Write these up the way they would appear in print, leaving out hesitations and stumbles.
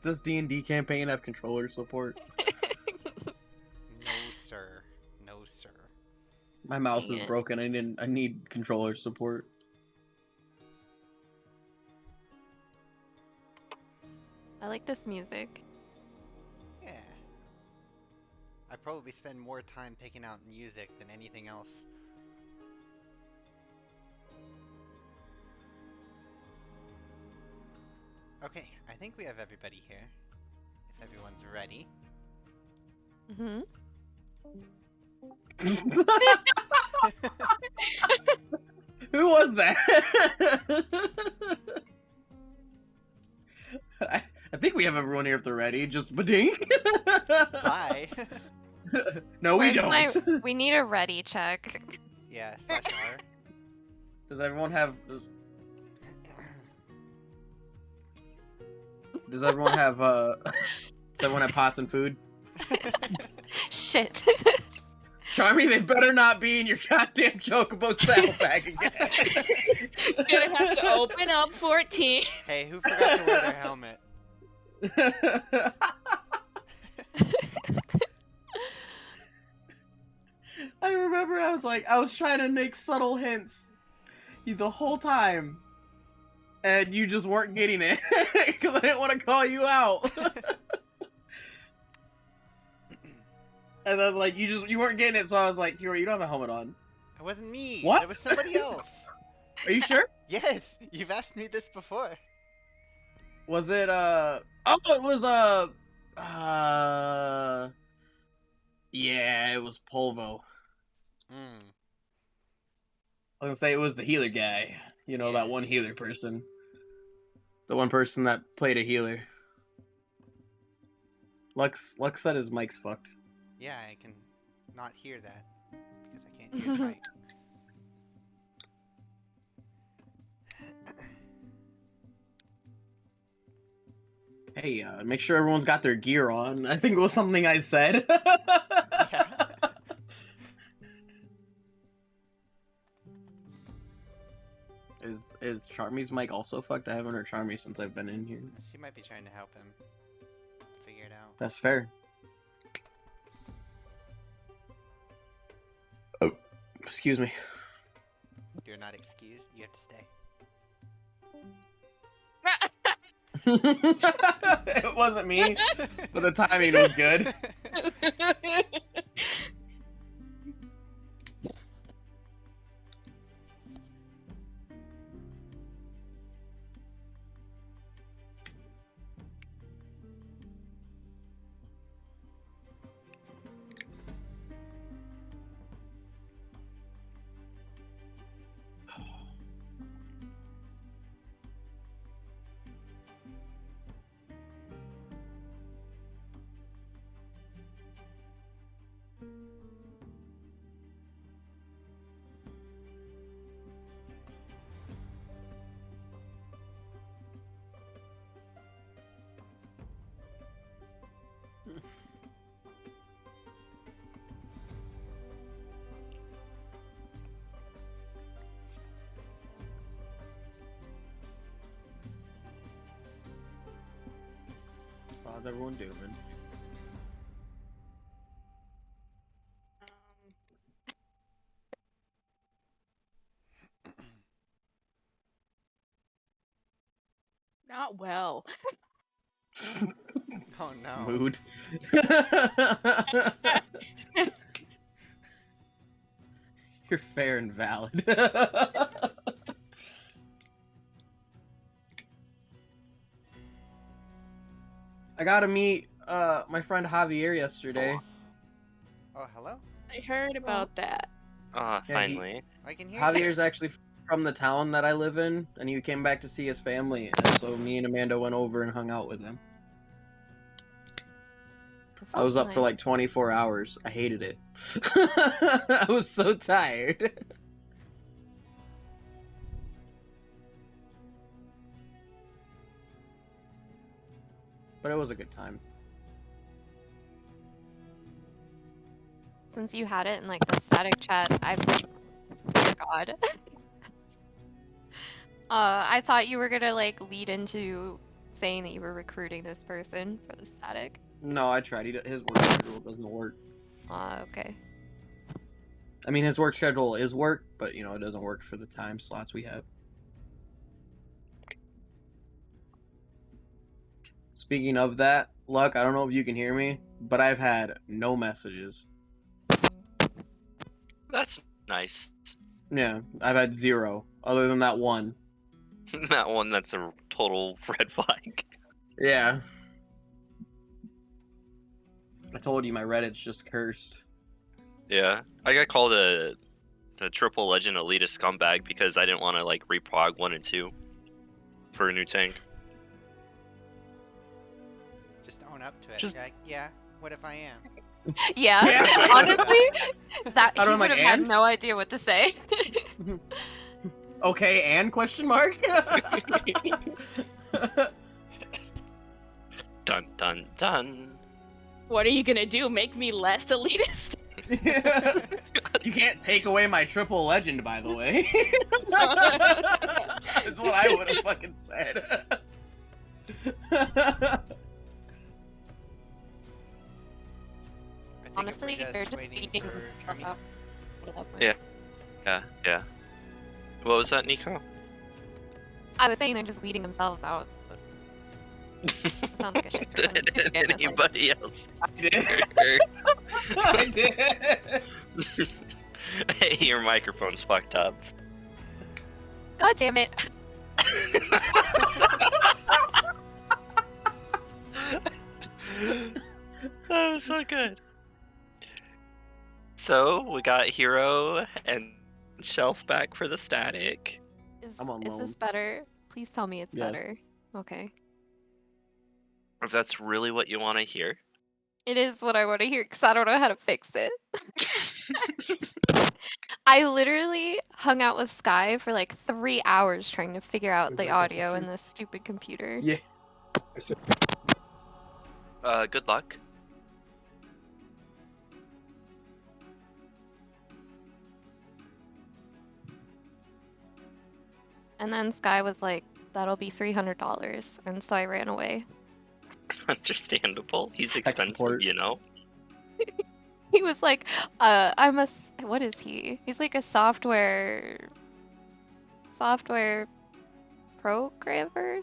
this D&D campaign have controller support? No, sir. No, sir. My mouse Dang is it. broken. I need controller support. I like this music. Yeah. I probably spend more time picking out music than anything else. Okay, I think we have everybody here. If everyone's ready. Mm-hmm. Who was that? I think we have everyone here if they're ready. Just bading. Bye. No, we Where's don't. We need a ready check. Yeah, /R. Does everyone have? Does everyone have? Does everyone have pots and food? Shit. Charmy, they better not be in your goddamn chocobo saddlebag again. Gonna have to open up 14. Hey, who forgot to wear their helmet? I remember I was trying to make subtle hints the whole time, and you just weren't getting it because I didn't want to call you out. And then like you weren't getting it, so I was like, you don't have a helmet on. It wasn't me. What? It was somebody else. Are you sure? Yes, you've asked me this before. Was it oh, it was yeah, it was Polvo. Hmm. I was gonna say it was the healer guy. You know, Yeah. that one healer person. The one person that played a healer. Lux said his mic's fucked. Yeah, I can not hear that because I can't hear Mike. Hey, make sure everyone's got their gear on. I think it was something I said. Yeah. Is Charmy's mic also fucked? I haven't heard Charmy since I've been in here. She might be trying to help him figure it out. That's fair. Oh, excuse me. You're not excused. You have to stay. It wasn't me, but the timing was good. How's everyone doing? Not well. Oh no. Mood. You're fair and valid. I got to meet my friend Javier yesterday. Oh, hello? I heard about that. Ah, Yeah, finally. I can hear you. Javier's actually from the town that I live in, and he came back to see his family, and so me and Amanda went over and hung out with him. I was up for like 24 hours. I hated it. I was so tired. But it was a good time. Since you had it in like the static chat, oh God. I thought you were gonna like lead into saying that you were recruiting this person for the static? No, I tried. His work schedule doesn't work. Okay. I mean, his work schedule is work, but you know, it doesn't work for the time slots we have. Speaking of that, Luck, I don't know if you can hear me, but I've had no messages. That's nice. Yeah, I've had 0, other than that one. That one, that's a total red flag. Yeah. I told you my Reddit's just cursed. Yeah, I got called a triple legend elitist scumbag because I didn't want to like reprog 1 and 2 for a new tank. Just own up to it. Just- You're like, yeah, what if I am? Yeah, Yeah. honestly, that I he don't would like have had and? no idea what to say. Okay, and question mark? Dun dun dun. What are you gonna do? Make me less elitist? You can't take away my triple legend, by the way. That's what I would have fucking said. I think Honestly, if we're they're just waiting beating for themselves Charmy- up. Whatever. Yeah. Yeah. What was that, Nico? I was saying they're just weeding themselves out. But sounds like a shit person. Did Too bad, that's like- anybody else? I did. I did. Hey, your microphone's fucked up. God damn it. That was so good. So we got Hero and Shelf back for the static. I'm on Is loan. this better? Please tell me it's Yes. better. Okay. If that's really what you want to hear. It is what I want to hear because I don't know how to fix it. I literally hung out with Sky for like 3 hours trying to figure out the audio in this stupid computer. Yeah. Good luck. And then Sky was like, that'll be $300. And so I ran away. Understandable. He's Tech expensive, support. you know? He was like, what is he? He's like a software programmer?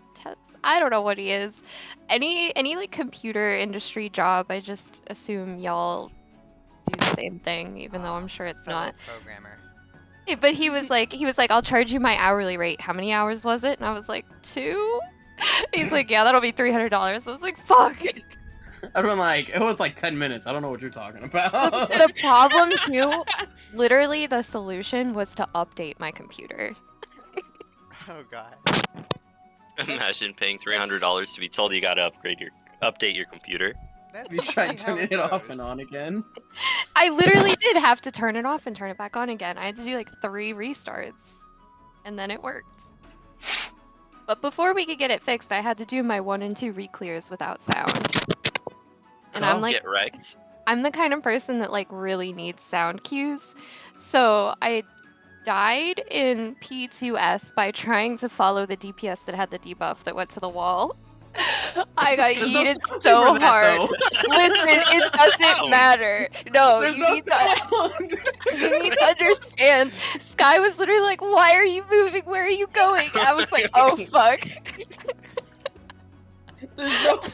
I don't know what he is. Any like computer industry job, I just assume y'all do the same thing, even though I'm sure it's fellow not. programmer. But he was like, I'll charge you my hourly rate. How many hours was it? And I was like, 2? He's like, yeah, that'll be $300. I was like, fuck. I'd been like, it was like 10 minutes. I don't know what you're talking about. The problem too, literally the solution was to update my computer. Oh god. Imagine paying $300 to be told you gotta update your computer. That's You try usually how turning it off goes. and on again. I literally did have to turn it off and turn it back on again. I had to do like 3 restarts, and then it worked. But before we could get it fixed, I had to do my 1 and 2 re-clears without sound. And I'm like, Get wrecked. I'm the kind of person that like really needs sound cues. So I died in P2S by trying to follow the DPS that had the debuff that went to the wall. I got There's no yeeted sound so for that, hard. though. Listen, it There's doesn't sound. matter. No, There's you no need to sound. you need to understand. Sky was literally like, "Why are you moving? Where are you going?" I was like, "Oh fuck." There's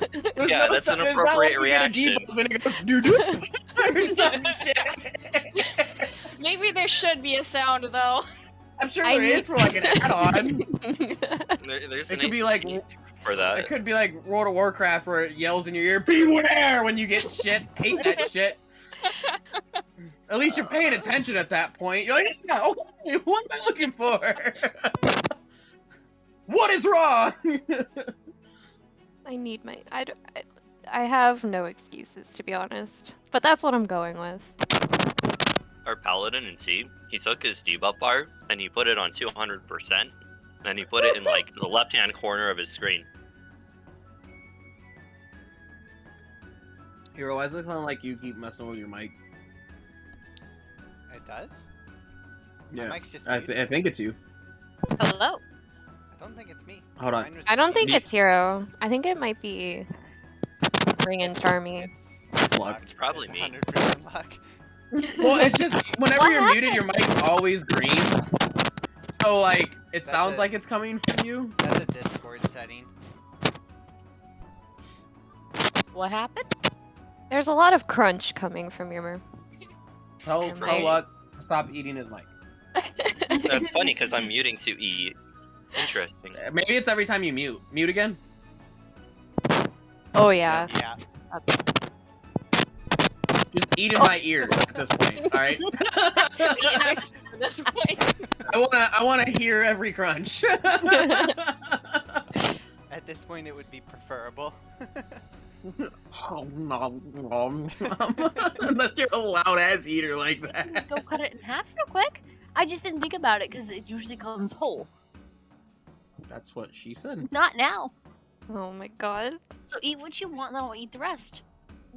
Yeah, that's it's an not appropriate like you get a reaction. debuff and it goes doo-doo or some shit. Maybe there should be a sound though. I'm sure I there need- is for like an add-on. There's It an could be ACT like- for It that. could be like World of Warcraft where it yells in your ear, "Beware!" when you get shit. Hate that shit. At least you're paying attention at that point. You're like, yeah, okay, what am I looking for? What is wrong? I need my. I have no excuses to be honest, but that's what I'm going with. Our paladin in C, he took his debuff bar and he put it on 200%, and he put it in like the left-hand corner of his screen. Hero, why does it sound like you keep messing with your mic? It does? Yeah, My mic's just I muted. think it's you. Hello. I don't think it's me. Hold on. Mine was I don't think Me- it's Hero. I think it might be Ring and Charmy. It's luck. It's probably It's me. 100% luck. Well, it's just whenever What you're muted, your mic's always green. So like, it That's sounds it. like it's coming from you. That's a Discord setting. What happened? There's a lot of crunch coming from your. Tell Right. Luck to stop eating his mic. That's funny because I'm muting to eat. Interesting. Maybe it's every time you mute. Mute again. Oh yeah. Yeah. Just eat in my ear at this point. All right. At this point. I wanna hear every crunch. At this point, it would be preferable. Unless you're a loud ass eater like Go that. cut it in half real quick. I just didn't think about it because it usually comes whole. That's what she said. Not now. Oh my god. So eat what you want, then I'll eat the rest.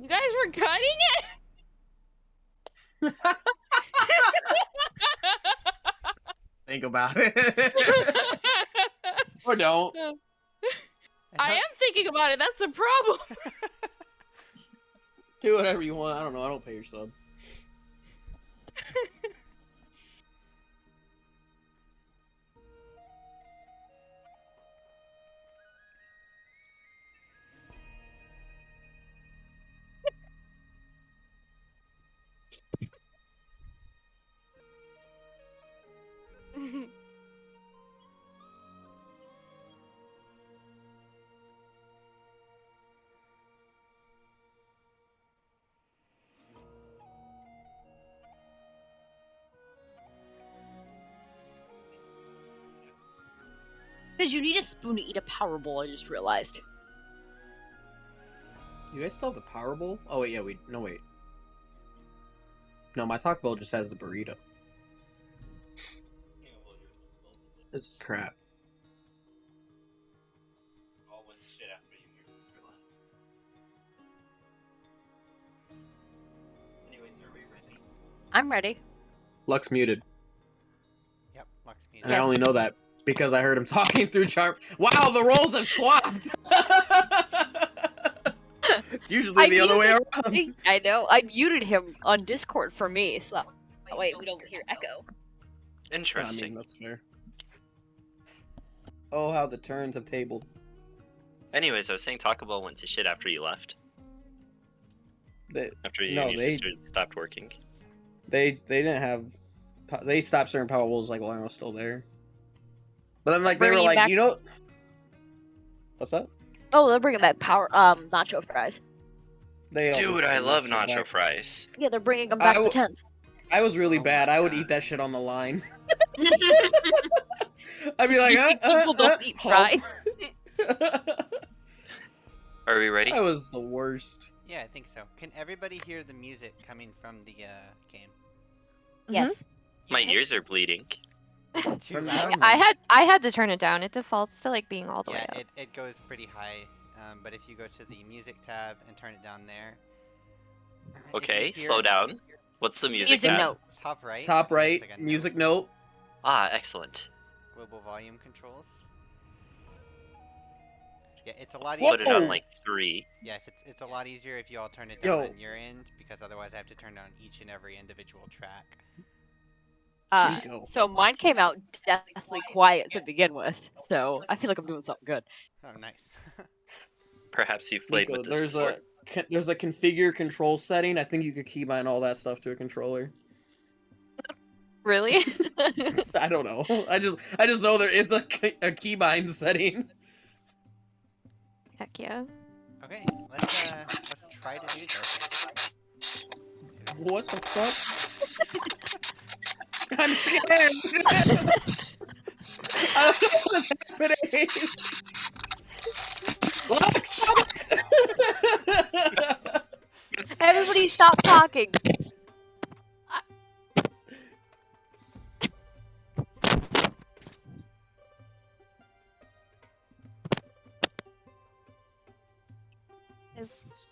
You guys were cutting it? Think about it. Or don't. I am thinking about it. That's the problem. Do whatever you want. I don't know. I don't pay your sub. Because you need a spoon to eat a Power Bowl, I just realized. You guys still have the Power Bowl? Oh wait, yeah, wait. No, my Taco Bell just has the burrito. This is crap. I'm ready. Luck's muted. Yep, Lux And means. I only know that because I heard him talking through Charm. Wow, the roles have swapped! It's usually the other way around. I know. I muted him on Discord for me, so that way we don't hear echo. Interesting. I mean, that's fair. Oh, how the turns have tabled. Anyways, I was saying Taco Bell went to shit after you left. After you and your sister stopped working. They didn't have. They stopped serving Power Bowls like while I was still there. But then like they were Bringing like, back- you know. What's that? Oh, they're bringing back nacho fries. They always Dude, I bring love that nacho back. fries. Yeah, they're bringing them back I the w- 10th. I was really Oh bad. my I would God. eat that shit on the line. I'd be like, You think people don't eat fries? Are we ready? I was the worst. Yeah, I think so. Can everybody hear the music coming from the game? Yes. My ears are bleeding. Too Turn it loud? down. I had to turn it down. It defaults to like being all the way Yeah, up. it goes pretty high. But if you go to the music tab and turn it down there. if you Okay, hear slow down. What's the music Music tab? note. Top right. Top it right, looks like a music note. note. Ah, excellent. Global volume controls. Yeah, it's a lot Whoa. Put easier. it on like 3. Yeah, if it's a lot easier if you all turn it down Yo. on your end, because otherwise I have to turn down each and every individual track. There you go. So mine came out deathly quiet to begin with, so I feel like I'm doing something good. Oh, nice. Perhaps you've played Nico, with this before. there's a configure control setting. I think you could keybind all that stuff to a controller. Really? I don't know. I just know there is a keybind setting. Heck yeah. Okay, let's try to do this. What the fuck? I'm scared. I don't know what's happening. Look, stop it. Everybody stop talking.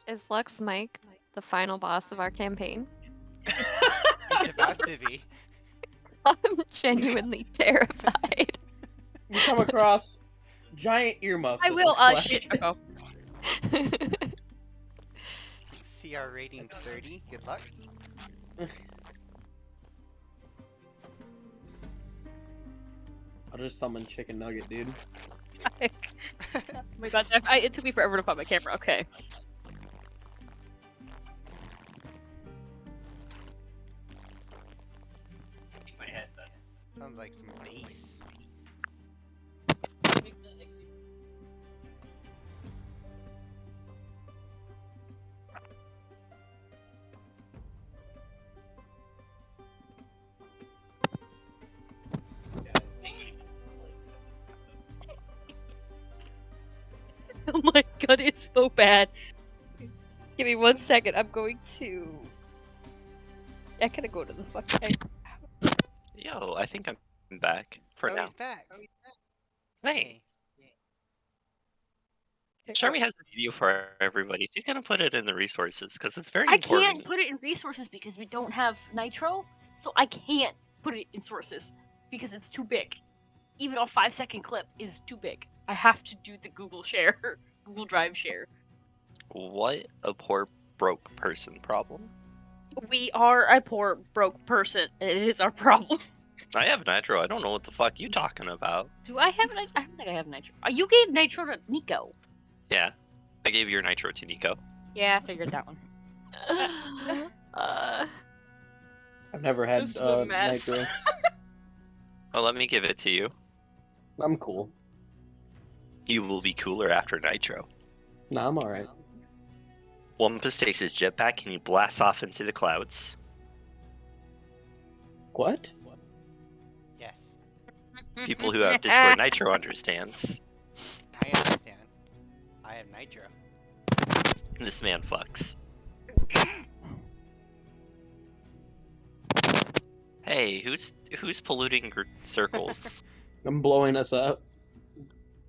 Is Lux Mike the final boss of our campaign? It's about to be. I'm genuinely terrified. You come across giant earmuffs. I it will. looks like. Shit. Echo. CR rating 30. Good luck. I'll just summon Chicken Nugget, dude. Oh my god, it took me forever to put my camera. Okay. Sounds like some bass. Oh my god, it's so bad. Give me 1 second. I'm going to. I gotta go to the fucking. Yo, I think I'm back for Oh, now. he's back. Hey, Okay, Charmy has a video for everybody. She's gonna put it in the resources because it's very I important. can't put it in resources because we don't have nitro, so I can't put it in sources because it's too big. Even a 5-second clip is too big. I have to do the Google share, Google Drive share. What a poor broke person problem. We are a poor, broke person, and it is our problem. I have nitro. I don't know what the fuck you talking about. Do I have nitro? I don't think I have nitro. You gave nitro to Nico. Yeah, I gave your nitro to Nico. Yeah, I figured that one. uh, I've never had This is a mess. Nitro. Well, let me give it to you. I'm cool. You will be cooler after nitro. Nah, I'm alright. Wumpus takes his jetpack and he blasts off into the clouds. What? Yes, People who have Discord Nitro understands. I understand. I have nitro. This man fucks. Hey, who's polluting circles? I'm blowing us up.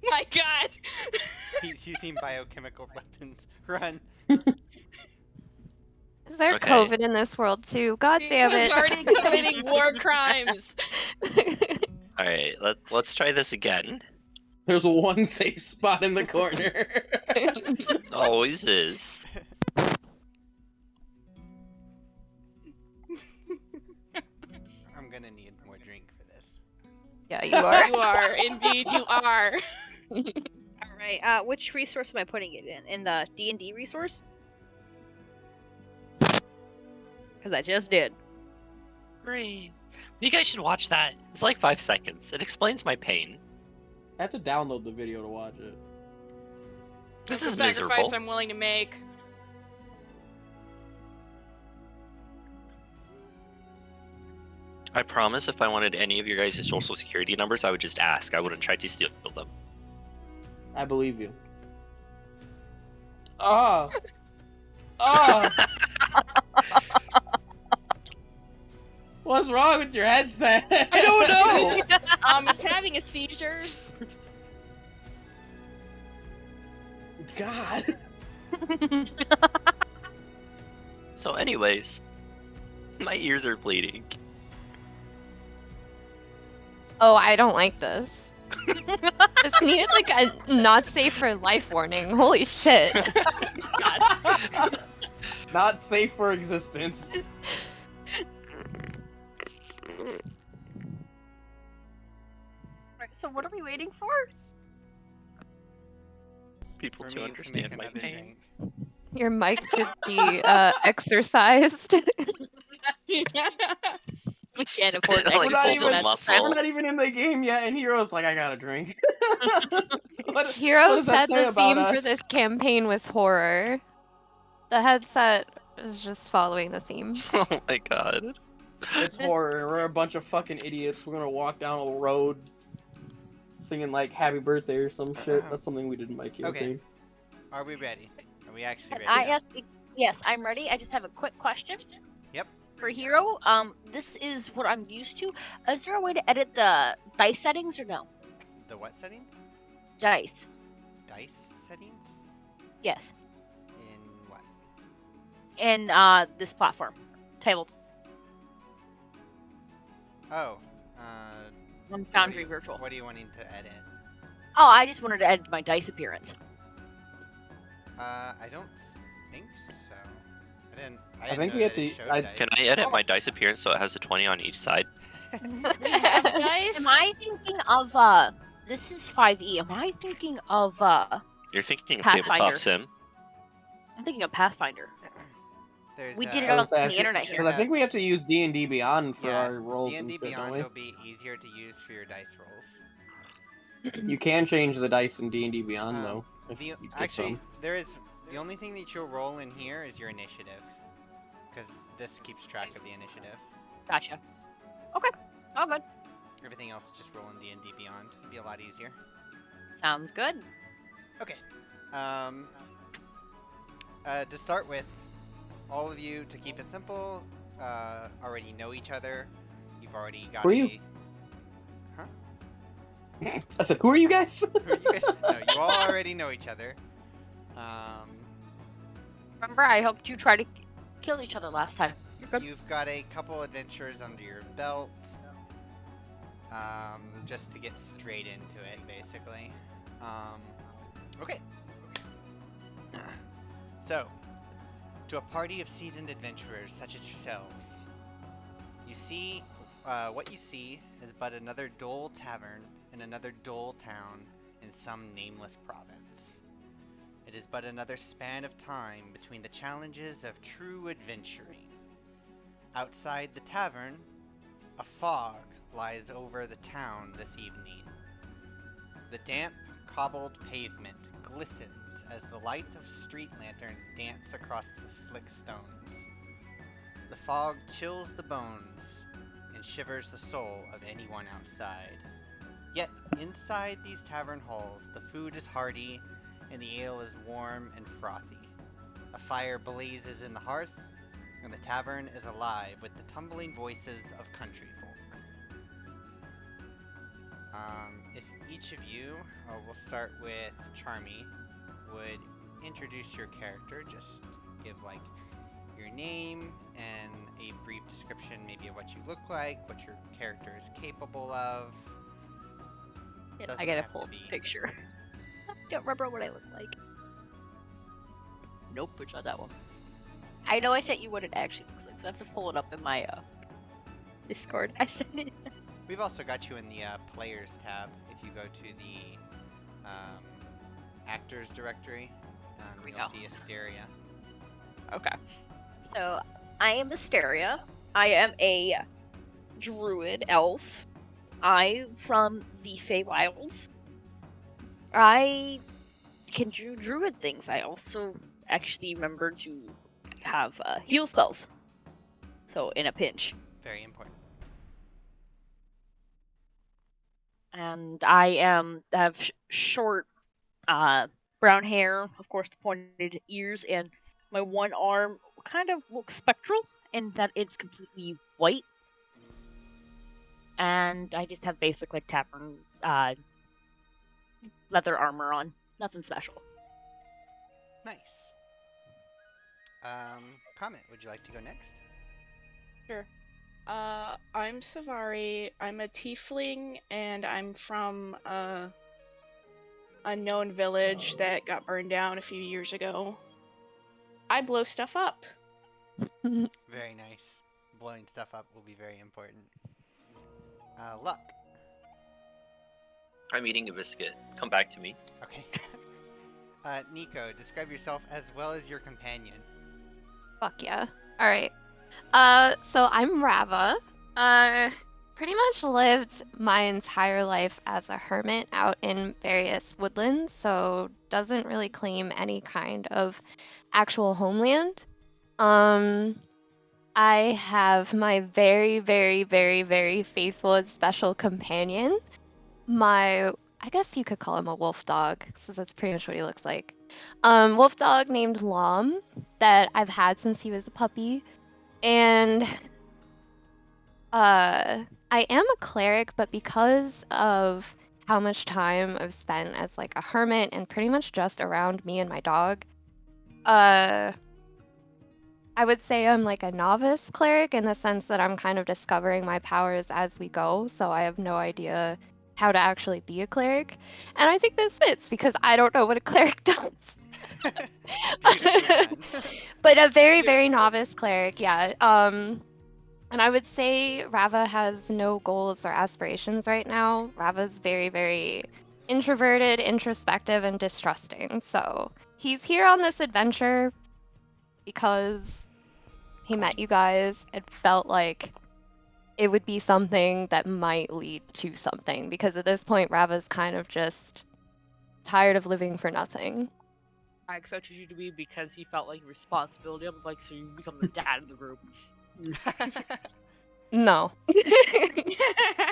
My god! He's using biochemical weapons. Run. is there Okay. COVID in this world too? God damn He's it! already committing war crimes. All right, let's try this again. There's one safe spot in the corner. Always is. I'm gonna need more drink for this. Yeah, you are. You are, indeed, you are. Alright, which resource am I putting it in? In the D&D resource? Because I just did. Great. You guys should watch that. It's like 5 seconds. It explains my pain. I have to download the video to watch it. This That's is a sacrifice miserable. I'm willing to make. I promise if I wanted any of your guys' social security numbers, I would just ask. I wouldn't try to steal them. I believe you. Ah! Ah! What's wrong with your headset? I don't know! It's having a seizure. God. So anyways, my ears are bleeding. Oh, I don't like this. This needed like a not safe for life warning. Holy shit. Not safe for existence. Right, so what are we waiting for? People For to me understand make my another pain. drink. Your mic to be exercised. We can't afford Like, We're not pull the even- muscle. We're not even in the game yet, and Hero's like, I gotta drink. what Hero does that said say the about theme for us? this campaign was horror. The headset is just following the theme. Oh my god. It's horror. We're a bunch of fucking idiots. We're gonna walk down a road singing like "Happy Birthday" or some shit. That's something we did in my campaign. Are we ready? Are we actually ready? I now? asked, yes, I'm ready. I just have a quick question. Yep. For Hero, this is what I'm used to. Is there a way to edit the dice settings or no? The what settings? Dice. Dice settings? Yes. In what? In this platform. Tabled. Oh. On Foundry Virtual. What are you wanting to edit? Oh, I just wanted to add my dice appearance. I don't think so. I didn't think know we have that it to- showed I- dice. Can I edit my dice appearance so it has a 20 on each side? We have dice. Am I thinking of this is 5e. Am I thinking of You're thinking of Pathfinder. Tabletop Sim? I'm thinking of Pathfinder. There's We did it I on was saying, the internet because I think we have to use D&D Beyond for our rolls and D&D shit, don't Beyond we? will be easier to use for your dice rolls. You can change the dice in D&D Beyond, Um, though. If The, you get actually, some. there is the only thing that you'll roll in here is your initiative, because this keeps track of the initiative. Gotcha. Okay. All good. Everything else just roll in D&D Beyond. It'd be a lot easier. Sounds good. Okay. To start with, all of you, to keep it simple, already know each other. You've already got Who are you? I said, who are you guys? Who are you guys? No, you all already know each other. Remember, I helped you try to kill each other last time. You're good. You've got a couple adventures under your belt. Just to get straight into it, basically. Okay. So, to a party of seasoned adventurers such as yourselves, you see, what you see is but another dull tavern in another dull town in some nameless province. It is but another span of time between the challenges of true adventuring. Outside the tavern, a fog lies over the town this evening. The damp, cobbled pavement glistens as the light of street lanterns dance across the slick stones. The fog chills the bones and shivers the soul of anyone outside. Yet, inside these tavern halls, the food is hearty and the ale is warm and frothy. A fire blazes in the hearth, and the tavern is alive with the tumbling voices of country folk. If each of you, we'll start with Charmy, would introduce your character, just give like your name and a brief description maybe of what you look like, what your character is capable of. I Doesn't gotta have to pull be- a picture. Don't remember what I look like. Nope, it's not that one. I know I sent you what it actually looks like, so I have to pull it up in my Discord. I sent it. We've also got you in the Players tab. If you go to the Actors directory, we you'll go. see Asteria. Okay. So, I am Asteria. I am a druid elf. I'm from the Feywilds. I can do druid things. I also actually remember to have heal spells. So, in a pinch. Very important. And I have short brown hair, of course, the pointed ears, and my one arm kind of looks spectral in that it's completely white. And I just have basic like tavern leather armor on. Nothing special. Nice. Comment, would you like to go next? Sure. I'm Savari. I'm a tiefling, and I'm from a unknown village that got burned down a few years ago. I blow stuff up. Very nice. Blowing stuff up will be very important. Luck. I'm eating a biscuit. Come back to me. Okay. Nico, describe yourself as well as your companion. Fuck yeah. Alright. So I'm Rava. Pretty much lived my entire life as a hermit out in various woodlands, so doesn't really claim any kind of actual homeland. I have my very, very, very, very faithful and special companion. I guess you could call him a wolf dog, since that's pretty much what he looks like. Wolf dog named Lom that I've had since he was a puppy. And I am a cleric, but because of how much time I've spent as like a hermit and pretty much just around me and my dog, I would say I'm like a novice cleric in the sense that I'm kind of discovering my powers as we go, so I have no idea how to actually be a cleric. And I think this fits because I don't know what a cleric does. Beautifully done. But a very, very novice cleric, yeah. And I would say Rava has no goals or aspirations right now. Rava's very, very introverted, introspective, and distrusting. So he's here on this adventure because he met you guys and felt like it would be something that might lead to something. Because at this point, Rava's kind of just tired of living for nothing. I expected you to be because he felt like responsibility. I'm like, so you become the dad of the group. No.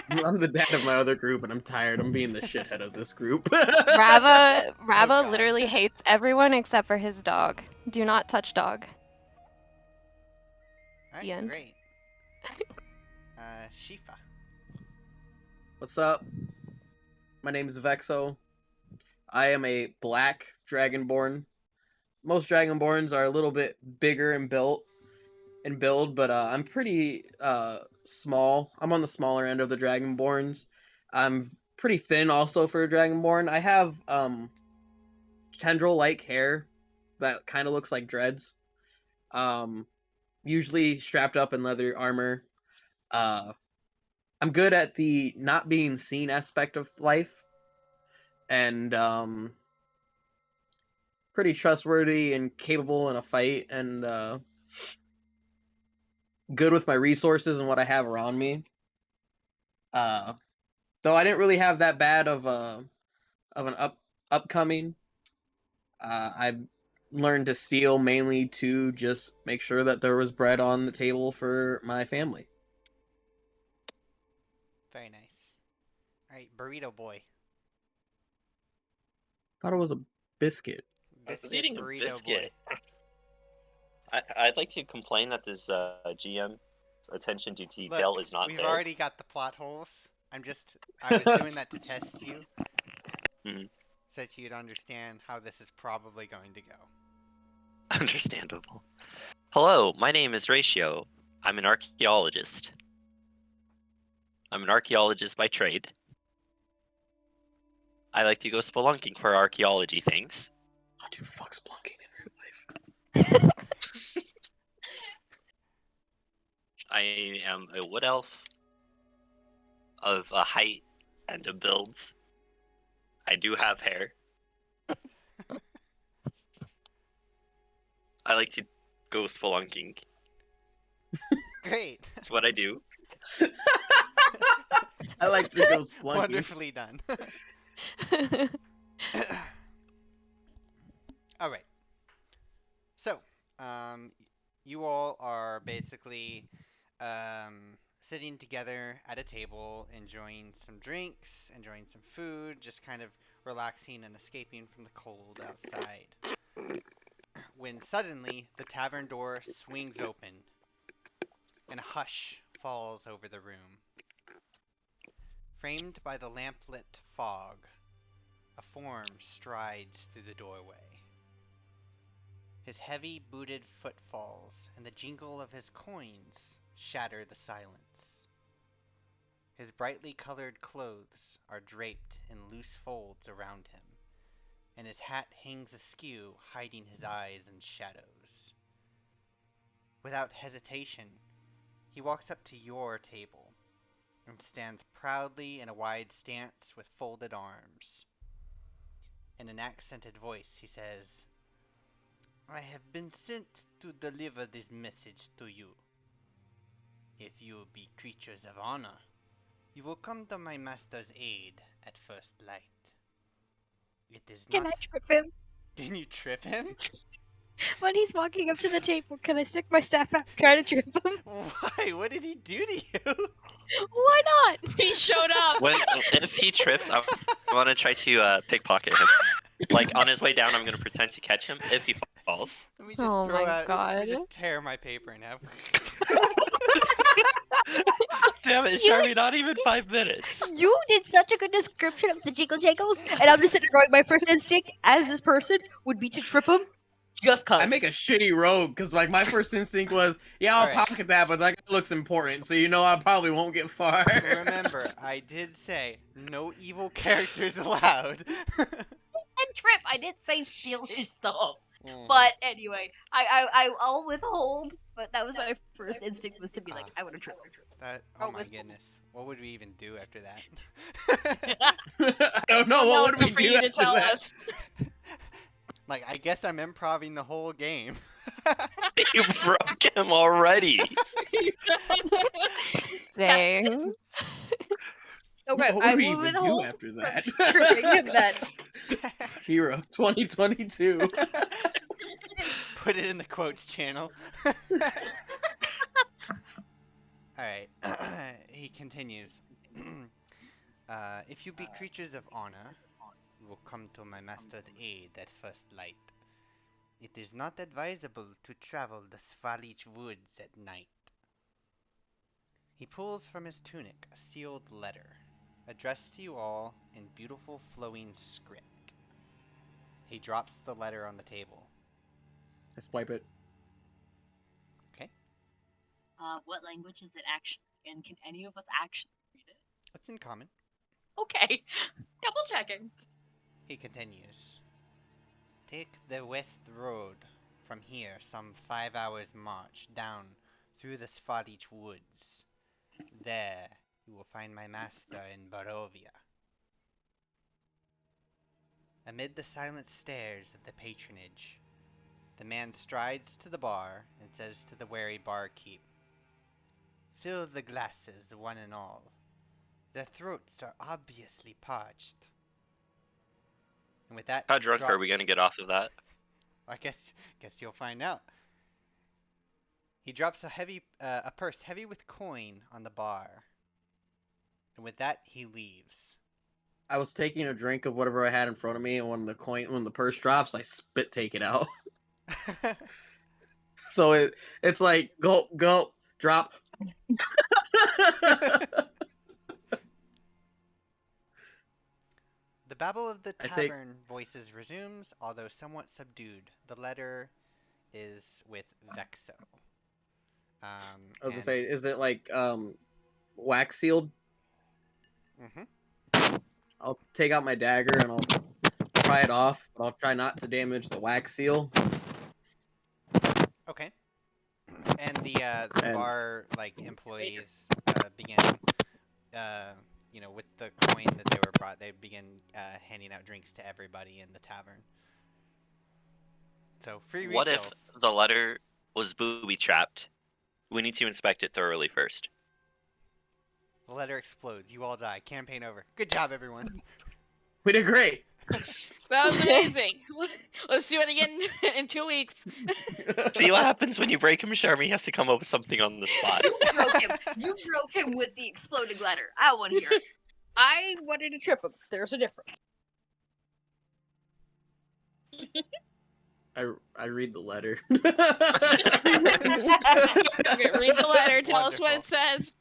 I'm the dad of my other group, and I'm tired. I'm being the shithead of this group. Rava God. literally hates everyone except for his dog. Do not touch dog. Alright, The end. great. Shifa. What's up? My name is Vexo. I am a black dragonborn. Most dragonborns are a little bit bigger in build, but I'm pretty small. I'm on the smaller end of the dragonborns. I'm pretty thin also for a dragonborn. I have tendril-like hair that kind of looks like dreads. Usually strapped up in leather armor. I'm good at the not being seen aspect of life, and pretty trustworthy and capable in a fight, and good with my resources and what I have around me. Though I didn't really have that bad of an upcoming. I learned to steal mainly to just make sure that there was bread on the table for my family. Very nice. Alright, Burrito Boy. Thought it was a biscuit. I was eating a Burrito biscuit. Boy. I'd like to complain that this GM's attention to detail Look, is not we've there. already got the plot holes. I was doing that to test you. Mhm. So that you'd understand how this is probably going to go. Understandable. Hello, my name is Ratio. I'm an archaeologist. I'm an archaeologist by trade. I like to go spelunking for archaeology things. Oh, dude, fuck splunking in real life. I am a wood elf of a height and a builds. I do have hair. I like to go spelunking. Great. That's what I do. I like to go splunking. Wonderfully done. Alright. So, you all are basically sitting together at a table, enjoying some drinks, enjoying some food, just kind of relaxing and escaping from the cold outside. When suddenly the tavern door swings open and a hush falls over the room. Framed by the lamplit fog, a form strides through the doorway. His heavy booted footfalls and the jingle of his coins shatter the silence. His brightly colored clothes are draped in loose folds around him, and his hat hangs askew, hiding his eyes in shadows. Without hesitation, he walks up to your table and stands proudly in a wide stance with folded arms. In an accented voice, he says, "I have been sent to deliver this message to you. If you be creatures of honor, you will come to my master's aid at first light. It is Can not..." I trip him? Can you trip him? When he's walking up to the table, can I stick my staff out and try to trip him? Why? What did he do to you? Why not? He showed up. If he trips, I want to try to pickpocket him. Like, on his way down, I'm going to pretend to catch him if he falls. Let me just Oh throw my out. Let God. me just tear my paper in half. Damn it, Sharpie, not even 5 minutes. You did such a good description of the jiggle jangles, and I'm just sitting there going, my first instinct as this person would be to trip him Just cause. I make a shitty rogue because like my first instinct was, yeah, I'll Alright. pocket that, but that looks important, so you know I probably won't get far. Remember, I did say no evil characters allowed. And Trip, I did say steal his stuff. Mhm. But anyway, I'll withhold. But that was my first instinct was to be like, I want to trip. That, Oh, oh my withhold. goodness. What would we even do after that? I don't know. Oh, What no, would it's we up for do you to after tell that? us. Like, I guess I'm improving the whole game. You broke him already. Dang. Okay, What I would we will even do withhold after from that? tripping him then. Hero 2022. Put it in the quotes channel. Alright, he continues. If you be creatures of honor, you will come to my master's aid at first light. It is not advisable to travel the Svalich woods at night. He pulls from his tunic a sealed letter, addressed to you all in beautiful flowing script. He drops the letter on the table. I swipe it. Okay? What language is it actually? And can any of us actually read it? What's in common? Okay, double checking. He continues. Take the west road from here some 5 hours march down through the Svalich woods. There you will find my master in Barovia. Amid the silent stares of the patronage, the man strides to the bar and says to the wary barkeep, "Fill the glasses, one and all. Their throats are obviously parched." And with that, How he drunk are we drops- gonna get off of that? I guess you'll find out. He drops a purse heavy with coin on the bar. And with that, he leaves. I was taking a drink of whatever I had in front of me, and when the purse drops, I spit take it out. So it's like gulp, gulp, drop. The babble of the I take- tavern voices resumes, although somewhat subdued. The letter is with Vexo. I was gonna say, is it like wax sealed? I'll take out my dagger and I'll pry it off, but I'll try not to damage the wax seal. Okay. And the And- bar employees begin with the coin that they were brought, they begin handing out drinks to everybody in the tavern. So free What if refills. the letter was booby trapped? We need to inspect it thoroughly first. The letter explodes. You all die. Campaign over. Good job, everyone. We did great. That was amazing. Let's do it again in 2 weeks. See what happens when you break him, Sharmy has to come up with something on the spot. You broke him. You broke him with the exploding letter. I want to hear it. I wanted to trip him. There's a difference. I read the letter. Okay, read the letter. Tell us what it Wonderful. says.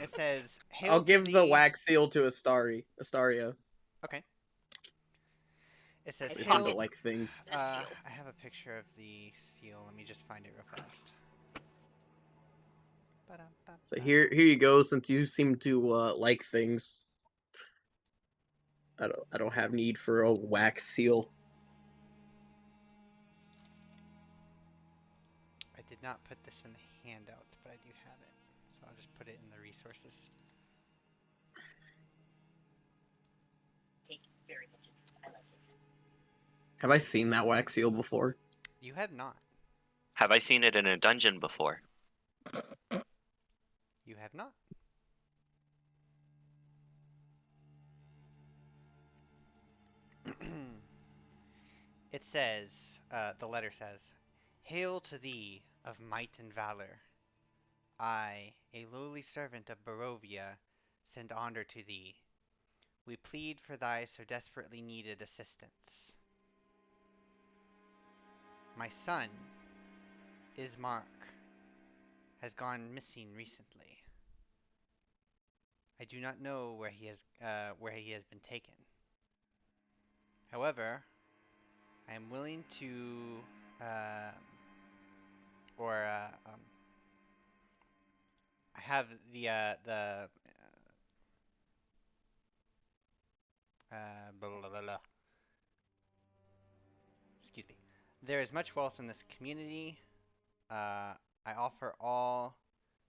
It says, "Hail I'll to give the thee-" wax seal to Astaria. Okay. It says, They "Hail seem to like things. I have a picture of the seal. Let me just find it real fast. So here you go. Since you seem to like things, I don't have need for a wax seal. I did not put this in the handouts, but I do have it. So I'll just put it in the resources. Take very much interest. I like it. Have I seen that wax seal before? You have not. Have I seen it in a dungeon before? You have not. It says, the letter says, "Hail to thee of might and valor. I, a lowly servant of Barovia, send honor to thee. We plead for thy so desperately needed assistance. My son, Ismark, has gone missing recently. I do not know where he has been taken. However, I am willing to Um, or I have the blah, blah, blah, blah. Excuse me. There is much wealth in this community. I offer all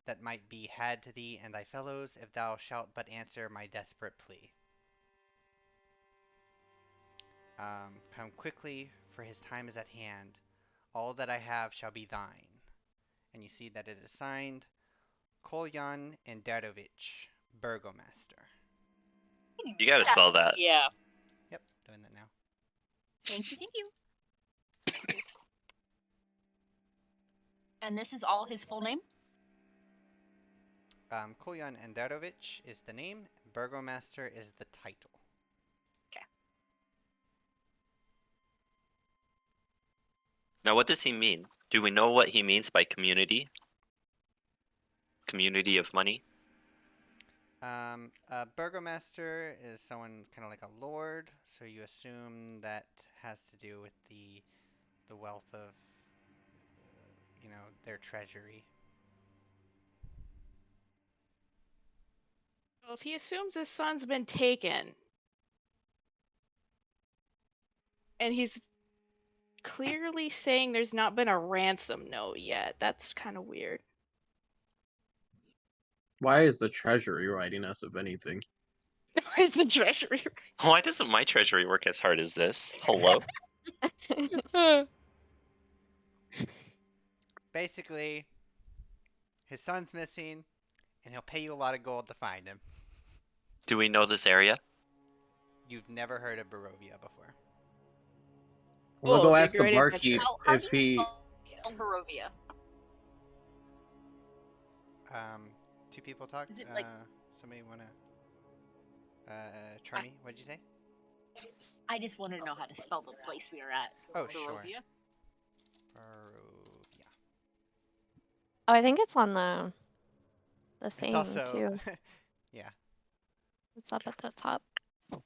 that might be had to thee and thy fellows, if thou shalt but answer my desperate plea. Come quickly, for his time is at hand. All that I have shall be thine. And you see that it is signed Kolyan Enderovich, Burgomaster. You gotta spell that. Yeah. Yep, doing that now. Thank you. Thank you. And this is all his full name? Kolyan Enderovich is the name, Burgomaster is the title. Now, what does he mean? Do we know what he means by community? Community of money? A Burgomaster is someone kind of like a lord, so you assume that has to do with the wealth of, their treasury. Well, if he assumes his son's been taken, and he's clearly saying there's not been a ransom note yet, that's kind of weird. Why is the treasury writing us, if anything? Where's the treasury? Why doesn't my treasury work as hard as this? Hello? Basically, his son's missing, and he'll pay you a lot of gold to find him. Do we know this area? You've never heard of Barovia before. I'm gonna Cool, go it'd be ask a the great barkeep adventure. How if do you he. spell Barovia? Two people talk. Is it like- Somebody wanna? Charmy, what did you say? I just wanted to know how to spell the place we are at. Oh, sure. Barovia. Barovia. Oh, I think it's on the It's thing also, too. yeah. It's up at the top. I'm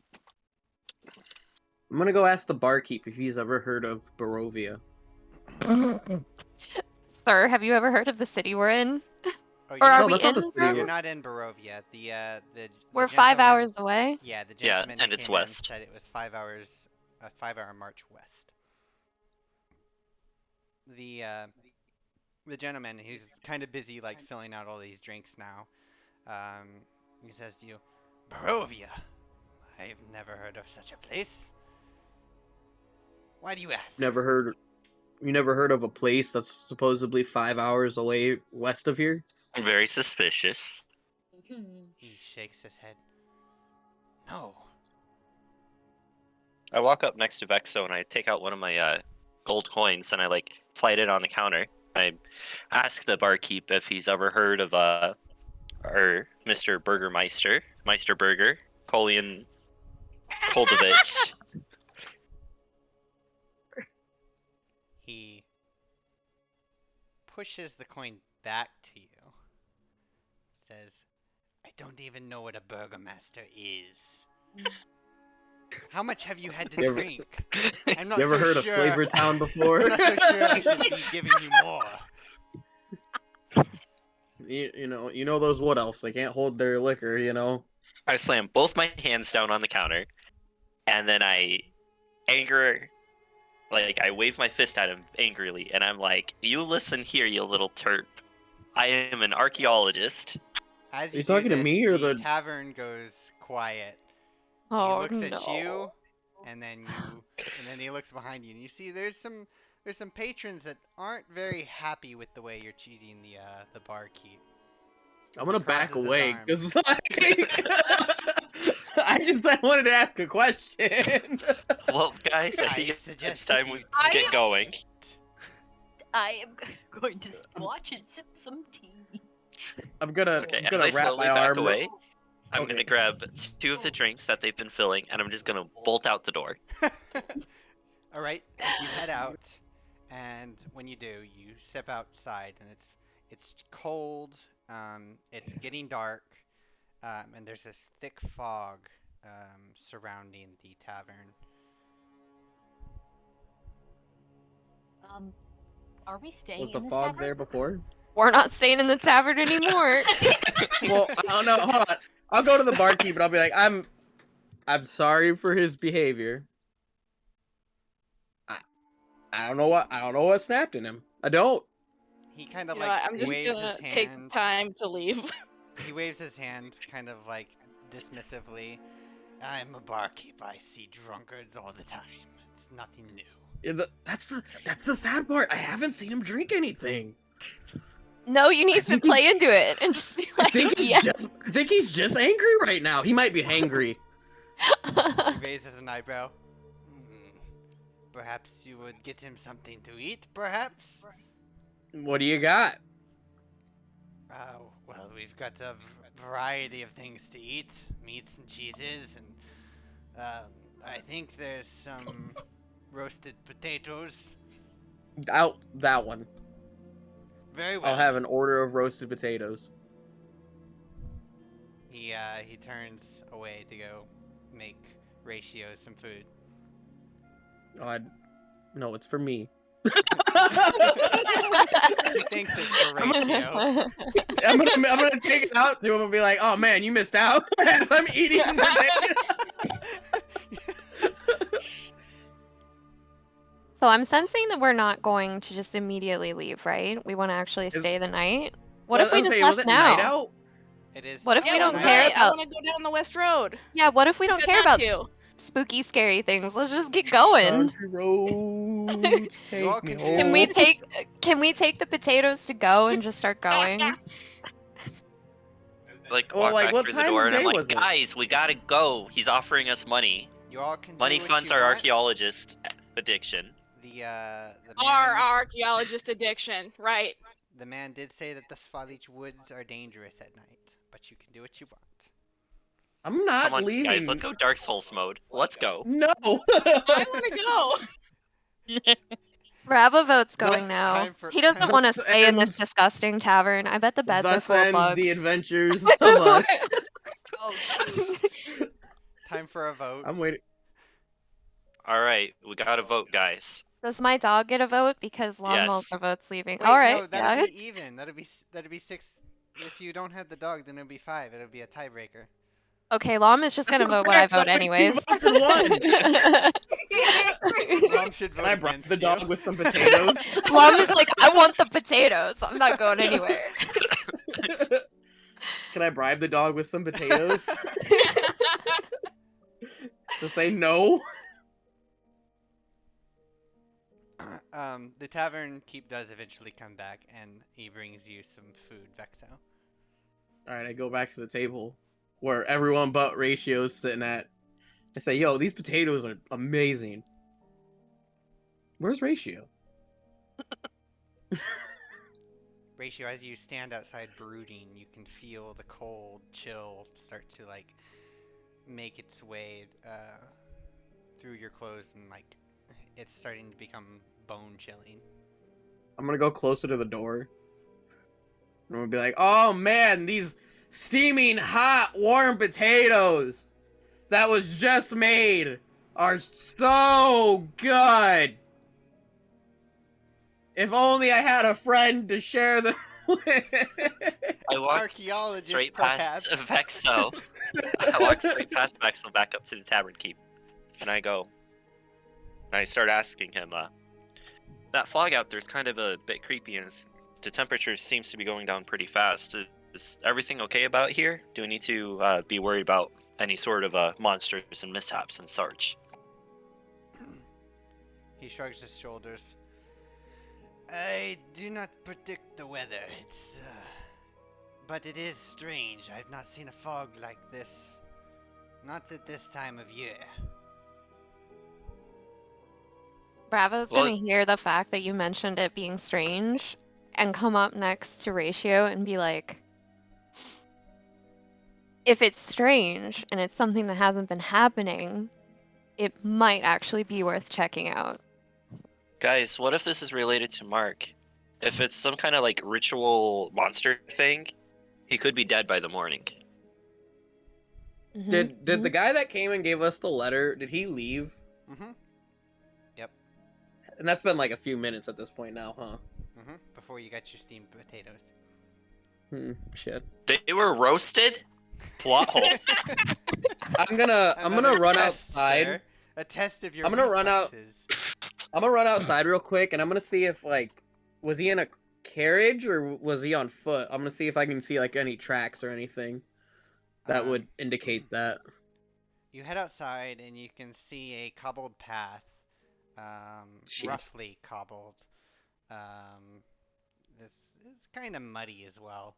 gonna go ask the barkeep if he's ever heard of Barovia. Sir, have you ever heard of the city we're in? Oh, Or are No, we that's not in the city You're Barovia? not in Barovia. The We're 5 gentleman- hours away. Yeah, the Yeah, gentleman and that it's came in west. said it was 5 hours, a 5-hour march west. The gentleman, he's kind of busy, like filling out all these drinks now. He says to you, Barovia. I've never heard of such a place. Why do you ask? Never heard. You never heard of a place that's supposedly 5 hours away west of here? Very suspicious. He shakes his head. No. I walk up next to Vexo and I take out one of my gold coins and I slide it on the counter. I ask the barkeep if he's ever heard of our Mr. Burgermeister, Meister Burger, Kolyan Koldovich. He pushes the coin back to you. Says, I don't even know what a burgomaster is. How much have you had to You ever- drink? I'm not You ever so heard sure. of Flavor Town before? I'm not so sure I should be giving you more. You know those wood elves. They can't hold their liquor. I slam both my hands down on the counter and then I wave my fist at him angrily and I'm like, you listen here, you little terp. I am an archaeologist. As Are you do talking to this, me or the the- tavern goes quiet. Oh, He looks no. at you, and then he looks behind you, and you see there's some patrons that aren't very happy with the way you're cheating the barkeep. I'm gonna He back crosses his away arms. because I wanted to ask a question. Well, guys, I I think it's suggest time you we take get a going. seat. I am going to watch and sip some tea. I'm gonna Okay, I'm as gonna I wrap slowly my back arm. away, I'm Okay. gonna grab 2 of the drinks that they've been filling, and I'm just gonna bolt out the door. All right, you head out, and when you do, you step outside, and it's cold. It's getting dark, and there's this thick fog surrounding the tavern. Are we staying Was the in the fog tavern? there before? We're not staying in the tavern anymore. Well, I don't know. Hold on. I'll go to the barkeep and I'll be like, I'm sorry for his behavior. I don't know what snapped in him. I don't. He kind of You know, like I'm just waves gonna his take hand. time to leave. He waves his hand kind of like dismissively. I'm a barkeep. I see drunkards all the time. It's nothing new. That's the sad part. I haven't seen him drink anything. No, you I need to think play into it and just be I like, think yeah. I think he's just angry right now. He might be hangry. He raises an eyebrow. Perhaps you would get him something to eat, perhaps? What do you got? Well, we've got a variety of things to eat. Meats and cheeses, and I think there's some roasted potatoes. Out that one. Very well. I'll have an order of roasted potatoes. He turns away to go make Ratio some food. Oh, no, it's for me. He thinks it's for Ratio. I'm gonna take it out to him and be like, "Oh man, you missed out." As I'm eating potatoes. So I'm sensing that we're not going to just immediately leave, right? We want to actually Is- stay the night. What if I we was just saying, was left it night now? out? It is. What if Yeah, we it was don't night care night. out. I about? want to go down the West Road. Yeah, what if we You don't said care not about to. spooky, scary things? Let's just get going. Country roads, You all take me can do- home. Can we take the potatoes to go and just start going? Like Well, walk like, back what through the time door of and I'm day like, was it? guys, we gotta go. He's offering us money. You all can Money do what funds you our want. archaeologist addiction. The Our man, archaeologist addiction, right? the man did say that the Svalich woods are dangerous at night, but you can do what you want. I'm not Come on, leaving. guys, let's go Dark Souls mode. Let's go. No. I want to go. Bravo vote's going Thus- now. time for- He doesn't time- want to Thus stay in this ends- disgusting tavern. I bet the beds are Thus full of ends bugs. the adventures of us. Oh, shoot. Time for a vote. I'm waiting. All right, we gotta vote, guys. Does my dog get a vote? Because Long Yes. also votes leaving. Wait, All right, no, that'd yeah. be even. That'd be 6. If you don't have the dog, then it'd be 5. It'd be a tiebreaker. Okay, Lom is just gonna That's vote what I not vote fair, anyways. 16 votes in one. Mom should vote Can I bribe against the you. dog with some potatoes? Lom is like, I want the potatoes. I'm not going anywhere. Can I bribe the dog with some potatoes? To say no? The tavern keep does eventually come back, and he brings you some food, Vexo. Alright, I go back to the table where everyone but Ratio's sitting at. I say, yo, these potatoes are amazing. Where's Ratio? Ratio, as you stand outside brooding, you can feel the cold chill start to like make its way through your clothes, and like it's starting to become bone chilling. I'm gonna go closer to the door. I'm gonna be like, oh man, these steaming hot warm potatoes that was just made are so good. If only I had a friend to share them with. I walked Archaeologist, straight past Vexo. I walked straight past Vexo back up to the tavern keep. And I go, and I start asking him, that fog out there's kind of a bit creepy, and the temperature seems to be going down pretty fast. Is everything okay about here? Do we need to be worried about any sort of monsters and mishaps and such? He shrugs his shoulders. I do not predict the weather. But it is strange. I've not seen a fog like this. Not at this time of year. Bravo's Well- gonna hear the fact that you mentioned it being strange and come up next to Ratio and be like, if it's strange and it's something that hasn't been happening, it might actually be worth checking out. Guys, what if this is related to Mark? If it's some kind of like ritual monster thing, he could be dead by the morning. Mhm, Did the mhm. guy that came and gave us the letter, did he leave? Mm-hmm. Yep. And that's been like a few minutes at this point now, huh? Before you got your steamed potatoes. Shit. They were roasted? Plot hole. I'm gonna Another run test, outside. sir. A test of your I'm gonna run out- reflexes. I'm gonna run outside real quick, and I'm gonna see if like, was he in a carriage or was he on foot? I'm gonna see if I can see like any tracks or anything that would indicate that. You head outside and you can see a cobbled path, Shit. roughly cobbled. This is kind of muddy as well.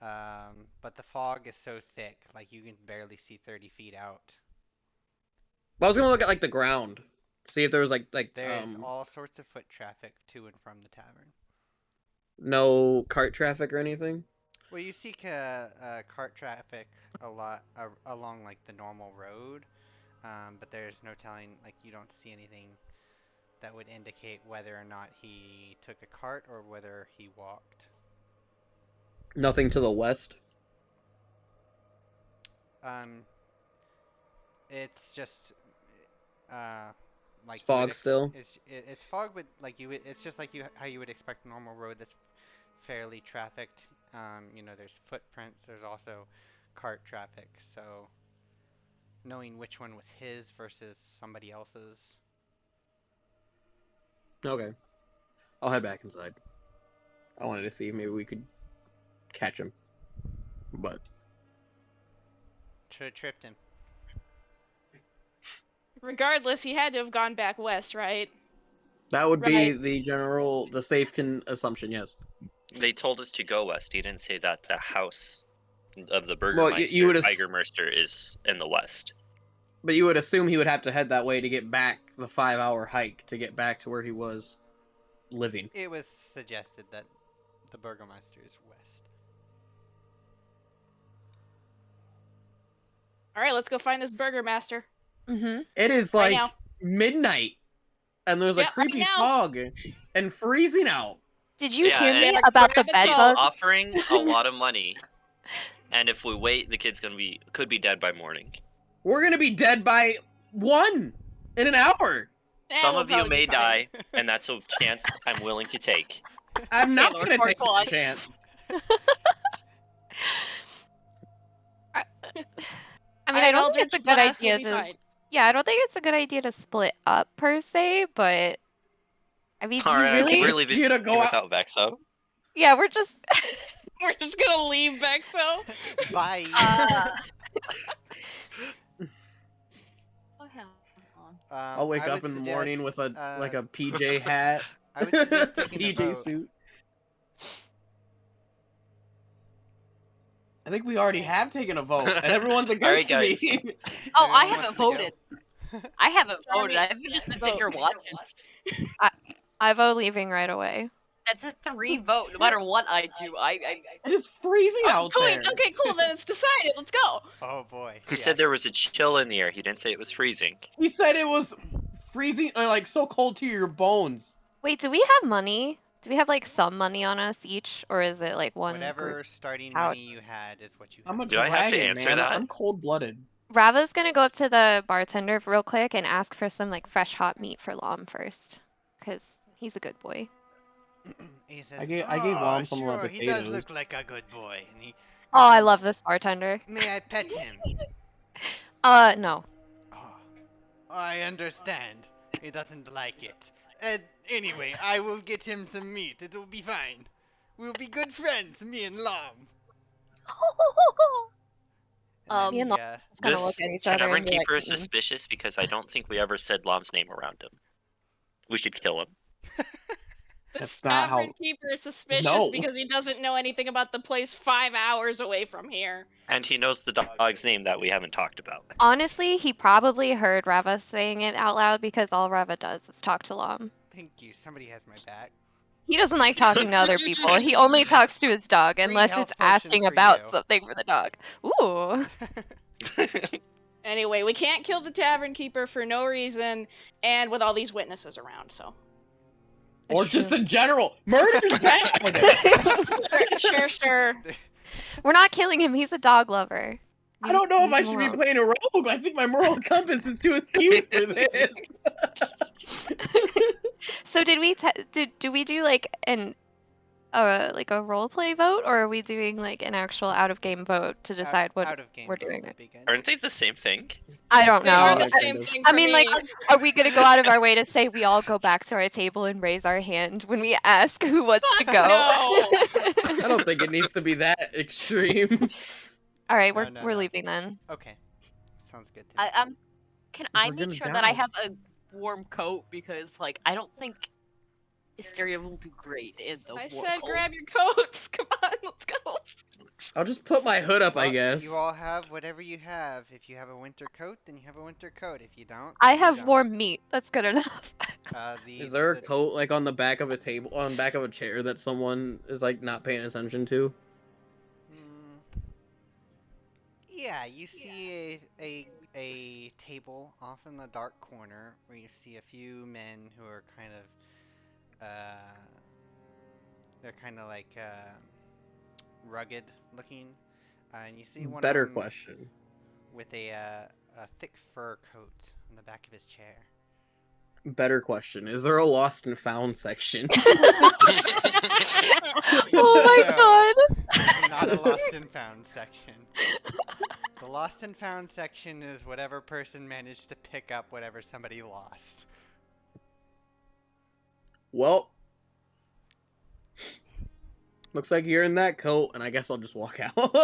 But the fog is so thick, like you can barely see 30 feet out. But I was gonna look at like the ground, see if there was like There's all sorts of foot traffic to and from the tavern. no cart traffic or anything. Well, you see cart traffic a lot along like the normal road, but there's no telling, like you don't see anything that would indicate whether or not he took a cart or whether he walked. Nothing to the west. It's just like It's fog still? It's fog, but like it's just like how you would expect a normal road that's fairly trafficked. You know, there's footprints. There's also cart traffic. So knowing which one was his versus somebody else's. Okay. I'll head back inside. I wanted to see if maybe we could catch him. But Should have tripped him. Regardless, he had to have gone back west, right? that would be Right. the safe assumption, yes. They told us to go west. He didn't say that the house of the Well, Burgermeister, you would Tigermeister, is in the west. But you would assume he would have to head that way to get back the 5-hour hike to get back to where he was living. It was suggested that the Burgermeister is west. All right, let's go find this Burgermaster. Mm-hmm. It is Right like now. midnight, and there's a Yep, right creepy now. fog and freezing out. Did you Yeah, hear me and- about the Grab a bed He's dog. bugs? offering a lot of money, and if we wait, the kid's could be dead by morning. We're gonna be dead by 1 in an hour. Some we'll of you probably may be fine. die, and that's a chance I'm willing to take. I'm not Lord gonna take Farquaad. that chance. I mean, I don't Eldritch think it's a good Blast will idea be to. fine. Yeah, I don't think it's a good idea to split up per se, but I mean, do you Alright, really? we're leaving You to go out. without Vexo. Yeah, we're just. We're just gonna leave Vexo. Bye. Oh, hell on. I'll wake I up would in the morning with suggest, a PJ hat, I would suggest taking a PJ vote. suit. I think we already have taken a vote, and everyone's against guys. me. Oh, I Everyone haven't wants to voted. go. I haven't Sorry, voted. I've just been sitting here watching. I vote leaving right away. That's a 3 vote. No matter what I do, I It is freezing out Cool. there. Okay, cool. Then it's decided. Let's go. Oh boy. He said there was a chill in the air. He didn't say it was freezing. He said it was freezing, like so cold to your bones. Wait, do we have money? Do we have like some money on us each, or is it like one Whatever group? starting Out. money you had is what you I'm a have. Do I have to dragon, answer man. that? I'm cold-blooded. Rava's gonna go up to the bartender real quick and ask for some like fresh hot meat for Lom first, cause he's a good boy. He says, I gave Lom some sure, he does potatoes." look like a good boy. And he, Oh, I love this bartender. May I pet him? No. Oh, I understand. He doesn't like it. Anyway, I will get him some meat. It will be fine. We'll be good friends, me and Lom. Me and Lom yeah. just kinda This look at each other tavern and be like, keeper is "Mm." suspicious because I don't think we ever said Lom's name around him. We should kill him. The That's not how- tavern keeper is suspicious No. because he doesn't know anything about the place 5 hours away from here. And he knows the dog's name that we haven't talked about. Honestly, he probably heard Rava saying it out loud because all Rava does is talk to Lom. Thank you. Somebody has my back. He doesn't like talking to other people. He only talks to his dog unless health it's potion asking for about you. something for the dog. Ooh. Anyway, we can't kill the tavern keeper for no reason, and with all these witnesses around, so. Or It's just true. in general. Murder's bad. Sure. We're not killing him. He's a dog lover. I don't know if I Leave him should be alone. playing a rogue. I think my moral compass is too acute for this. So did we do we do like like a role play vote, or are we doing like an actual out of game vote to decide what out of game we're vote doing? would be good. Aren't they the same thing? I don't They are know. the kind same of. thing I for mean, me. like, are we gonna go out of our way to say we all go back to our table and raise our hand when we ask who wants to go? No. I don't think it needs to be that extreme. All right, No, no, we're no. leaving then. Okay, sounds good to me. Can I We're make gonna sure that I die. have a warm coat because like I don't think Hysteria will do great in the I warm said cold. grab your coats. Come on, let's go. I'll just put my hood up, I Well, guess. You all have whatever you have. If you have a winter coat, then you have a winter coat. If you don't, I then you have don't. warm meat. That's good enough. Is there a coat like on the back of a table, on the back of a chair that someone is like not paying attention to? Yeah, you see a table off in the dark corner where you see a few men who are kind of they're kind of like rugged looking, and you see one Better of them question. with a thick fur coat on the back of his chair. Better question. Is there a lost and found section? Oh my No, god! there's not a lost and found section. The lost and found section is whatever person managed to pick up whatever somebody lost. Well, looks like you're in that coat, and I guess I'll just walk out.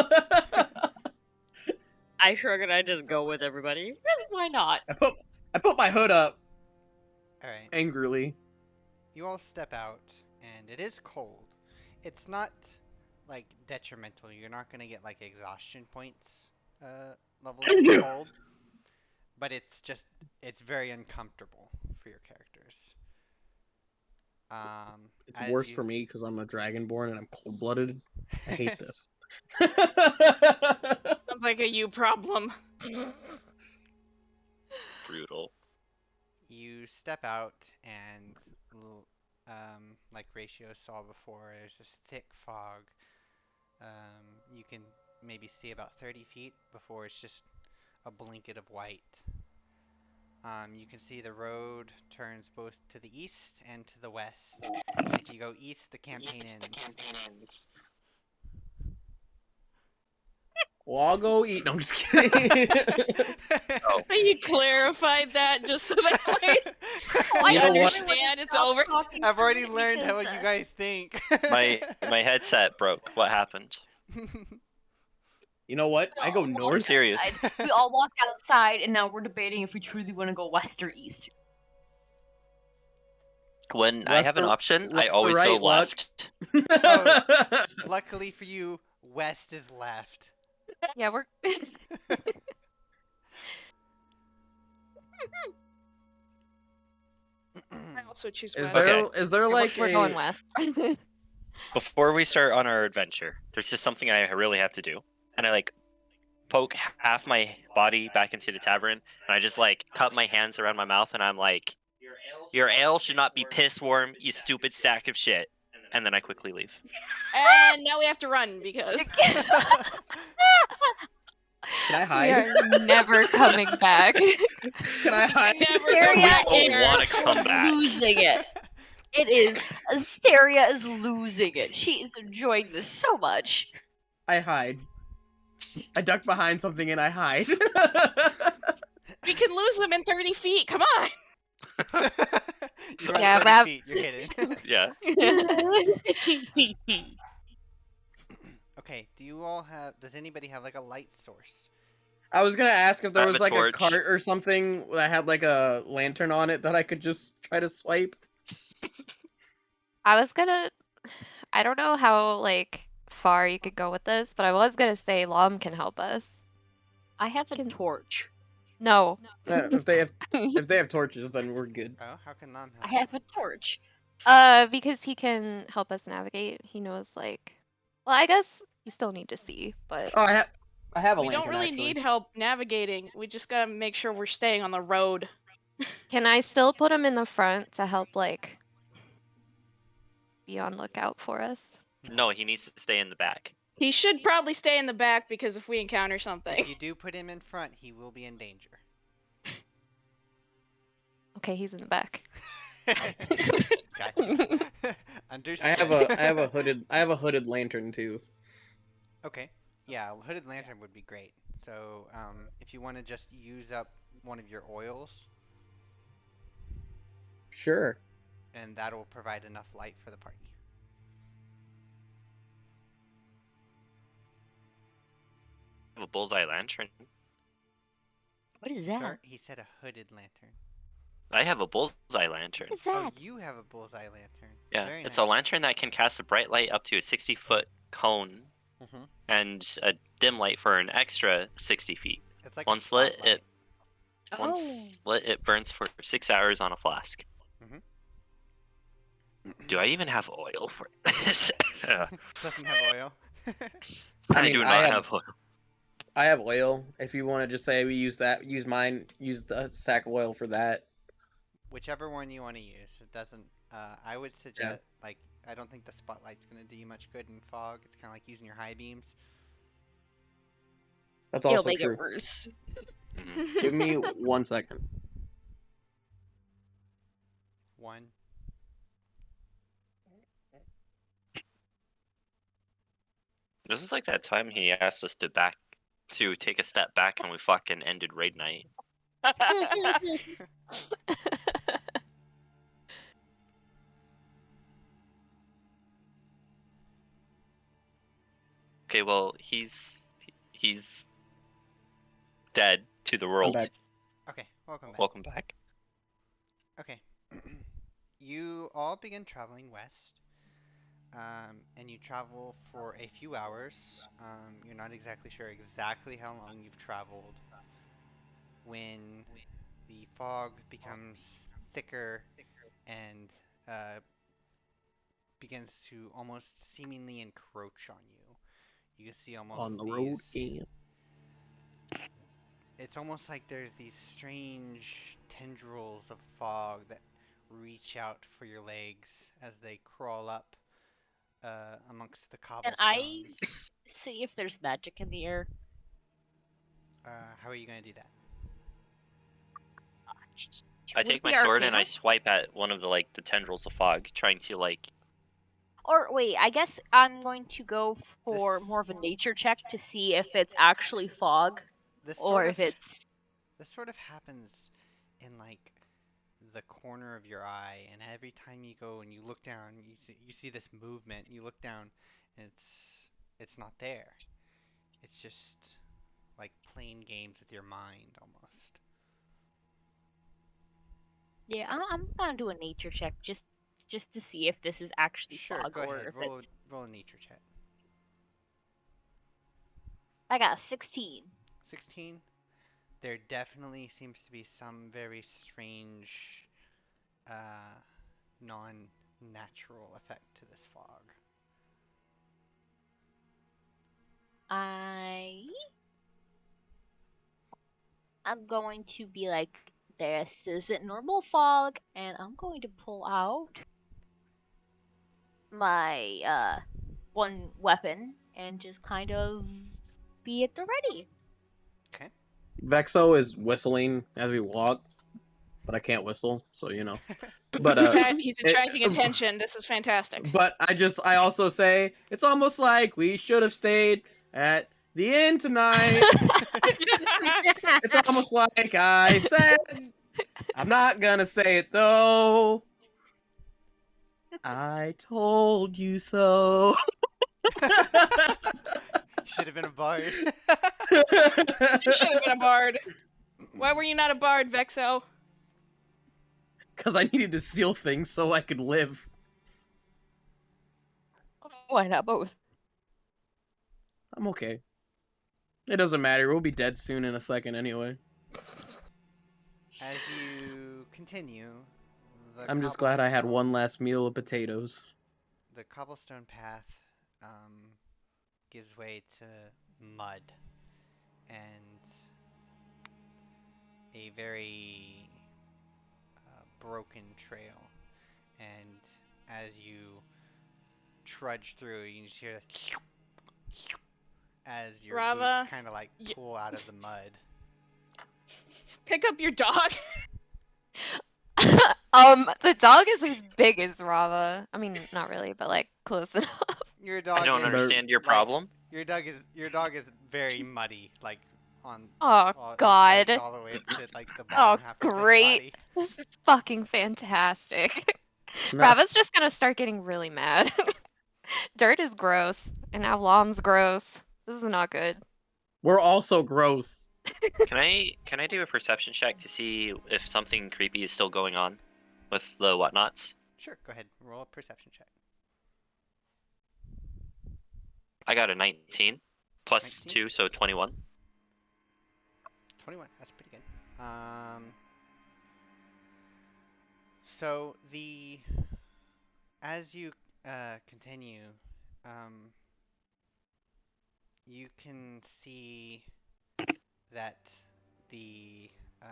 I shrug and I just go with everybody. Yes, why not? I put my hood up Alright, angrily. you all step out, and it is cold. It's not, like, detrimental. You're not gonna get, like, exhaustion points levels of cold. But it's very uncomfortable for your characters. It's worse for me because I'm a dragonborn and I'm cold-blooded. I hate this. Sounds like a you problem. Brutal. You step out and, like Ratio saw before, there's this thick fog. You can maybe see about 30 feet before it's just a blanket of white. You can see the road turns both to the east and to the west. If you go east, the campaign ends. Well, I'll go eat. No, I'm just kidding. Oh. You clarified that just so that way I You know what? understand it's over. I've already learned how you guys think. My headset broke. What happened? You know what? I go No, north. I'm serious. We all walked outside, and now we're debating if we truly want to go west or east. When I Left have an or- option, I left or always go right, Luck? left. Luckily for you, west is left. Yeah, we're. I also choose Is west. there Okay. is there Yeah, like we're going west. Before we start on our adventure, there's just something I really have to do. And I like poke half my body back into the tavern, and I just like cut my hands around my mouth, and I'm like, "Your ale should not be piss warm, you stupid stack of shit." And then I quickly leave. And now we have to run because Can I We hide? are never coming back. Can I hide? never Hysteria come We back all here. want to come back. Losing it. It is. Hysteria is losing it. She is enjoying this so much. I hide. I duck behind something and I hide. We can lose them in 30 feet. Come on. You run Yeah, 30 Rab- feet, you're hidden. Yeah. Okay, does anybody have like a light source? I was gonna ask if there I have was a like a torch. cart or something that had like a lantern on it that I could just try to swipe. I was gonna. I don't know how like far you could go with this, but I was gonna say Lom can help us. I have a Can- torch. No. If they have torches, then we're good. Oh, how can Lam I help? have a torch. Because he can help us navigate. He knows like. Well, I guess you still need to see, but Oh, I have a We lantern. don't really actually. need help navigating. We just gotta make sure we're staying on the road. can I still put him in the front to help like be on lookout for us? No, he needs to stay in the back. He should probably stay in the back because if we encounter something. If you do put him in front, he will be in danger. Okay, he's in the back. Gotcha. I Understood. I have a hooded lantern too. Okay. Yeah, a hooded lantern would be great. So, if you want to just use up one of your oils, Sure. and that'll provide enough light for the party. I have a bullseye lantern. What is that? Sir, he said a hooded lantern. I have a bullseye lantern. What is Oh, that? you have a bullseye lantern. Yeah, Very it's nice. a lantern that can cast a bright light up to a 60-foot cone Mhm. and a dim light for an extra 60 feet. It's like Once a lit, spotlight. once lit, it burns for 6 hours on a flask. Do I even have oil for this? Doesn't have oil. I mean, do I not have- have oil. I have oil. If you want to just say we use that, use mine. Use the sack of oil for that. Whichever one you want to use. It doesn't. I would suggest like I don't think the spotlight's gonna do you much good in fog. It's kind of like using your high beams. That's It'll also make true. it worse. Give me 1 second. One. This is like that time he asked us to take a step back and we fucking ended raid night. Okay, well, he's dead to the world. back. Okay. Welcome back. Welcome back. Okay. You all begin traveling west. And you travel for a few hours. You're not exactly sure exactly how long you've traveled when the fog becomes thicker and begins to almost seemingly encroach on you. You can see almost On the road these. again. It's almost like there's these strange tendrils of fog that reach out for your legs as they crawl up amongst the Can cobblestones. I see if there's magic in the air? How are you gonna do that? I Would take it my be sword and I Arcana? swipe at one of the tendrils of fog, trying to Or wait, I guess I'm going to go for This- more of a nature check to see if it's actually fog This or sort if of it's. this sort of happens in like the corner of your eye, and every time you go and you look down, you see this movement. You look down, and it's not there. It's just like playing games with your mind almost. Yeah, I'm gonna do a nature check just to see if this is actually Sure, fog go or ahead. if Roll it's. roll a nature check. I got a 16. 16. There definitely seems to be some very strange, uh, non-natural effect to this fog. I'm going to be like, this isn't normal fog, and I'm going to pull out my one weapon and just kind of be at the ready. Okay. Vexo is whistling as we walk, but I can't whistle, so you know. But He's attracting it- attention. This is fantastic. But I also say it's almost like we should have stayed at the inn tonight. It's almost like I said. I'm not gonna say it though. I told you so. Should have been a bard. You should have been a bard. Why were you not a bard, Vexo? Because I needed to steal things so I could live. Why not both? I'm okay. It doesn't matter. We'll be dead soon in a second anyway. As you continue, I'm just glad I had one last meal of potatoes. The cobblestone path gives way to mud and a very broken trail. And as you trudge through, you just hear as your Rava, boots kind of like pull out of the mud. Pick up your dog. The dog is as big as Rava. I mean, not really, but like close enough. Your I dog don't is understand your like problem. your dog is very muddy, like on Oh his legs God. all the way up to like the Oh bottom half of his great. body. This is fucking fantastic. No. Rava's just gonna start getting really mad. Dirt is gross, and now Lom's gross. This is not good. We're also gross. Can I do a perception check to see if something creepy is still going on with the whatnots? Sure, go ahead. Roll a perception check. I got a 19 plus 19? 2, so 21. 21. That's pretty good. So as you continue, you can see that the uh,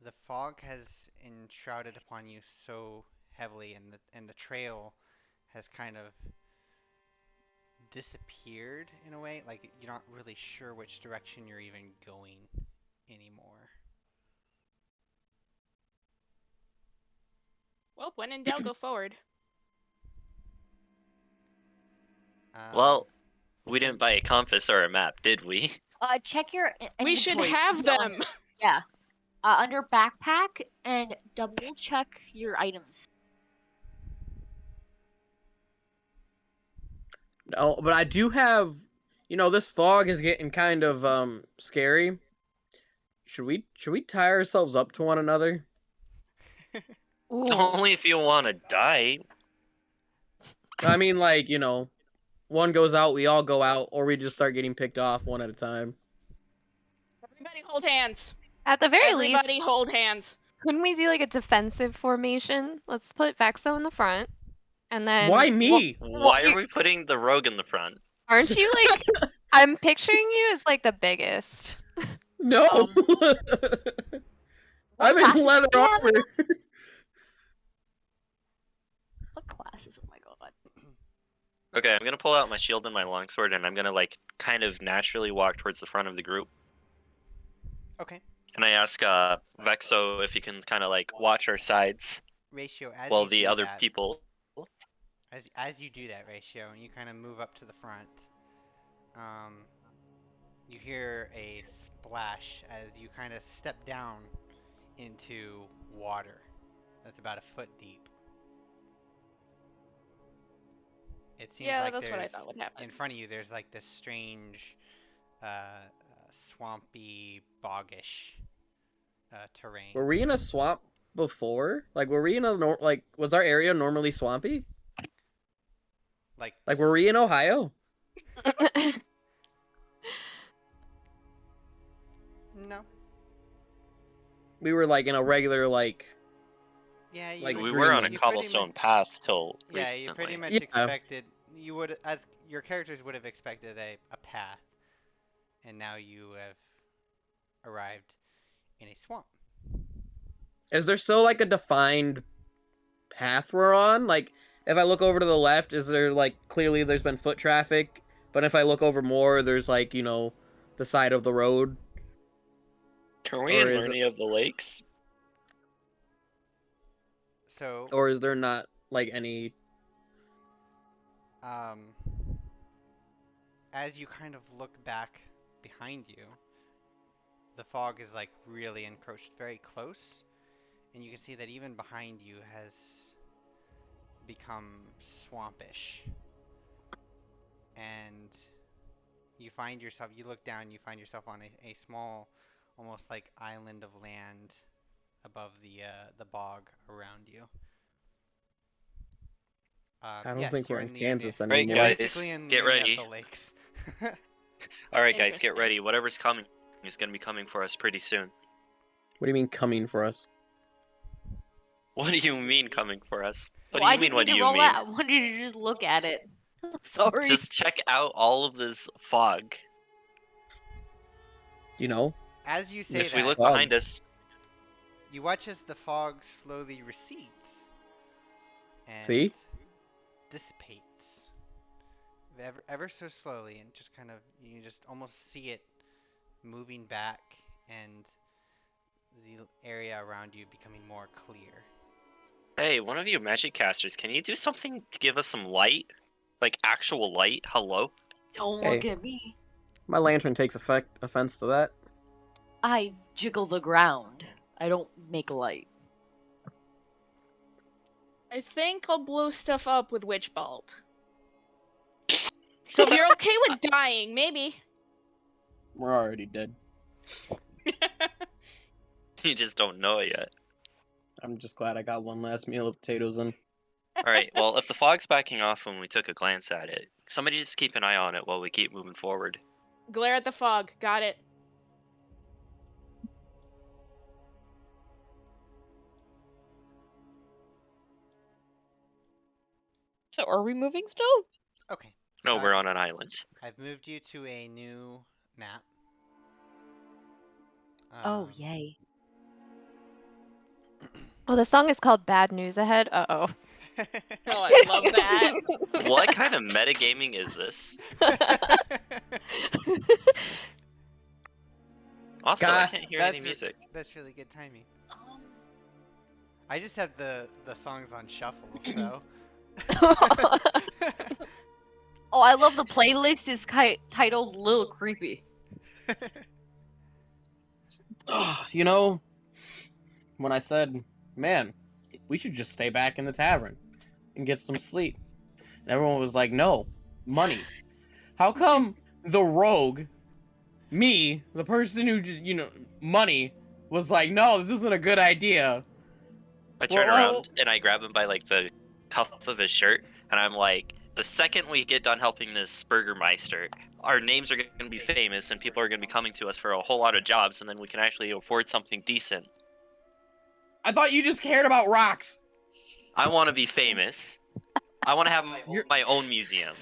the fog has enshrouded upon you so heavily, and the trail has kind of disappeared in a way. Like you're not really sure which direction you're even going anymore. Well, when in doubt, go forward. Well, we so- didn't buy a compass or a map, did we? Check your We should inventory. have To be them. honest. Yeah. Under backpack and double check your items. No, but I do have. This fog is getting kind of scary. Should we tie ourselves up to one another? Ooh. Only if you want to die. I mean, like, one goes out, we all go out, or we just start getting picked off one at a time. Everybody hold hands. At the very Everybody least, hold hands. couldn't we do like a defensive formation? Let's put Vexo in the front, and then Why me? Why are we putting the rogue in the front? Aren't you like? I'm picturing you as like the biggest. No. I'm in classes leather do you have? armor. What classes? Oh my god. Okay, I'm gonna pull out my shield and my longsword, and I'm gonna like kind of naturally walk towards the front of the group. Okay. And I ask Vexo if he can kind of like watch our sides Ratio as while you the do other that, people. as you do that, Ratio, and you kind of move up to the front, you hear a splash as you kind of step down into water that's about a foot deep. It seems Yeah, like that's what I there's thought would happen. in front of you. There's like this strange, swampy, boggish terrain. Were we in a swamp before? Like, were we in a was our area normally swampy? Like Were we in Ohio? No. We were like in a regular Yeah, you Like would We green were on a you pretty cobblestone path till Yeah, you pretty recently. much Yeah. expected you would as your characters would have expected a path, and now you have arrived in a swamp. Is there still like a defined path we're on? Like, if I look over to the left, is there like clearly there's been foot traffic? But if I look over more, there's like the side of the road. Are we Or in is it- any of the lakes? So, Or is there not like any? um, as you kind of look back behind you, the fog is like really encroached very close, and you can see that even behind you has become swampish. And you look down, you find yourself on a small, almost like island of land above the bog around you. I don't Yes, think you're we're in in Kansas Right, anymore. You're guys, basically in get any ready. of the lakes. All right, guys, get Interesting. ready. Whatever's coming is gonna be coming for us pretty soon. What do you mean coming for us? What do you mean coming for us? What Well, do I you mean? didn't What need do to you roll mean? that. I wanted to just look at it. I'm sorry. Just check out all of this fog. You know? As you say If we that, look fog. behind us, you watch as the fog slowly recedes and See? dissipates ever so slowly, and just kind of you just almost see it moving back, and the area around you becoming more clear. Hey, one of you magic casters, can you do something to give us some light? Like actual light? Hello? Don't Hey. look at me. My lantern takes offense to that. I jiggle the ground. I don't make light. I think I'll blow stuff up with Witch Bolt. So if you're okay with dying, maybe. We're already dead. You just don't know it yet. I'm just glad I got one last meal of potatoes in. Alright, well, if the fog's backing off when we took a glance at it, somebody just keep an eye on it while we keep moving forward. Glare at the fog. Got it. So are we moving still? Okay. No, we're on an island. I've moved you to a new map. Oh, yay. Well, the song is called Bad News Ahead. Uh-oh. Oh, I love that. What kind of metagaming is this? Also, I God, can't hear any music. That's really good timing. I just have the songs on shuffle, so. Oh, I love the playlist is titled Little Creepy. You know, when I said, man, we should just stay back in the tavern and get some sleep. And everyone was like, no, money. How come the rogue, me, the person who, money, was like, no, this isn't a good idea. I turn Well, around and I grab him by like the cuff of his shirt, and I'm like, the second we get done helping this Burgermeister, our names are going to be famous and people are going to be coming to us for a whole lot of jobs, and then we can actually afford something decent. I thought you just cared about rocks. I want to be famous. I want to have my own museum.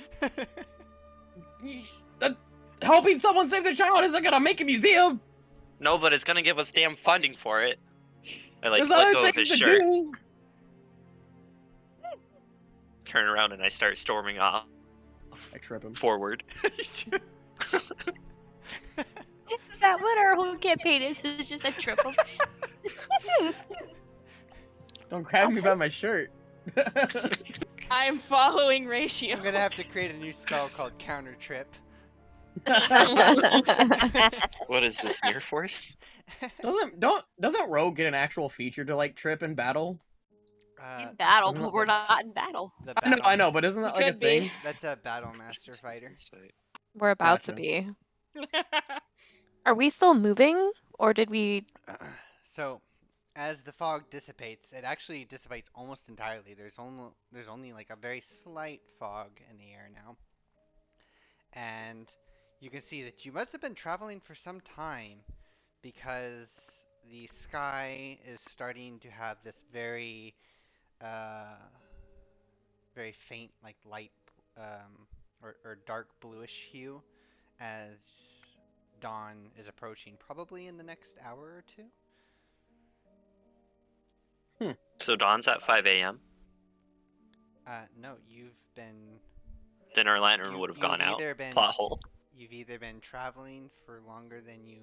Helping someone save their child isn't gonna make a museum. No, but it's going to give us damn funding for it. I like There's let other go of things his to shirt, do. turn around, and I start storming off I trip him. forward. Is that what our whole campaign is? It's just a triple. Don't grab me by my shirt. I'm following Ratio. I'm gonna have to create a new spell called Counter Trip. What is this, Near Force? Doesn't Rogue get an actual feature to like trip in battle? In battle, isn't but it we're like- not in battle. The I know, but isn't that like a Could be. thing? That's a Battle Master fighter. We're about to Gotcha. be. Are we still moving? Or did we... So, as the fog dissipates, it actually dissipates almost entirely. There's only like a very slight fog in the air now. And you can see that you must have been traveling for some time because the sky is starting to have this very very faint like light or dark bluish hue as dawn is approaching, probably in the next hour or two. So dawn's at 5 a.m. No, you've been. Then our lantern You- would have you've gone out. either been- Plot hole. You've either been traveling for longer than you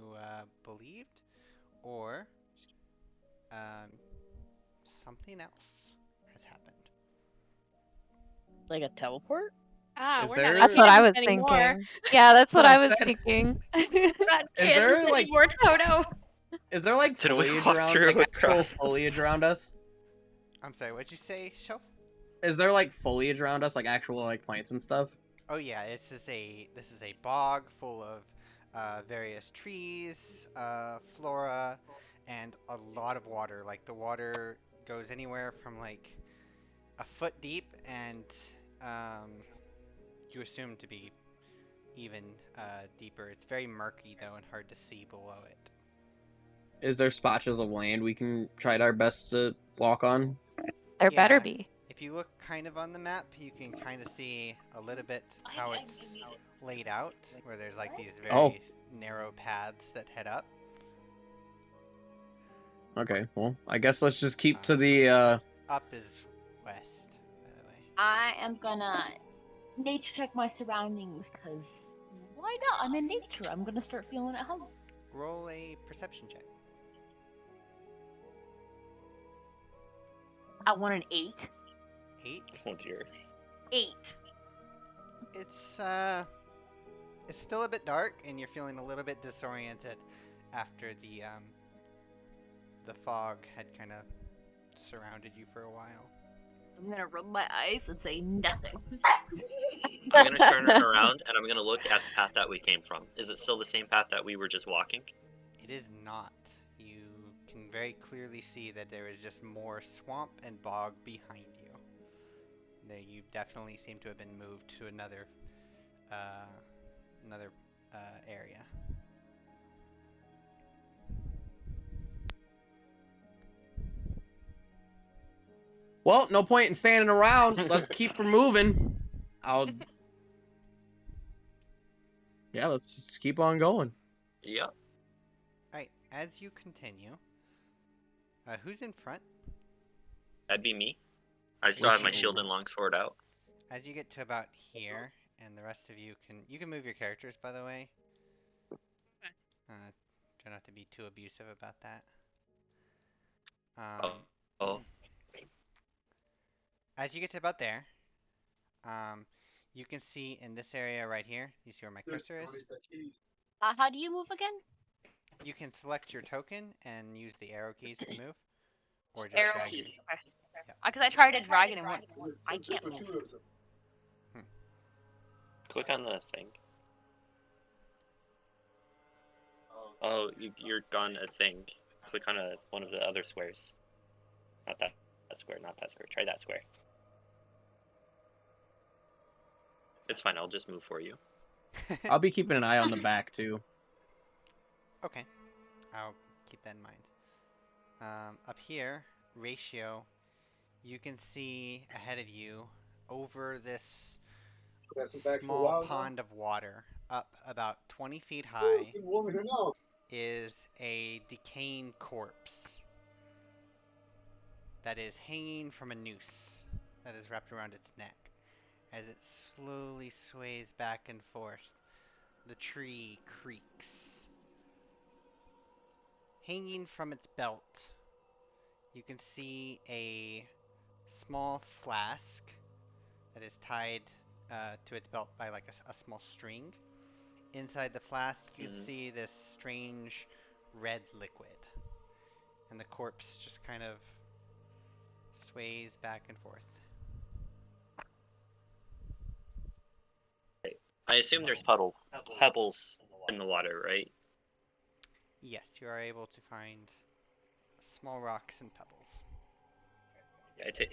believed, or something else has happened. Like a teleport? Ah, Is we're there- not That's what I was anymore. thinking. Yeah, that's what What I I was said. thinking. We're not Is Kansas there, like- anymore, Toto. Is there like Did we foliage walk around, through like actual across the- foliage around us? I'm sorry, what'd you say, Shelf? Is there like foliage around us, like actual like plants and stuff? Oh yeah, this is a bog full of various trees, flora, and a lot of water. Like the water goes anywhere from like a foot deep, and you assume to be even deeper. It's very murky though, and hard to see below it. Is there spotches of land we can try our best to walk on? There better Yeah. be. If you look kind of on the map, you can kind of see a little bit how it's laid out, where there's like these very narrow paths that head up. Okay, well, I guess let's just keep to the Up is west, by the way. I am gonna nature check my surroundings, cause why not? I'm in nature. I'm gonna start feeling at home. Roll a perception check. I want an 8. 8. Oh dear. 8. It's still a bit dark, and you're feeling a little bit disoriented after the fog had kind of surrounded you for a while. I'm gonna rub my eyes and say nothing. I'm gonna turn around and I'm gonna look at the path that we came from. Is it still the same path that we were just walking? It is not. You can very clearly see that there is just more swamp and bog behind you. You definitely seem to have been moved to another area. Well, no point in standing around. Let's keep her moving. Yeah, let's just keep on going. Yep. Alright, as you continue, who's in front? That'd be me. I still have my shield and longsword out. As you get to about here, and the rest of you can move your characters, by the way. Try not to be too abusive about that. Oh. As you get to about there, you can see in this area right here. You see where my cursor is? How do you move again? You can select your token and use the arrow keys to move, or just Arrow drag key. your. Okay. Yeah. Because I tried a dragon and went, I can't move. Click on the thing. Oh, you're on a thing. Click on one of the other squares. Not that square, not that square. Try that square. It's fine, I'll just move for you. I'll be keeping an eye on the back too. Okay, I'll keep that in mind. Up here, ratio, you can see ahead of you over this small pond of water, up about 20 feet high, is a decaying corpse that is hanging from a noose that is wrapped around its neck. As it slowly sways back and forth, the tree creaks. Hanging from its belt, you can see a small flask that is tied to its belt by like a small string. Inside the flask, you can see this strange red liquid. And the corpse just kind of sways back and forth. I assume there's pebbles in the water, right? Yes, you are able to find small rocks and pebbles.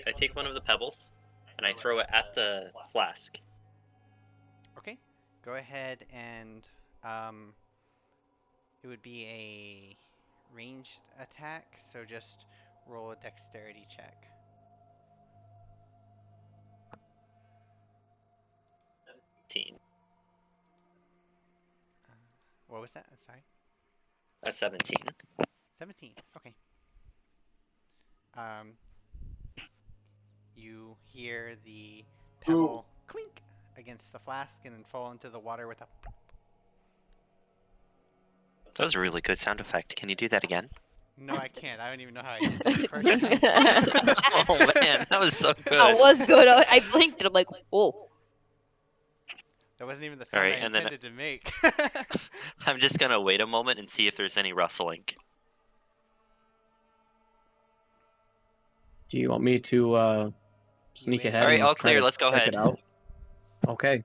I take one of the pebbles and I throw it at the flask. Okay, go ahead and it would be a ranged attack, so just roll a dexterity check. 17. What was that? I'm sorry. A 17. 17. Okay. You hear the pebble clink against the flask and then fall into the water with a. That was a really good sound effect. Can you do that again? No, I can't. I don't even know how I did that the first time. Oh man, that was so good. That was good. I blinked and I'm like, whoa. That wasn't even the sound Alright, I and then intended to make. I'm just gonna wait a moment and see if there's any rustling. Do you want me to sneak ahead? Alright, and all try clear. to Let's go check ahead. it out? Okay.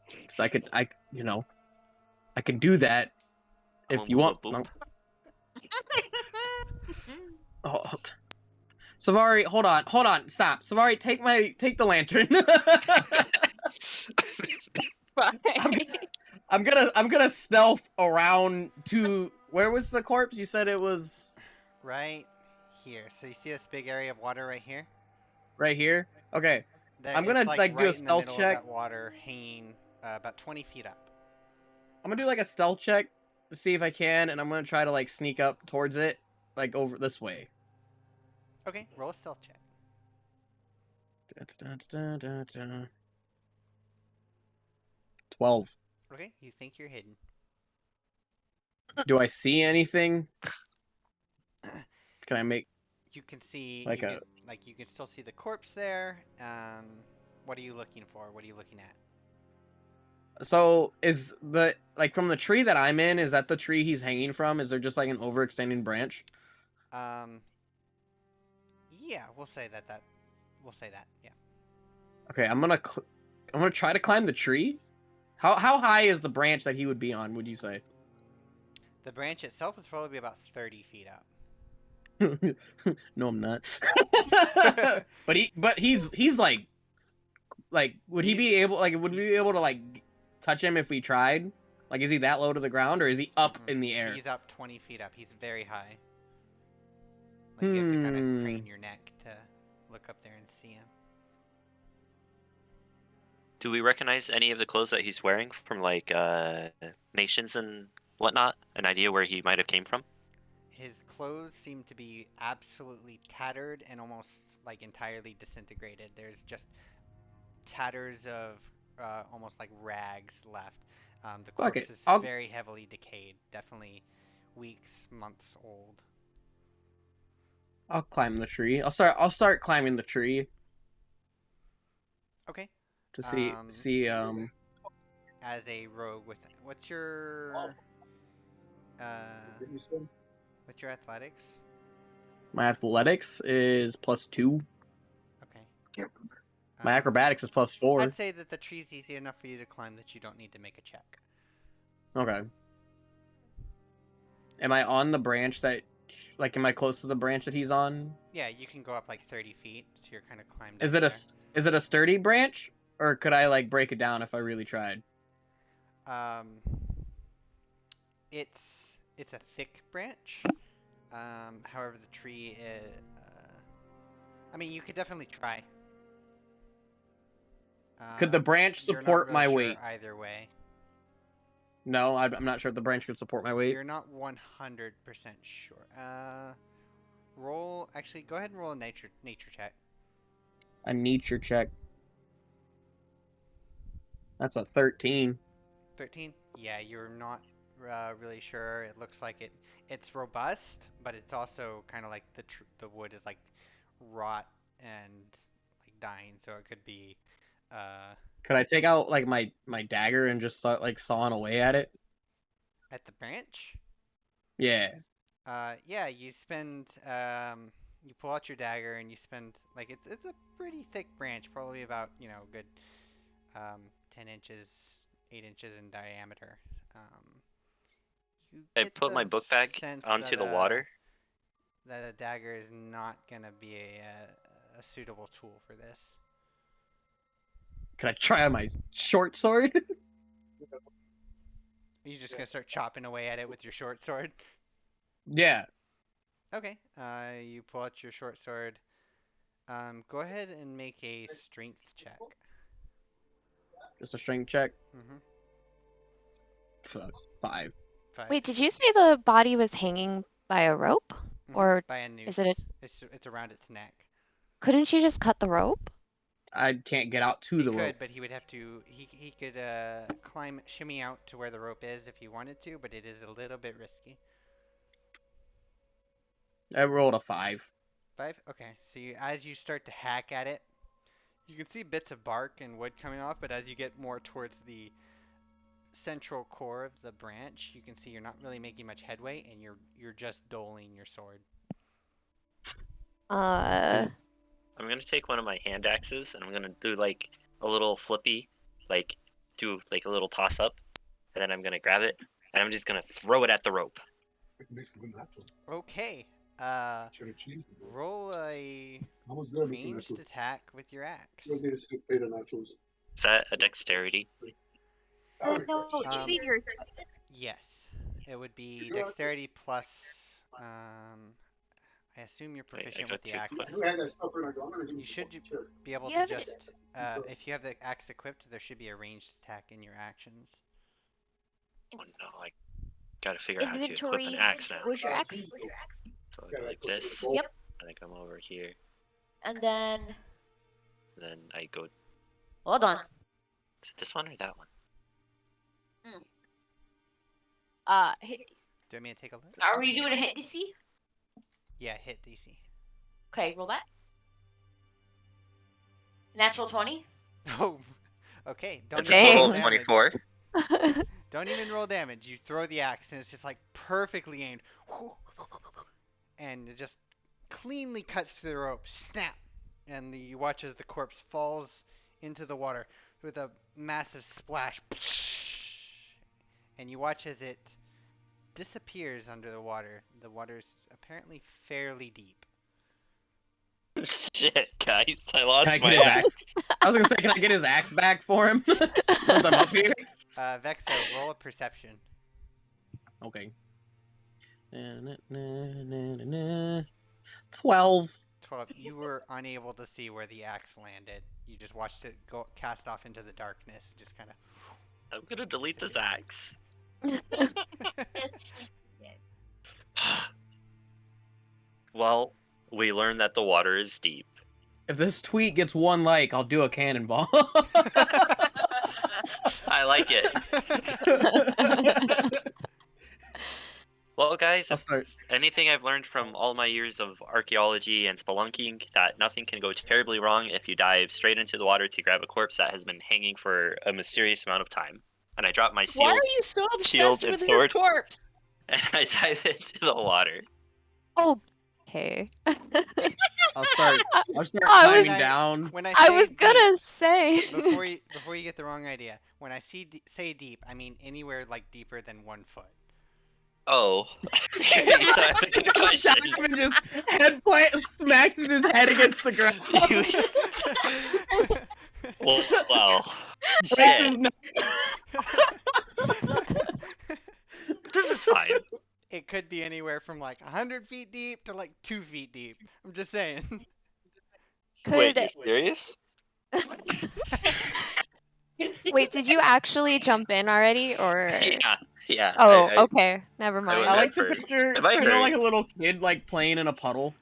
Because I could do that I'm if gonna you move want. a boop. No. Oh, Savari, hold on, stop. Savari, take the lantern. I'm gonna stealth around to where was the corpse? You said it was Right here. So you see this big area of water right here? right here. Okay, I'm It's gonna like do a right in the stealth middle check. of that water, hanging about 20 feet up. I'm gonna do like a stealth check to see if I can, and I'm gonna try to like sneak up towards it, like over this way. Okay, roll a stealth check. 12. Okay, you think you're hidden. Do I see anything? Can I make? You can see Like you can still see the corpse there. What are you looking for? What are you looking at? So is the like from the tree that I'm in? Is that the tree he's hanging from? Is there just like an overextending branch? Um, yeah, we'll say that. We'll say that. Yeah. Okay, I'm gonna try to climb the tree. How high is the branch that he would be on? Would you say? The branch itself is probably about 30 feet up. No, I'm not. but he's like would he He, be able would we be able to like touch him if we tried? Like is he that low to the ground or is he up in the air? He's up 20 feet up. He's very high. Like you have to kind of crane your neck to look up there and see him. Do we recognize any of the clothes that he's wearing from like nations and whatnot? An idea where he might have came from? His clothes seem to be absolutely tattered and almost like entirely disintegrated. There's just tatters of almost like rags left. The Fuck corpse it. is very heavily decayed, definitely weeks, months old. I'll climb the tree. I'll start climbing the tree Okay. to see As a rogue with what's your what's your athletics? my athletics is +2. Okay. My acrobatics is +4. I'd say that the tree's easy enough for you to climb that you don't need to make a check. Okay. Am I on the branch that like am I close to the branch that he's on? Yeah, you can go up like 30 feet, so you're kind of climbed Is up it there. is it a sturdy branch or could I like break it down if I really tried? Um, it's a thick branch. However, the tree is. I mean, you could definitely try. Could the branch You're not support really my sure weight? either way. No, I'm not sure if the branch could support my weight. You're not 100% sure. Roll. Actually, go ahead and roll a nature check. A nature check. That's a 13. 13. Yeah, you're not really sure. It looks like it's robust, but it's also kind of like the wood is like rot and like dying, so it could be. Could I take out like my dagger and just start like sawing away at it? At the branch. Yeah. Yeah, you pull out your dagger and you spend like it's a pretty thick branch, probably about good 10 inches, 8 inches in diameter. You I get put my the book bag sense onto the water. that a dagger is not gonna be a suitable tool for this. Could I try on my short sword? Are you just gonna start chopping away at it with your short sword? Yeah. Okay. You pull out your short sword. Go ahead and make a strength check. Just a strength check. Mm-hmm. Fuck. 5. 5. Wait, did you say the body was hanging by a rope? Or by a noose. is it a... It's around its neck. Couldn't you just cut the rope? I can't get out to He the could, rope. but he would have to. He could shimmy out to where the rope is if he wanted to, but it is a little bit risky. I rolled a 5. 5. Okay. So as you start to hack at it, you can see bits of bark and wood coming off, but as you get more towards the central core of the branch, you can see you're not really making much headway, and you're just doling your sword. I'm gonna take one of my hand axes and I'm gonna do like a little flippy, like do like a little toss up, and then I'm gonna grab it and I'm just gonna throw it at the rope. Okay. Roll a ranged attack with your axe. Is that a dexterity? No, it should be your. Yes, it would be dexterity plus. I assume you're proficient with the axe. You should be able to just. If you have the axe equipped, there should be a ranged attack in your actions. Oh no, I gotta figure out how to equip an Inventory. axe now. Where's your axe? So I go like this. Yep. And I come over here. And then. And then I go. Hold on. Is it this one or that one? Hit. Do you want me to take a look? Are we doing a hit DC? Yeah, hit DC. Okay, roll that. Natural 20. Oh, okay. Don't It's a even total roll of damage. 24. Don't even roll damage. You throw the axe and it's just like perfectly aimed. And it just cleanly cuts through the rope. Snap! And you watch as the corpse falls into the water with a massive splash. And you watch as it disappears under the water. The water's apparently fairly deep. Shit, guys, I Can lost I my get his axe. axe? I was gonna say, can I get his axe back for him since I'm up here? Vexo, roll a perception. Okay. 12. 12. You were unable to see where the axe landed. You just watched it go cast off into the darkness. Just kind of. I'm gonna delete this axe. Well, we learned that the water is deep. If this tweet gets 1 like, I'll do a cannonball. I like it. Well, guys, I'll start. anything I've learned from all my years of archaeology and spelunking, that nothing can go terribly wrong if you dive straight into the water to grab a corpse that has been hanging for a mysterious amount of time. And I drop my Why shield, are you so shield obsessed and with sword, your corpse? and I dive into the water. Okay. I'll start I climbing was- down. When I I say was deep, gonna say. before you get the wrong idea, when I say deep, I mean anywhere like deeper than 1 foot. Oh. Okay, so I have a good question. Diamond just head plant smashes his head against the ground. Well, Breaks shit. his neck. This is fine. It could be anywhere from like 100 feet deep to like 2 feet deep. I'm just saying. Wait, Could you're serious? wait? Did you actually jump in already, or? Yeah. Oh, I okay. Never was mind. I like at to first. picture, Am I you know, hurt? like a little kid like playing in a puddle.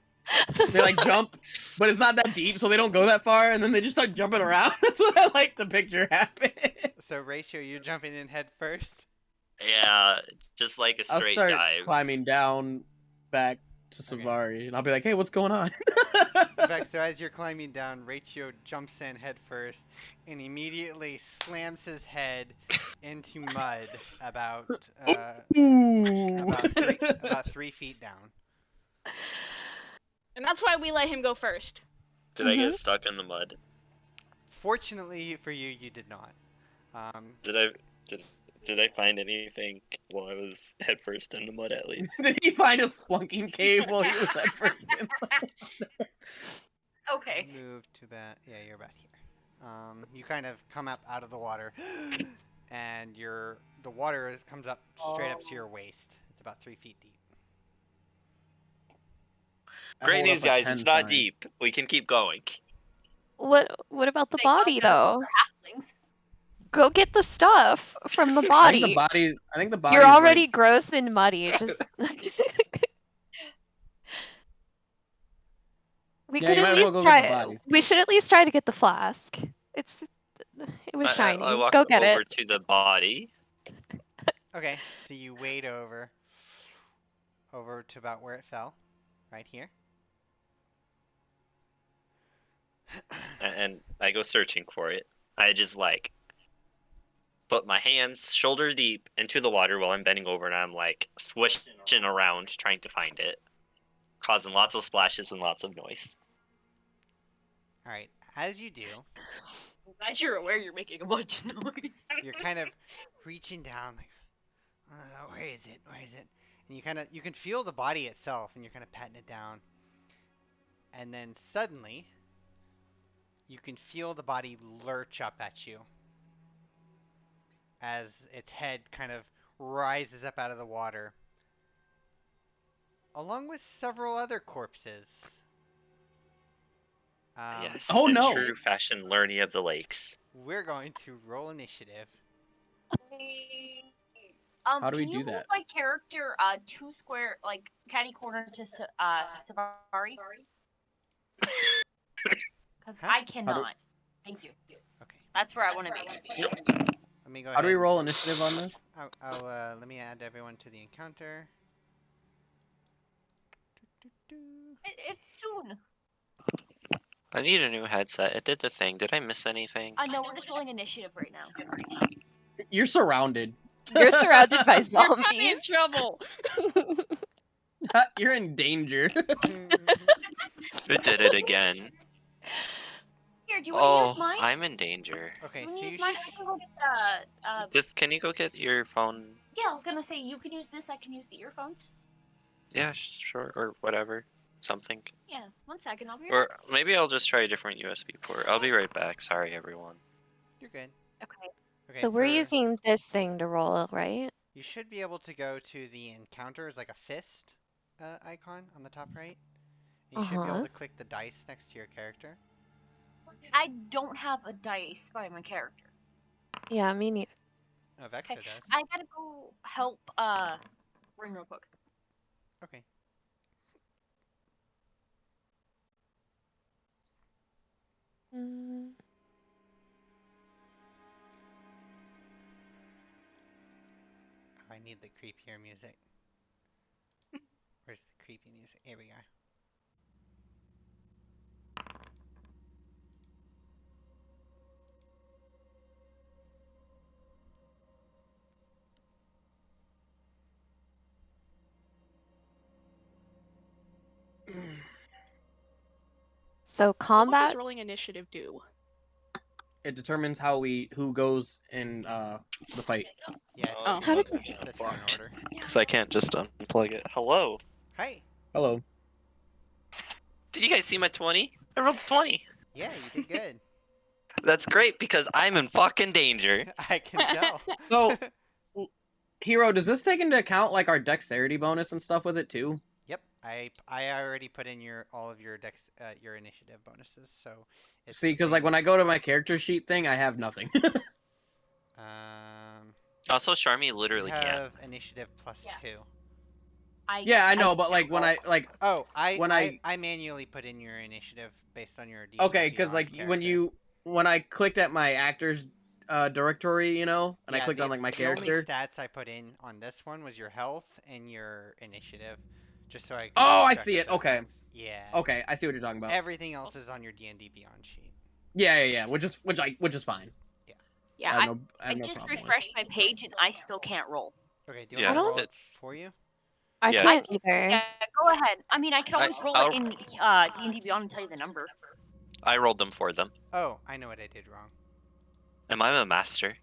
They like jump, but it's not that deep, so they don't go that far, and then they just start jumping around. That's what I like to picture happen. So Ratio, you're jumping in head first. Yeah, just like a I'll straight start dive. climbing down back to Okay. Savari, and I'll be like, "Hey, what's going on?" So as you're climbing down, Ratio jumps in head first and immediately slams his head into mud about Ooh. about 3 feet down. And that's why we let him go first. Did I get stuck in the mud? Fortunately for you, you did not. Did I find anything while I was headfirst in the mud at least? Did he find a splunking cave while he was at first? Okay. Move to about you're about here. You kind of come up out of the water, and the water comes up straight up to your waist. It's about 3 feet deep. I Great hold news, up a guys! 10 It's not sign. deep. We can keep going. What about the Thank God body none of us though? are halflings. Go get the stuff from the I think body. the body. You're already gross and muddy. Just we Yeah, could you at might as well least go get the try. body. We should at least try to get the flask. It was shiny. I walk Go get over it. to the body. Okay, so you wade over to about where it fell, right here. And I go searching for it. I just like put my hands shoulder deep into the water while I'm bending over, and I'm like swishing around trying to find it, causing lots of splashes and lots of noise. All right, as you do, I'm glad you're aware you're making a bunch of noise. you're kind of reaching down, like, where is it? Where is it? And you can feel the body itself, and you're kind of patting it down. And then suddenly, you can feel the body lurch up at you as its head kind of rises up out of the water, along with several other corpses. Yes, Oh, in no. true fashion, Lerny of the Lakes. We're going to roll initiative. How do we can do you move that? my character 2 square, like catty corner to Savari? Because Huh? I cannot. Thank you. Okay, That's where I want to be. let me go How ahead. do we roll initiative on this? Let me add everyone to the encounter. It's soon. I need a new headset. It did the thing. Did I miss anything? No, we're just rolling initiative right now. You're surrounded. You're surrounded by You're probably in zombies. trouble. You're in danger. It did it again. Here, do you want to use Oh, mine? I'm in danger. Okay, You so want to you use mine? I can go get Just can you go get your phone? Yeah, I was gonna say you can use this. I can use the earphones. Yeah, sure, or whatever, something. Yeah, 1 second. I'll be right Or back. maybe I'll just try a different USB port. I'll be right back. Sorry, everyone. You're good. Okay. Okay, So we're for- using this thing to roll, right? You should be able to go to the encounters, like a fist icon on the top right. And you should be able Uh-huh. to click the dice next to your character. I don't have a dice by my character. Yeah, me neither. Oh, Vexo does. I gotta go help Ring real quick. Okay. Mm. Oh, I need the creepier music. Where's the creepy music? Here we are. So What does combat. rolling initiative do? It determines who goes in the fight. Yeah, it's, Oh. How does it's, it's the turn order. Because I can't just unplug it. Hello. Hi. Hello. Did you guys see my 20? I rolled a 20. Yeah, you did good. That's great because I'm in fucking danger. I can tell. So, Hero, does this take into account like our dexterity bonus and stuff with it too? Yep, I already put in all of your your initiative bonuses, so it's See, the because like same. when I go to my character sheet thing, I have nothing. Also, Charmy You literally can't. have initiative plus Yeah. 2. Yeah, I know, but can't like when roll. I like Oh, when I manually put in your initiative based on your D&D okay, because Beyond like when I clicked at my actors directory, you know, and I Yeah, clicked on like my the only character. stats I put in on this one was your health and your initiative, just so I could Oh, I keep track see of it. those Okay. things. Yeah. Okay, I see what you're talking about. Everything else is on your D&D Beyond sheet. Yeah, which is fine. Yeah, I I, have no I problem just with it. refreshed my page and I still can't roll. Okay, do you Yeah, want me to roll don't- it for you? I Yeah. can't either. Yeah, go ahead. I mean, I can always roll I'll- it in D&D Beyond and tell you the number. I rolled them for them. Oh, I know what I did wrong. Am I a master?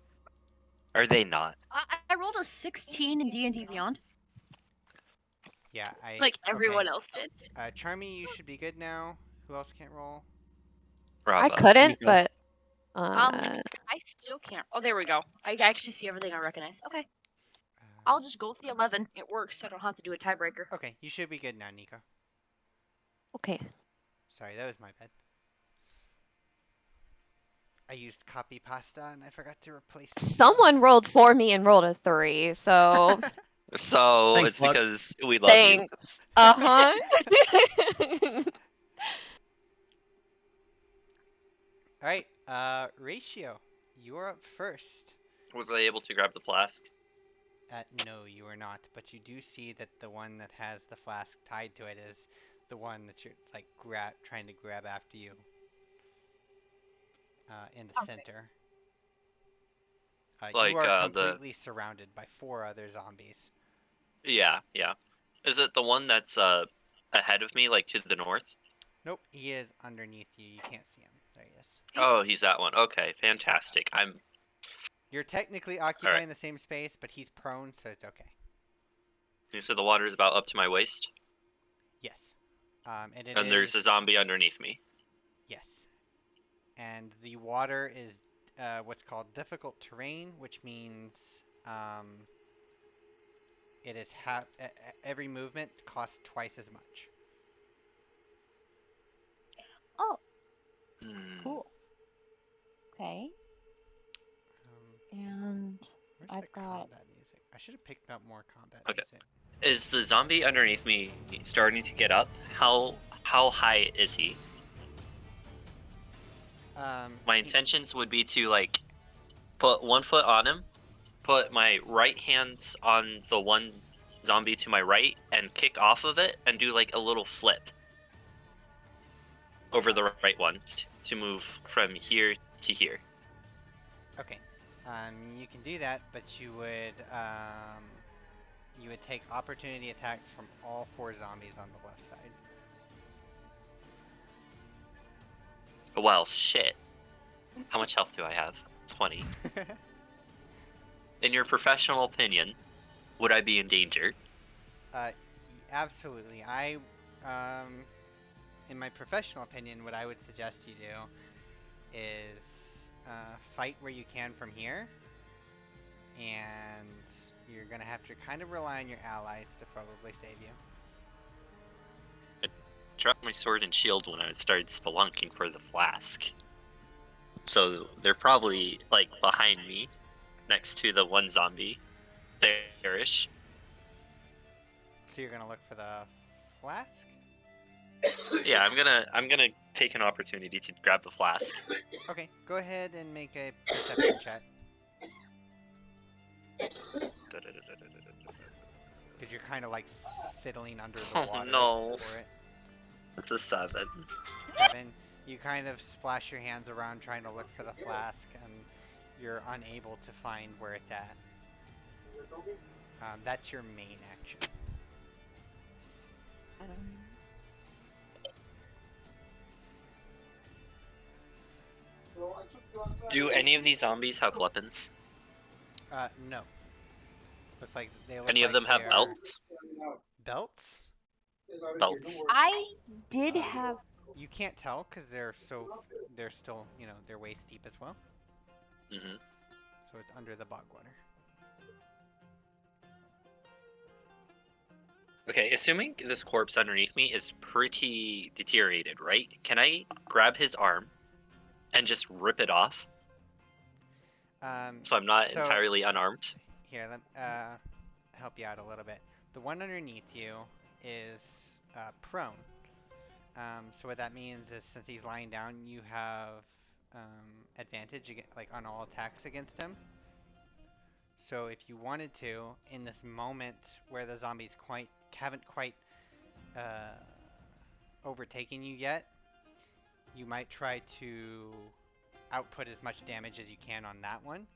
Are they not? I rolled a 16 in D&D Beyond, Yeah, like everyone okay. else did. Charmy, you should be good now. Who else can't roll? I Bravo. couldn't, Nico. but I still can't. Oh, there we go. I actually see everything I recognize. Okay, I'll just go with the 11. It works, so I don't have to do a tiebreaker. Okay, you should be good now, Nico. okay. Sorry, that was my bad. I used copy pasta and I forgot to replace it. Someone rolled for me and rolled a 3, so So Thanks, it's Buck. because we love you. thanks. Uh-huh. Alright, Ratio, you're up first. Was I able to grab the flask? No, you are not, but you do see that the one that has the flask tied to it is the one that you're like trying to grab after you. In the Okay. center. Like, you are the- completely surrounded by 4 other zombies. Yeah. Is it the one that's ahead of me, like to the north? Nope, he is underneath you. You can't see him. There he is. Oh, he's that one. Okay, fantastic. You're technically occupying the same space, but he's prone, so it's okay. You said the water is about up to my waist, Yes. And there's a zombie underneath me. Yes. And the water is what's called difficult terrain, which means it is every movement costs twice as much. Oh, Hmm. cool. Okay, and Where's I've the got- combat music? I should have picked up more combat Okay. music. Is the zombie underneath me starting to get up? How high is he? My intentions would be to like put one foot on him, put my right hands on the one zombie to my right, and kick off of it and do like a little flip. over the right one to move from here to here. Okay. You can do that, but you would take opportunity attacks from all 4 zombies on the left side. Well, shit. How much health do I have? 20. In your professional opinion, would I be in danger? Absolutely. In my professional opinion, what I would suggest you do is fight where you can from here, and you're gonna have to kind of rely on your allies to probably save you. Dropped my sword and shield when I started spelunking for the flask. So they're probably, like, behind me, next to the one zombie. There-ish. So you're gonna look for the flask? Yeah, I'm gonna take an opportunity to grab the flask. Okay, go ahead and make a perception check. Because you're kind of like fiddling under the Oh, water no. for it. It's a 7. 7. You kind of splash your hands around trying to look for the flask, and you're unable to find where it's at. That's your main action. Do any of these zombies have weapons? No. Looks like they look Any of like them have they're- belts? Belts? Belts. I did have. You can't tell because they're still, they're waist deep as well. Mm-hmm. So it's under the bog water. Okay, assuming this corpse underneath me is pretty deteriorated, right? Can I grab his arm and just rip it off so I'm not So- entirely unarmed? Here, let help you out a little bit. The one underneath you is prone. So what that means is since he's lying down, you have advantage like on all attacks against him. So if you wanted to, in this moment where the zombies haven't quite overtaken you yet, you might try to output as much damage as you can on that one.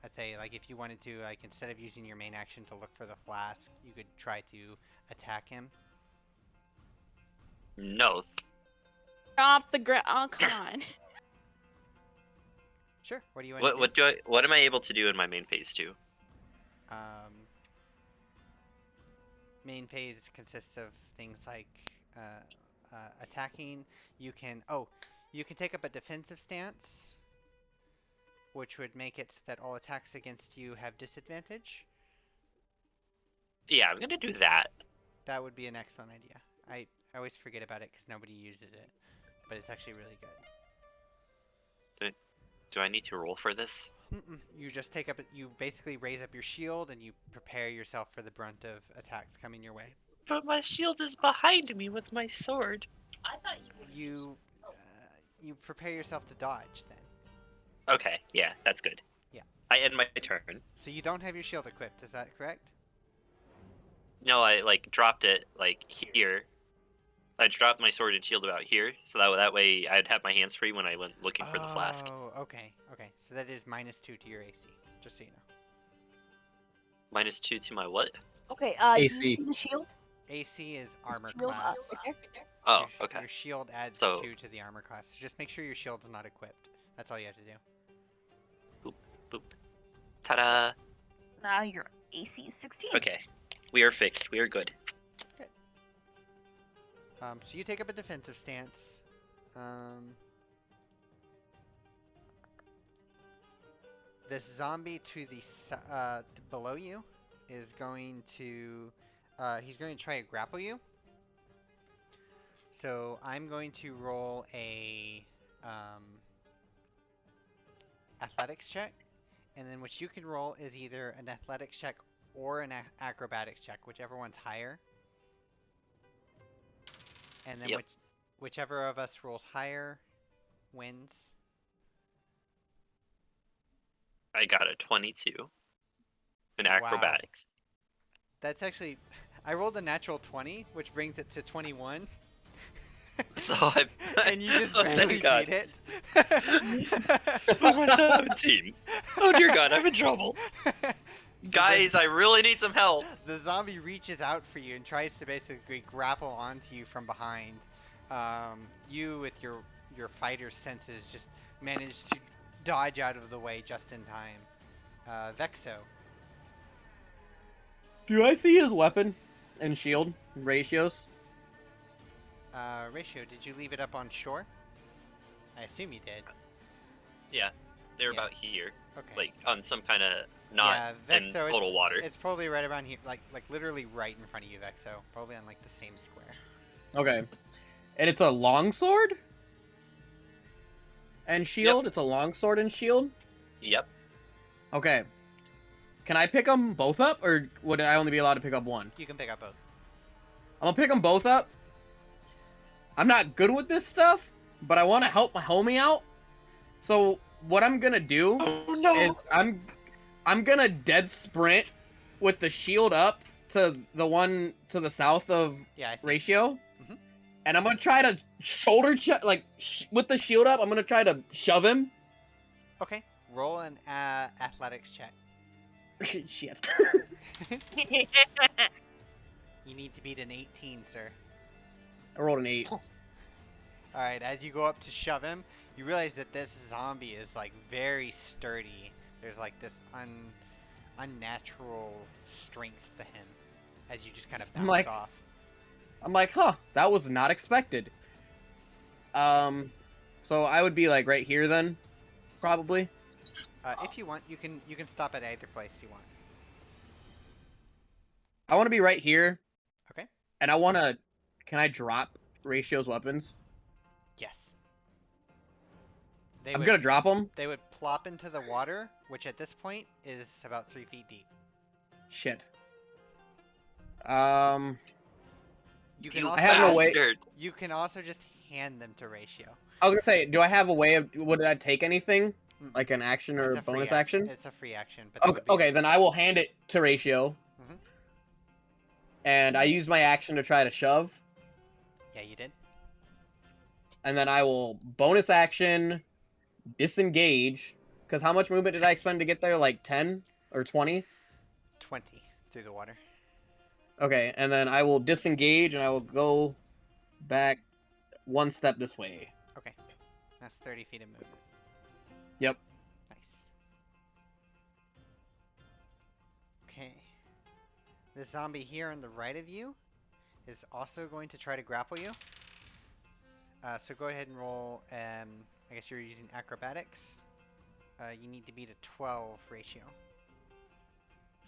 I'd say, like, if you wanted to, like, instead of using your main action to look for the flask, you could try to attack him. No. Stop the Oh, come on. Sure. What do you want What to do? what am I able to do in my main phase 2? Main phase consists of things like attacking. You can take up a defensive stance, which would make it so that all attacks against you have disadvantage. Yeah, I'm gonna do that. That would be an excellent idea. I always forget about it because nobody uses it, but it's actually really good. Do I need to roll for this? You just you basically raise up your shield and you prepare yourself for the brunt of attacks coming your way. But my shield is behind me with my sword. I thought You prepare yourself to dodge then. Okay, yeah, that's good. Yeah. I end my turn. So you don't have your shield equipped, is that correct? No, I like dropped it like here. I dropped my sword and shield about here, so that way I'd have my hands free when I went looking for the flask. Oh, okay. So that is -2 to your AC, just so you know. -2 to my what? Okay, AC. do you see the shield? AC is armor Shield class. right there. Oh, your, okay. Your shield adds So- 2 to the armor class. So just make sure your shield's not equipped. That's all you have to do. Boop. Ta-da! Now your AC is 16. Okay, we are fixed. We are good. So you take up a defensive stance. This zombie to the below you is going to he's going to try to grapple you. So I'm going to roll a athletics check, and then what you can roll is either an athletics check or an acrobatics check, whichever one's higher. And then Yep. whichever of us rolls higher wins. I got a 22 in Wow. acrobatics. That's actually, I rolled a natural 20, which brings it to 21. So I. And you just oh, barely thank God. beat it. Oh, my 17. Oh dear God, I'm in trouble. Guys, I really need some help. The zombie reaches out for you and tries to basically grapple onto you from behind. You, with your fighter senses, just manage to dodge out of the way just in time. Vexo. Do I see his weapon and shield ratios? Ratio, did you leave it up on shore? I assume you did. Yeah, they're Yeah. about here, Okay. like on some kind of not yeah, in Vexo, total water. It's probably right around here, like literally right in front of you, Vexo. Probably on like the same square. Okay. And it's a longsword? And shield? It's a longsword and shield? Yep. Okay. Can I pick them both up, or would I only be allowed to pick up one? You can pick up both. I'm gonna pick them both up. I'm not good with this stuff, but I want to help my homie out. So what I'm gonna do Oh no! is I'm gonna dead sprint with the shield up to the one to the south of Yeah, I see. Ratio, Mhm. and I'm gonna try to shoulder with the shield up. I'm gonna try to shove him. Okay, roll an athletics check. Shit. You need to beat an 18, sir. I rolled an 8. Alright, as you go up to shove him, you realize that this zombie is like very sturdy. There's like this unnatural strength to him as you just kind of I'm bounce like- off. I'm like, huh, that was not expected. So I would be like right here then, probably. If you want, you can stop at either place you want. I want to be right here. Okay. And I want to. Can I drop Ratio's weapons? Yes. I'm gonna drop them. They would plop into the water, which at this point is about 3 feet deep. Shit. You can You also I have no way- bastard! you can also just hand them to Ratio. I was gonna say, do I have a way of? Would that take anything, Mm-mm. like an action or It's a free bonus ac- action? It's a free action. But that Okay, would be- okay, then I will hand it to Ratio. Mhm. And I use my action to try to shove, Yeah, you did. and then I will bonus action disengage. Because how much movement did I expend to get there? Like 10 or 20? 20 through the water. Okay, and then I will disengage and I will go back one step this way. Okay. That's 30 feet of movement. Yep. Nice. Okay. The zombie here on the right of you is also going to try to grapple you. So go ahead and roll, I guess you're using acrobatics. You need to beat a 12 ratio.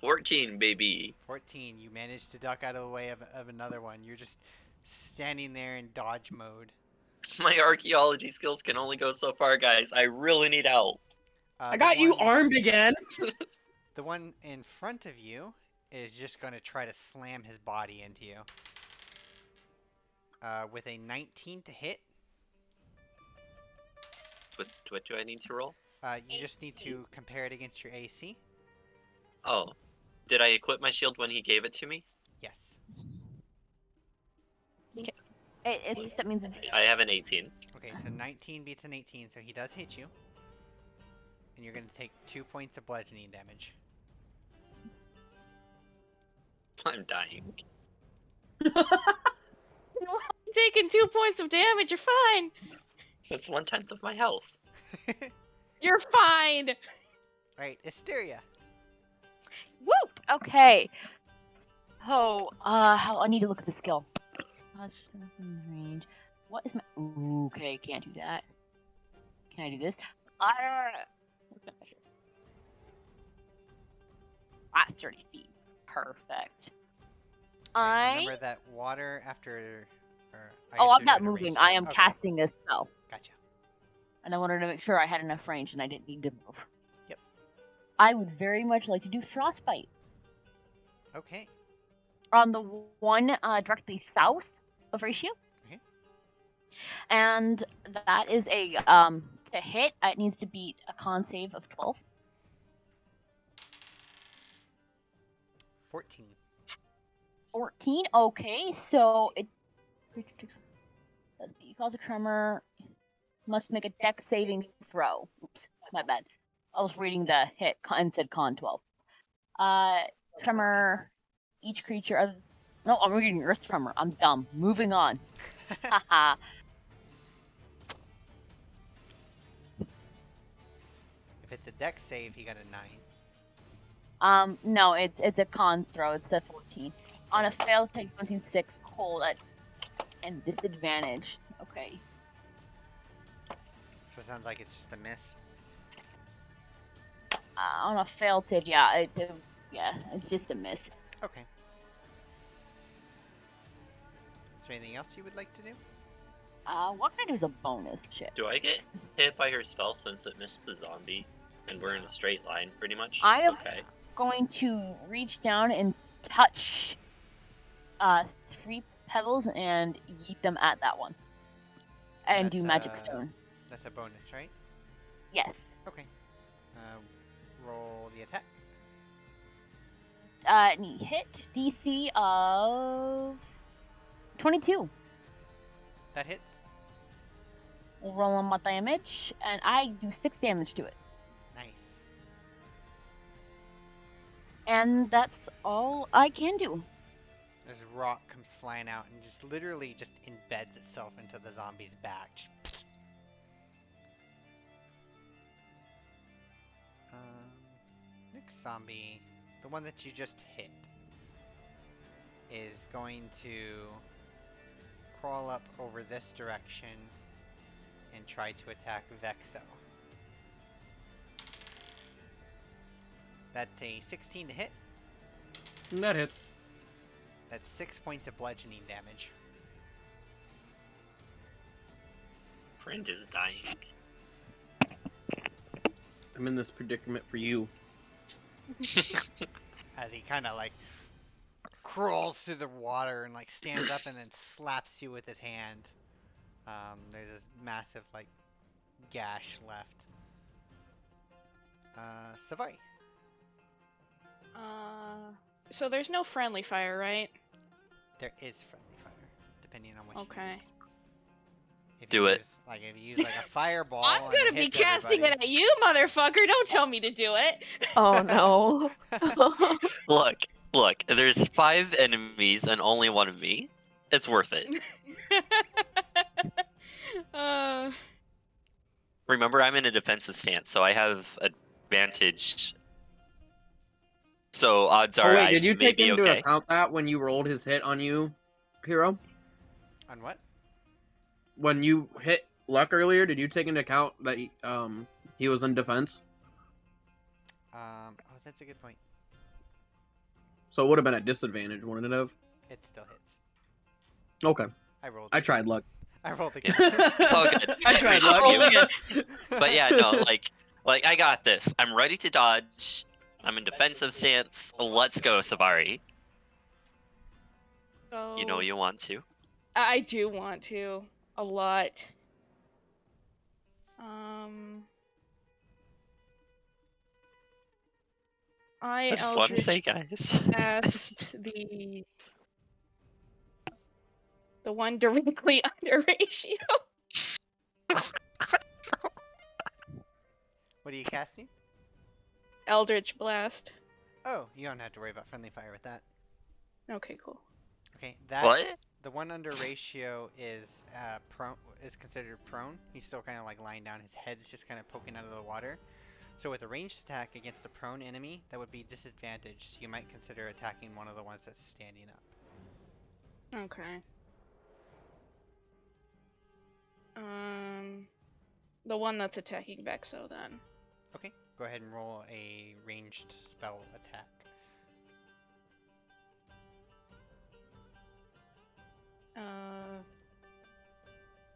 14, baby. 14, you managed to duck out of the way of another one. You're just standing there in dodge mode. My archaeology skills can only go so far, guys. I really need help. Uh, I the got you one- armed again. The one in front of you is just going to try to slam his body into you. With a 19 to hit, What do I need to roll? you just need to compare it against your AC. Oh. Did I equip my shield when he gave it to me? Yes. That means it's I have an 18. Okay, so 19 beats an 18, so he does hit you. And you're going to take 2 points of bludgeoning damage. I'm dying. Taking 2 points of damage, you're fine. That's 1/10 of my health. You're fine. Right, Asteria. Whoop. Okay. Oh, I need to look at the skill. Range. What is my? Ooh, okay, can't do that. Can I do this? That's 30 feet. Perfect. Remember that water after. I Oh, guess I'm you're not doing a moving. range I roll. am Okay, casting a spell, Gotcha. and I wanted to make sure I had enough range and I didn't need to move. Yep. I would very much like to do frostbite Okay. on the one directly south of Ratio. Okay. And that is a to hit. It needs to beat a con save of 12. 14. 14. Okay, so it. Let's see. calls a tremor. Must make a dex saving throw. Oops, my bad. I was reading the hit and said con 12. Tremor. Each creature. No, I'm reading Earth Tremor. I'm dumb. Moving on. Haha. If it's a dex save, he got a 9. No, it's a con throw. It's a 14. On a fail, take 26 cold and disadvantage. Okay. So it sounds like it's just a miss. On a failed save, yeah, it's just a miss. Okay. Is there anything else you would like to do? What can I do as a bonus? Shit. Do I get hit by her spell since it missed the zombie? And we're in a straight line, pretty much? I am Okay. going to reach down and touch 3 pebbles and yeet them at that one. And do magic stone. That's a bonus, right? Yes. Okay. Roll the attack. Hit DC of 22. That hits. We'll roll on my damage, and I do 6 damage to it. Nice. And that's all I can do. This rock comes flying out and just literally just embeds itself into the zombie's back. Next zombie, the one that you just hit, is going to crawl up over this direction and try to attack Vexo. That's a 16 to hit. That hits. That's 6 points of bludgeoning damage. Friend is dying. I'm in this predicament for you. As he kind of like crawls through the water and like stands up and then slaps you with his hand. There's this massive like gash left. Savai. So there's no friendly fire, right? There is friendly fire, depending on what Okay. you use. If Do you it. use, like if you use like a fireball. I'm and gonna it be hits casting everybody- it at you, motherfucker! Don't tell me to do it! Oh no. Look, there's 5 enemies and only 1 of me. It's worth it. Remember, I'm in a defensive stance, so I have advantage. So odds are Oh wait, I did you may take be into okay. account that when you rolled his hit on you, Hero? On what? When you hit Luck earlier, did you take into account that he was in defense? Oh, that's a good point. So it would have been at disadvantage, wouldn't it have? It still hits. Okay. I rolled. I tried Luck. I rolled Yeah, again. it's all good. I tried appreciate Luck. you. But yeah, no, like I got this. I'm ready to dodge. I'm in defensive stance. Let's go, Savari. You know you want to. I do want to. A lot. I Just want to Eldritch say, guys. Blast the one directly under ratio. What are you casting? Eldritch Blast. Oh, you don't have to worry about friendly fire with that. Okay, cool. Okay, that What? the one under ratio is prone, is considered prone. He's still kind of like lying down. His head's just kind of poking out of the water. So with a ranged attack against a prone enemy, that would be disadvantaged. You might consider attacking one of the ones that's standing up. Okay. The one that's attacking Vexo then. Okay, go ahead and roll a ranged spell attack.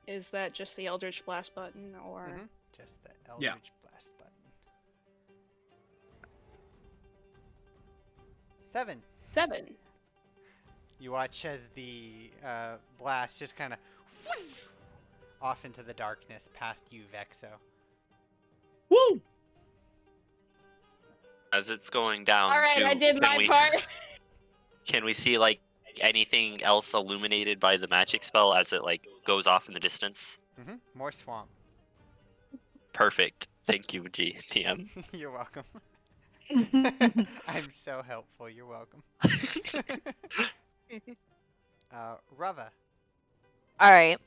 Is that just the Eldritch Blast button, or? Just the Eldritch Blast button. 7. 7. You watch as the blast just kind of off into the darkness past you, Vexo. Woo! As it's going down. Alright, I did my part. Can we see like anything else illuminated by the magic spell as it like goes off in the distance. More swamp. Perfect. Thank you, TM. You're welcome. I'm so helpful. You're welcome. Rava. All right.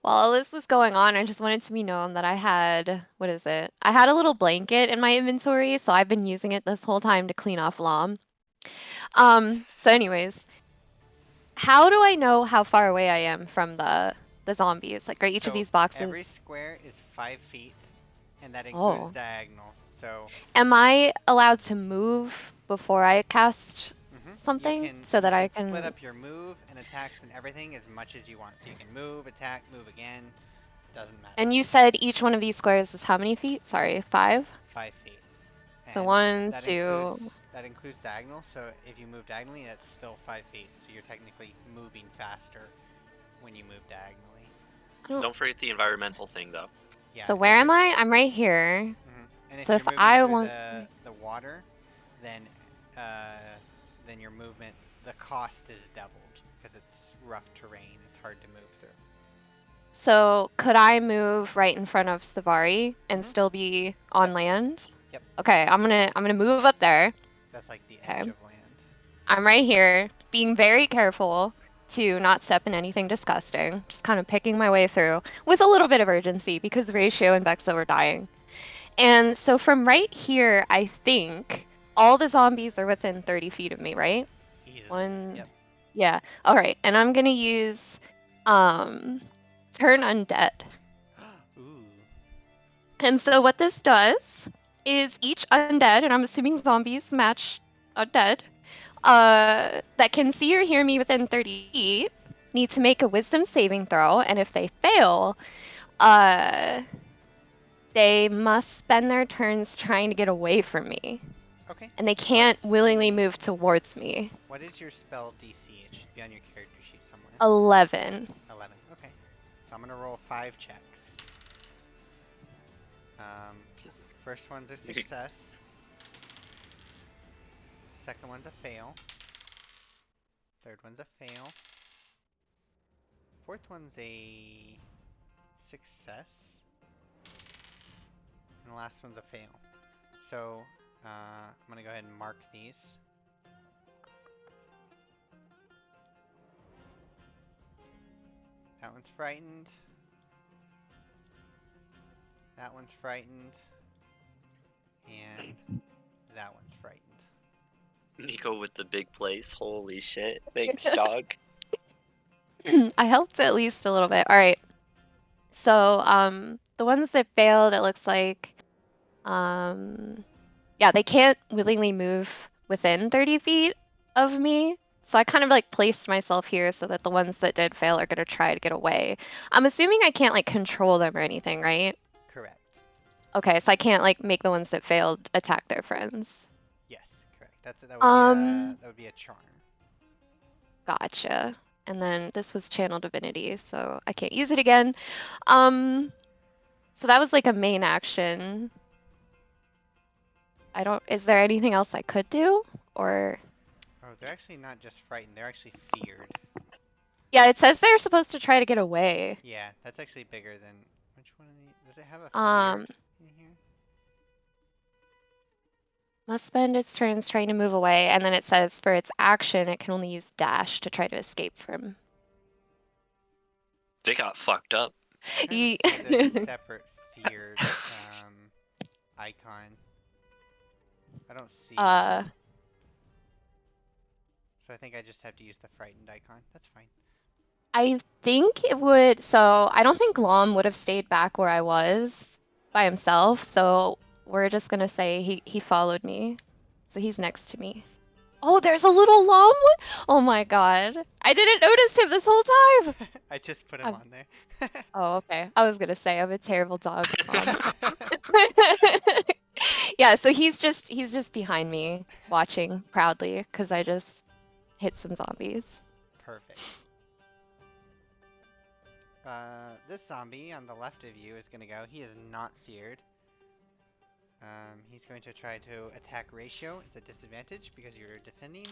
While all this was going on, I just wanted to be known that I had, what is it? I had a little blanket in my inventory, so I've been using it this whole time to clean off Lom. So anyways, how do I know how far away I am from the zombies? Like, are each of these boxes? Every square is 5 feet, and that includes Oh. diagonal. So Am I allowed to move before I cast something so that I can split up your move and attacks and everything as much as you want. So you can move, attack, move again. Doesn't matter. And you said each one of these squares is how many feet? Sorry, 5? 5 feet. So And 1, that 2. that includes diagonal. So if you move diagonally, that's still 5 feet. So you're technically moving faster when you move diagonally. Don't forget the environmental thing, though. Yeah. So where am I? I'm right here. And if So you're if moving I through want the water, then your movement, the cost is doubled because it's rough terrain. It's hard to move through. So could I move right in front of Savari and still be on land? Yep. Okay, I'm gonna move up there. That's like the edge of land. I'm right here, being very careful to not step in anything disgusting. Just kind of picking my way through with a little bit of urgency because Ratio and Vexo are dying. And so from right here, I think all the zombies are within 30 feet of me, right? Easily. One. Yep. Yeah. All right. And I'm gonna use turn undead. Ooh. And so what this does is each undead, and I'm assuming zombies match undead, that can see or hear me within 30 feet need to make a wisdom saving throw, and if they fail, they must spend their turns trying to get away from me. Okay. And they can't willingly move towards me. What is your spell DC? It should be on your character sheet somewhere. 11. 11. Okay. So I'm gonna roll 5 checks. First one's a success. Second one's a fail. Third one's a fail. Fourth one's a success. And the last one's a fail. So, I'm gonna go ahead and mark these. That one's frightened. That one's frightened. And that one's frightened. Nico with the big place. Holy shit. Thanks, dog. I helped at least a little bit. All right. So, the ones that failed, it looks like, yeah, they can't willingly move within 30 feet of me. So I kind of like placed myself here so that the ones that did fail are gonna try to get away. I'm assuming I can't like control them or anything, right? Correct. Okay, so I can't like make the ones that failed attack their friends. Yes, correct. That would be a charm. Gotcha. And then this was channel divinity, so I can't use it again. So that was like a main action. Is there anything else I could do? Or Oh, they're actually not just frightened, they're actually feared. yeah, it says they're supposed to try to get away. Yeah, that's actually bigger than which one of these? Does it have a feared in here? Must spend its turns trying to move away, and then it says for its action it can only use dash to try to escape from. They got fucked up. I'm trying to see if there's a separate feared icon. I don't see one. So I think I just have to use the frightened icon. That's fine. I think it would. So I don't think Glom would have stayed back where I was by himself. So we're just gonna say he followed me. So he's next to me. Oh, there's a little Lom one. Oh my god, I didn't notice him this whole time. I just put him on there. Oh, okay. I was gonna say I'm a terrible dog mom. Yeah, so he's just behind me, watching proudly, because I just hit some zombies. Perfect. This zombie on the left of you is gonna go. He is not feared. He's going to try to attack ratio. It's a disadvantage because you're defending.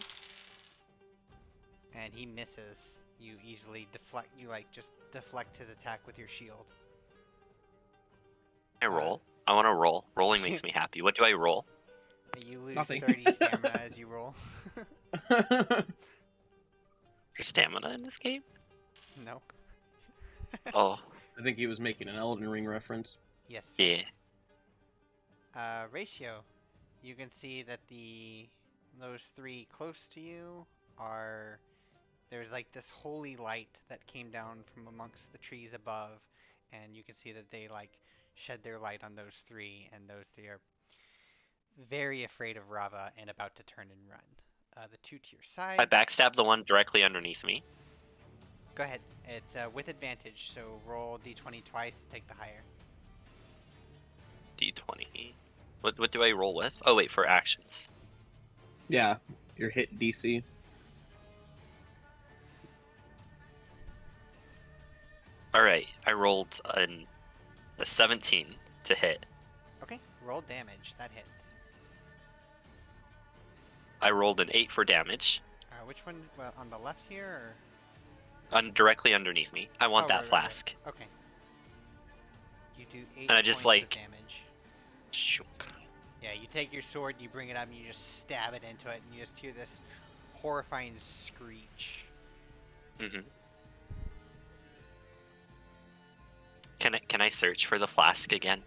and he misses. You easily deflect. You like just deflect his attack with your shield. I roll. I want to roll. Rolling makes me happy. What do I roll? You lose Nothing. 30 stamina as you roll. There's stamina in this game? No. Oh, I think he was making an Elden Ring reference. Yes. Sir. yeah. Ratio. You can see that those three close to you are. There's like this holy light that came down from amongst the trees above, and you can see that they like shed their light on those three, and those three are very afraid of Rava and about to turn and run. The two to your side. I backstab the one directly underneath me. Go ahead. It's with advantage, so roll d20 twice, take the higher. D20. What do I roll with? Oh wait, for actions. Yeah, your hit DC. Alright, I rolled a 17 to hit. Okay, roll damage. That hits. I rolled an 8 for damage. Which one? Well, on the left here, Directly underneath me. I want Oh, that right, right, right. flask. Okay. You do 8 And I just, points of like- damage. Shunk. Yeah, you take your sword, you bring it up, and you just stab it into it, and you just hear this horrifying screech. Mm-hmm. Can I search for the flask again?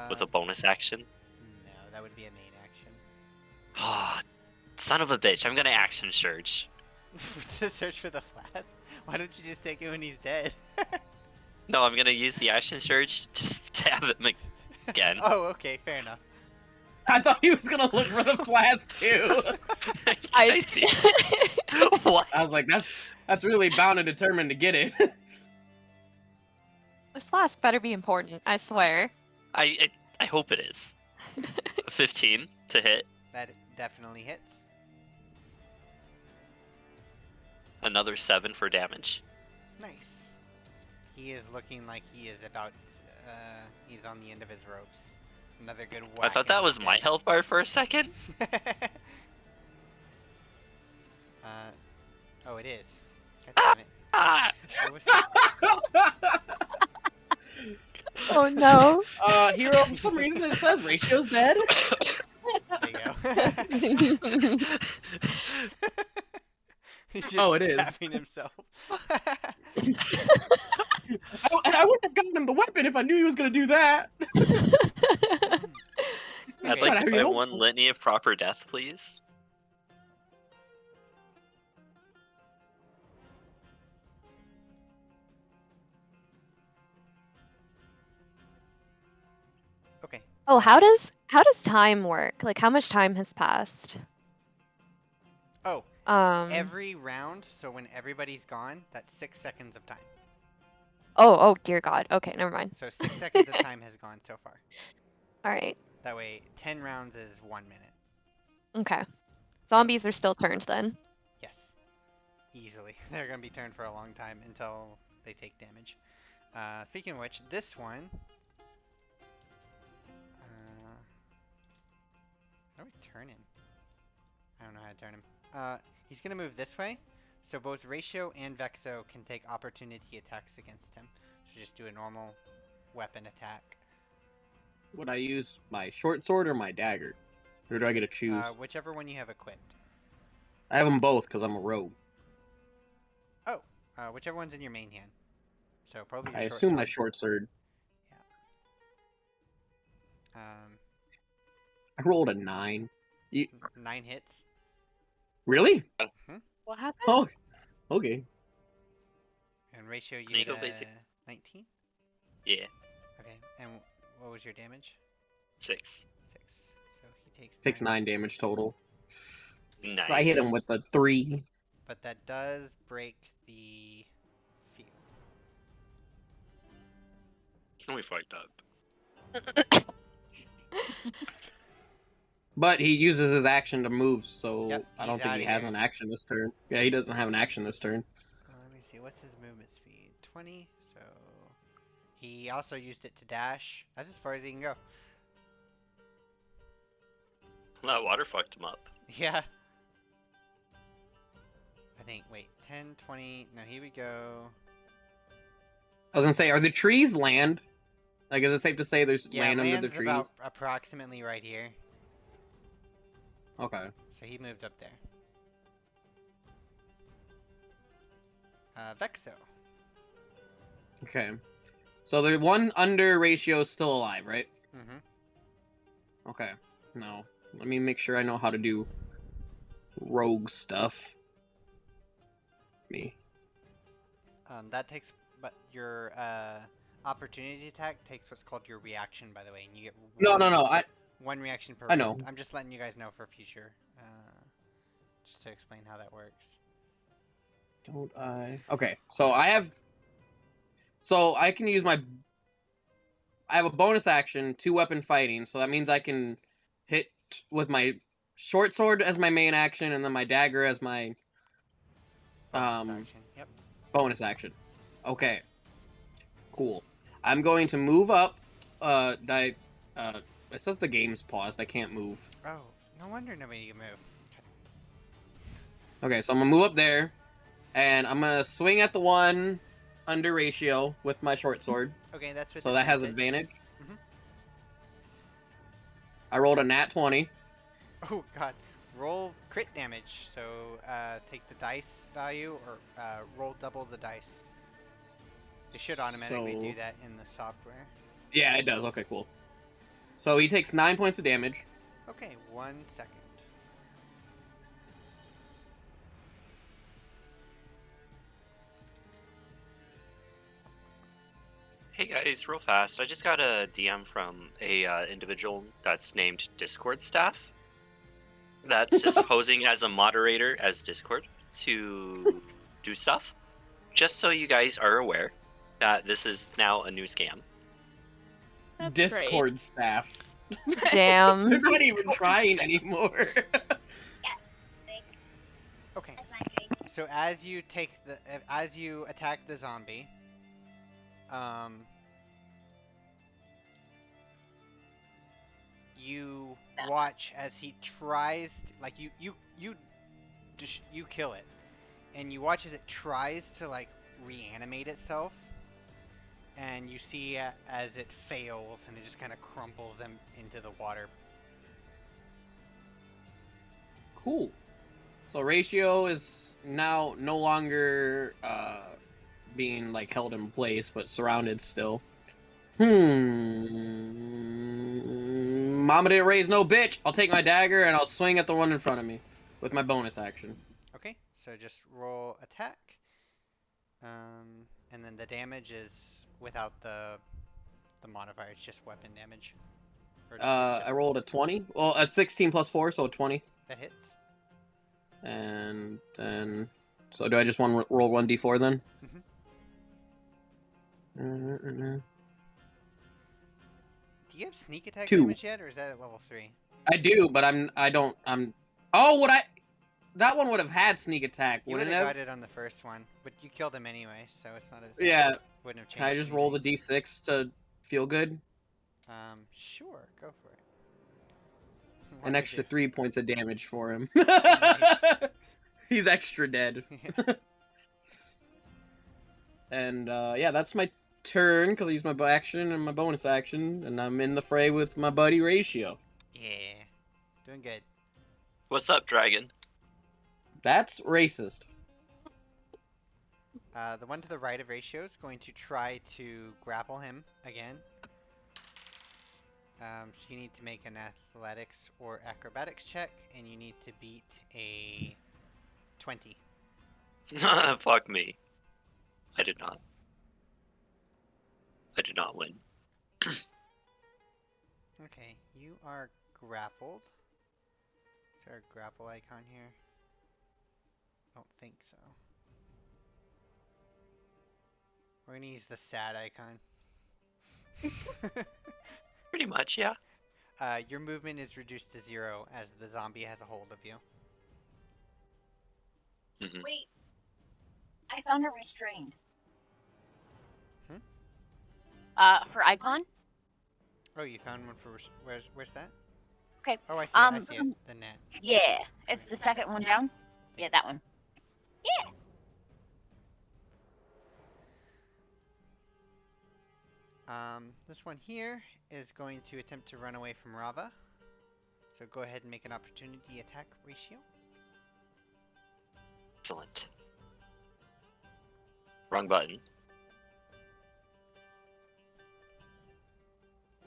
With a bonus action? No, that would be a main action. Ah, son of a bitch! I'm gonna action surge. To search for the flask? Why don't you just take it when he's dead? No, I'm gonna use the action surge to stab him again. Oh, okay, fair enough. I thought he was gonna look for the flask too. I see. What? I was like, that's really bound and determined to get it. This flask better be important, I swear. I hope it is. 15 to hit. That definitely hits. Another 7 for damage. Nice. He is looking like he is about, he's on the end of his ropes. Another good whack. I thought that was my health bar for a second. Oh, it is. God damn it. Ah! What was that? Oh no. Hero, for some reason it says Ratio's dead. There you go. He's just Oh, it is. stabbing himself. I wouldn't have gotten him the weapon if I knew he was gonna do that. I'd Okay. like How to do buy you one help? litany of proper death, please. Okay. Oh, how does time work? Like how much time has passed? Oh, Um every round, so when everybody's gone, that's 6 seconds of time. Oh dear god. Okay, never mind. So 6 seconds of time has gone so far. Alright. That way, 10 rounds is 1 minute. Okay. Zombies are still turned then. Yes. Easily. They're going to be turned for a long time until they take damage. Speaking of which, this one... how do I turn him? I don't know how to turn him. He's going to move this way, so both Ratio and Vexo can take opportunity attacks against him. So just do a normal weapon attack. Would I use my short sword or my dagger? Or do I get to choose? Whichever one you have equipped. I have them both because I'm a rogue. Oh, whichever one's in your main hand. So probably your I short assume my sword. short sword. Um, I rolled a 9. 9 hits. Really? What happened? Oh, okay. And Ratio, you Can you get go basic? 19? Yeah, Okay, and what was your damage? 6. 6. So he takes 6, 9 damage total. Nice. So I hit him with a 3. But that does break the field. We fucked up. But he uses his action to move, so Yep, I don't he's think he outta has here. an action this turn. Yeah, he doesn't have an action this turn. Let me see, what's his movement speed? 20, so... He also used it to dash. That's as far as he can go. That water fucked him up. Yeah. think. Wait, 10, 20. No, here we go. I was gonna say, are the trees land? Like, is it safe to say there's Yeah, land under the land's trees? about approximately right here. Okay. So he moved up there. Vexo. Okay. So the one under ratio is still alive, right? Mm-hmm. Okay. No. Let me make sure I know how to do rogue stuff. Me. That takes, but your opportunity attack takes what's called your reaction, by the way, and you get No. one reaction per I round. know. I'm just letting you guys know for future, just to explain how that works. Don't I? Okay. So I have. So I can use my. I have a bonus action, 2-weapon fighting. So that means I can hit with my short sword as my main action, and then my dagger as my Bonus action. Yep. bonus action. Okay. Cool. I'm going to move up. It says the game's paused. I can't move. Oh, no wonder nobody can move. Okay, so I'm gonna move up there, and I'm gonna swing at the one under ratio with my short sword. Okay, that's with So that has advantage. Mhm. I rolled a nat 20. Oh god. Roll crit damage. So take the dice value or roll double the dice. It should automatically do So- that in the software. Yeah, it does. Okay, cool. So he takes 9 points of damage. Okay, 1 second. Hey guys, real fast. I just got a DM from a individual that's named Discord Staff. That's just posing as a moderator as Discord to do stuff. Just so you guys are aware that this is now a new scam. That's Discord staff. They're Damn. not even trying anymore. Okay. So as you attack the zombie, you watch as he tries to, like you kill it, and you watch as it tries to like reanimate itself, and you see as it fails and it just kind of crumples them into the water. Cool. So ratio is now no longer being like held in place, but surrounded still. Mama didn't raise no bitch. I'll take my dagger and I'll swing at the one in front of me with my bonus action. Okay, so just roll attack, and then the damage is without the modifier. It's just weapon damage. Or it's I just- rolled a 20. Well, a 16 plus 4, so a 20. that hits. And then, so do I just want to roll 1d4 then? Do you have sneak attack 2. damage yet, or is that at level 3? I do, but Oh, that one would have had sneak attack, You would wouldn't have it? got it on the first one, but you killed him anyway, so it's not a. Yeah. Wouldn't have changed. Can I just roll the d6 to feel good? Sure, go for it. An extra 3 points of damage for him. Nice. He's extra dead. And yeah, that's my turn because I used my action and my bonus action, and I'm in the fray with my buddy Ratio. Yeah, doing good. What's up, Dragon? That's racist. The one to the right of Ratio is going to try to grapple him again. So you need to make an athletics or acrobatics check, and you need to beat a 20. Fuck me. I did not. I did not win. Okay, you are grappled. Is there a grapple icon here? Don't think so. We're gonna use the sad icon. Pretty much, yeah. Your movement is reduced to 0 as the zombie has a hold of you. Mm-hmm. Wait. I found her restrained. Her icon? Oh, you found one for where's that? Okay. Oh, I see it. I see it. The net. Yeah. It's the second one down. Yeah, that one. This one here is going to attempt to run away from Rava. So go ahead and make an opportunity attack ratio. Excellent. Wrong button.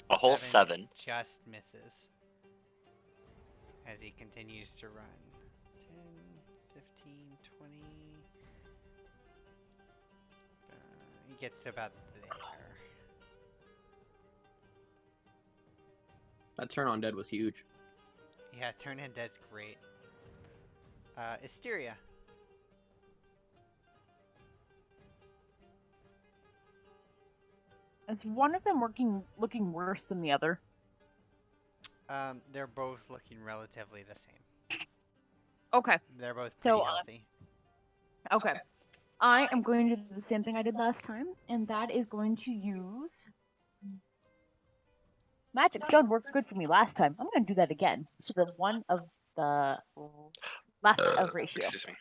A whole 7. Just misses. As he continues to run. 10, 15, 20. He gets to about there. That turn on dead was huge. Yeah, turn in dead's great. Hysteria. Is one of them looking worse than the other? They're both looking relatively the same. Okay. They're both pretty So, healthy. Okay. I am going to do the same thing I did last time, and that is going to use Magic Stone. Worked good for me last time. I'm going to do that again. So the one of the left of ratio. Excuse me.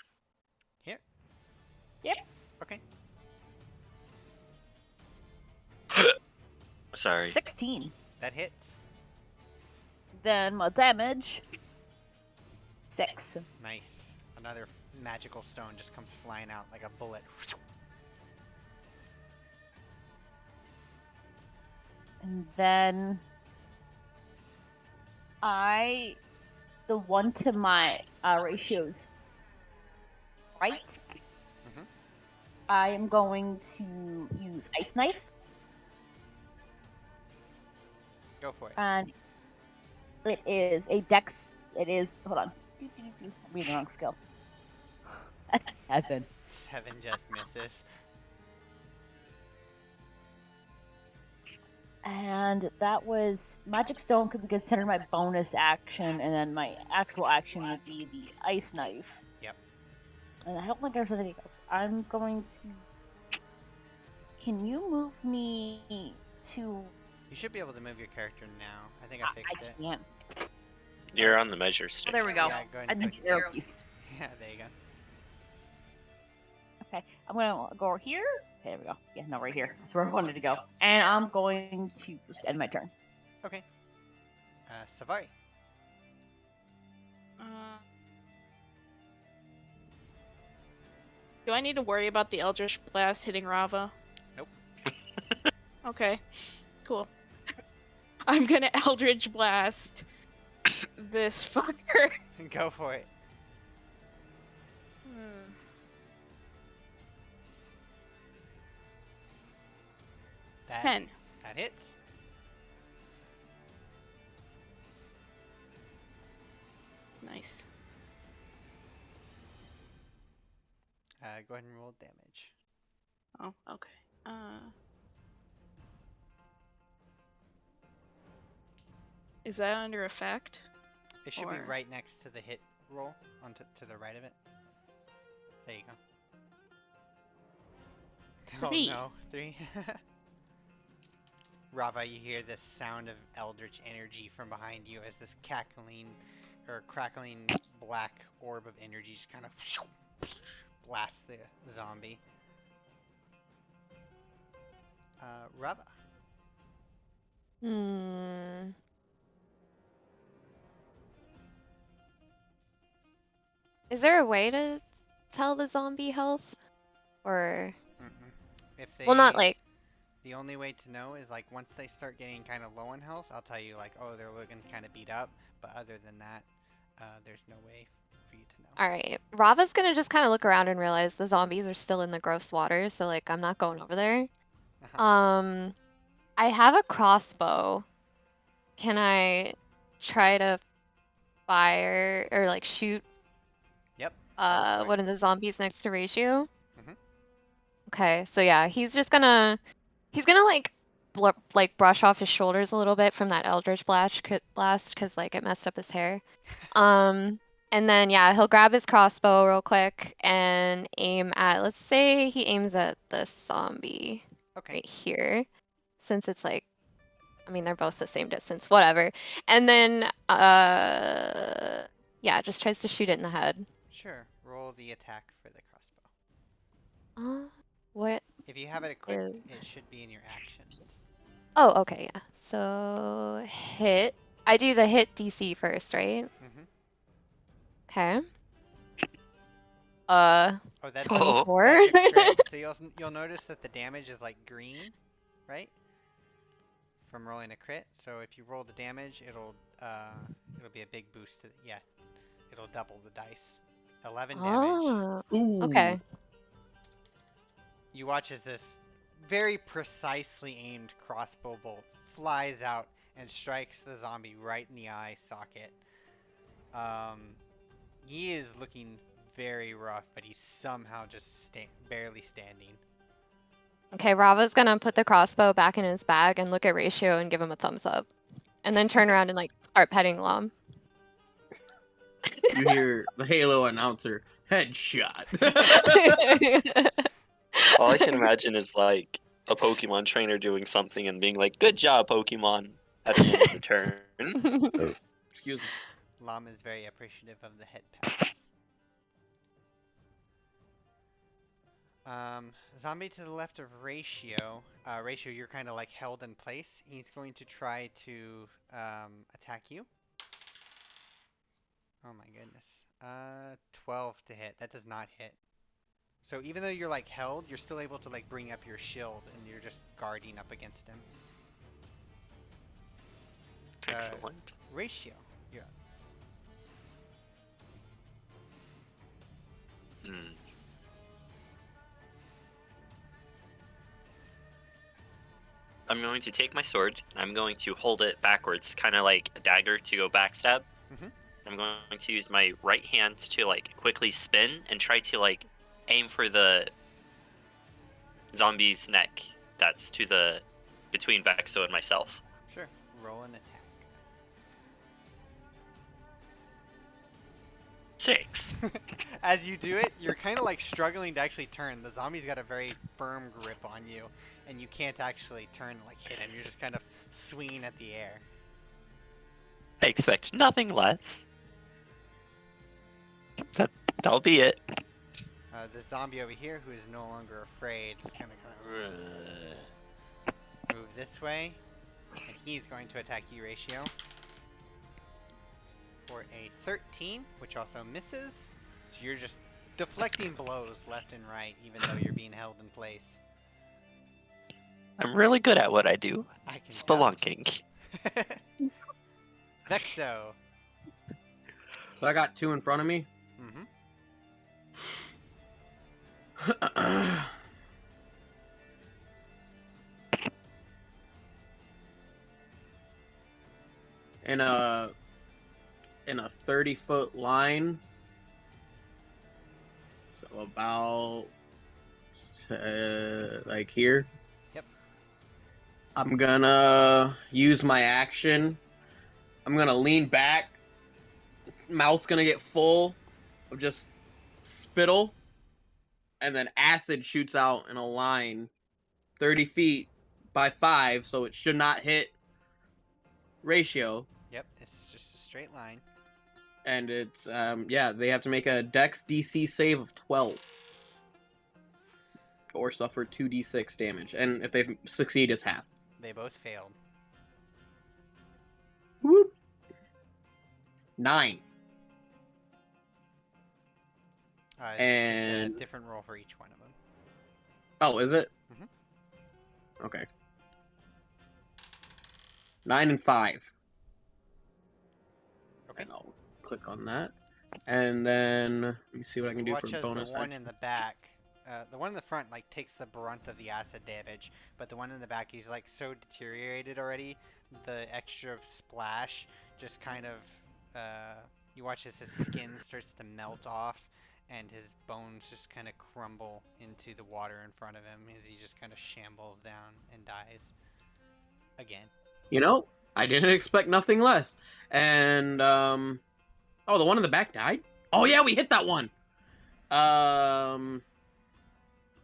Here? Yep. Okay. Sorry. 16. That hits. Then my damage. 6. Nice. Another magical stone just comes flying out like a bullet. And then the one to my ratios right. Mhm. I am going to use Ice Knife, Go for it. and it is a dex. It is, hold on. I'm reading the wrong skill. That's 7. 7 just misses. And that was Magic Stone could be considered my bonus action, and then my actual action would be the Ice Knife. Yep. And I don't think there's anything else. I'm going to. Can you move me to? You should be able to move your character now. I think I fixed it. can't. You're on the measure Oh, stick. there we go. Yeah, go ahead I and need fix the it. arrow keys. Yeah, there you go. Okay, I'm gonna go over here. Okay, there we go. Yeah, no, right here. That's where I wanted to go. And I'm going to just end my turn. Okay. Savari. Do I need to worry about the Eldritch Blast hitting Rava? Nope. Okay, cool. I'm gonna Eldritch Blast this fucker. Go for it. That, 10. That hits. Nice. Go ahead and roll damage. Oh, okay. Is that under effect? It should be Or- right next to the hit roll, to the right of it. There you go. 3. Oh no, 3. Rava, you hear this sound of eldritch energy from behind you as this crackling black orb of energy just kind of blasts the zombie. Rava. Is there a way to tell the zombie health? Or If they, well, not like the only way to know is like once they start getting kind of low on health, I'll tell you like, oh, they're looking kind of beat up. But other than that, there's no way for you to know. all right. Rava's gonna just kind of look around and realize the zombies are still in the gross water, so like I'm not going over there. Uh-huh. I have a crossbow. Can I try to fire or like shoot Yep. go for it. one of the zombies next to Ratio? Mhm. Okay, so yeah, he's gonna like brush off his shoulders a little bit from that Eldritch blast because like it messed up his hair. And then yeah, he'll grab his crossbow real quick and aim at, let's say he aims at this zombie Okay. right here, since it's like, I mean, they're both the same distance, whatever. And then yeah, just tries to shoot it in the head. Sure. Roll the attack for the crossbow. What If you have it equipped, is? it should be in your actions. Oh, okay, yeah. So hit. I do the hit DC first, right? Mm-hmm. Okay. Oh, that's 24. that's a crit. So you'll notice that the damage is like green, right? From rolling a crit. So if you roll the damage, it'll be a big boost. Yeah, it'll double the dice. 11 damage. Oh, Ooh. okay. You watch as this very precisely aimed crossbow bolt flies out and strikes the zombie right in the eye socket. He is looking very rough, but he's somehow just barely standing. Okay, Rava's gonna put the crossbow back in his bag and look at Ratio and give him a thumbs up. And then turn around and like start petting Lom. You hear the Halo announcer, headshot. All I can imagine is like a Pokemon trainer doing something and being like, "Good job, Pokemon," at the end of the turn. Excuse me. Lam is very appreciative of the head pats. Zombie to the left of Ratio. Ratio, you're kind of like held in place. He's going to try to attack you. Oh my goodness. 12 to hit. That does not hit. So even though you're like held, you're still able to like bring up your shield and you're just guarding up against him. Excellent. Ratio, you're up. Hmm. I'm going to take my sword. I'm going to hold it backwards, kind of like a dagger to go backstab. Mhm. I'm going to use my right hand to like quickly spin and try to like aim for the zombie's neck. That's to the between Vexo and myself. Sure. Roll an attack. 6. As you do it, you're kind of like struggling to actually turn. The zombie's got a very firm grip on you, and you can't actually turn and like hit him. You're just kind of swinging at the air. I expect nothing less. That'll be it. The zombie over here, who is no longer afraid, is gonna kind of move this way, and he's going to attack you, Ratio, for a 13, which also misses. So you're just deflecting blows left and right, even though you're being held in place. I'm really good at what I do. I can Spelunking. tell. Vexo. So I got 2 in front of me. Mm-hmm. in a 30-foot line. So about like here. Yep. I'm gonna use my action. I'm gonna lean back. Mouth's gonna get full of just spittle. And then acid shoots out in a line 30 feet by 5, so it should not hit Ratio. Yep, it's just a straight line. And it's, yeah, they have to make a Dex DC save of 12. Or suffer 2d6 damage. And if they succeed, it's half. They both failed. Whoop. 9. It's a different roll for each one of them. Oh, is it? Mhm. Okay. 9 and 5. Okay. And I'll click on that. And then, let me see what I can do Watch for as bonus the one action. in the back, the one in the front like takes the brunt of the acid damage, but the one in the back, he's like so deteriorated already. The extra splash just kind of, you watch as his skin starts to melt off, and his bones just kind of crumble into the water in front of him as he just kind of shambles down and dies again. You know, I didn't expect nothing less. And, oh, the one in the back died? Oh, yeah, we hit that one!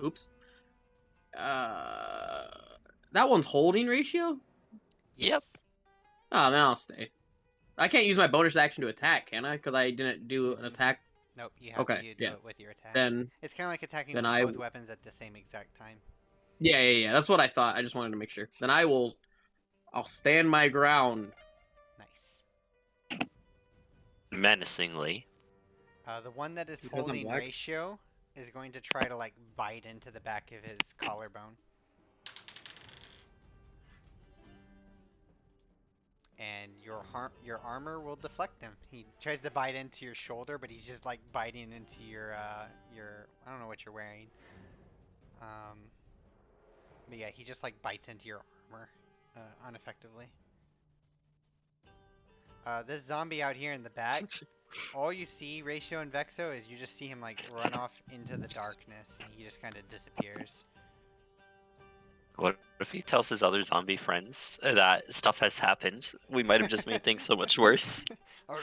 Oops. That one's holding Ratio? Yep. Oh, then I'll stay. I can't use my bonus action to attack, can I? Because I didn't do an attack. Nope, you have Okay, to do yeah. it with your attack. Then It's kind of like attacking then with I both weapons at the same exact time. yeah. That's what I thought. I just wanted to make sure. Then I'll stand my ground. Nice. Menacingly. The one that is Because I'm holding black? Ratio is going to try to like bite into the back of his collarbone. And your armor will deflect him. He tries to bite into your shoulder, but he's just like biting into your I don't know what you're wearing. But yeah, he just like bites into your armor ineffectively. This zombie out here in the back, all you see, Ratio and Vexo, is you just see him like run off into the darkness, and he just kind of disappears. What if he tells his other zombie friends that stuff has happened? We might have just made things so much worse. Oh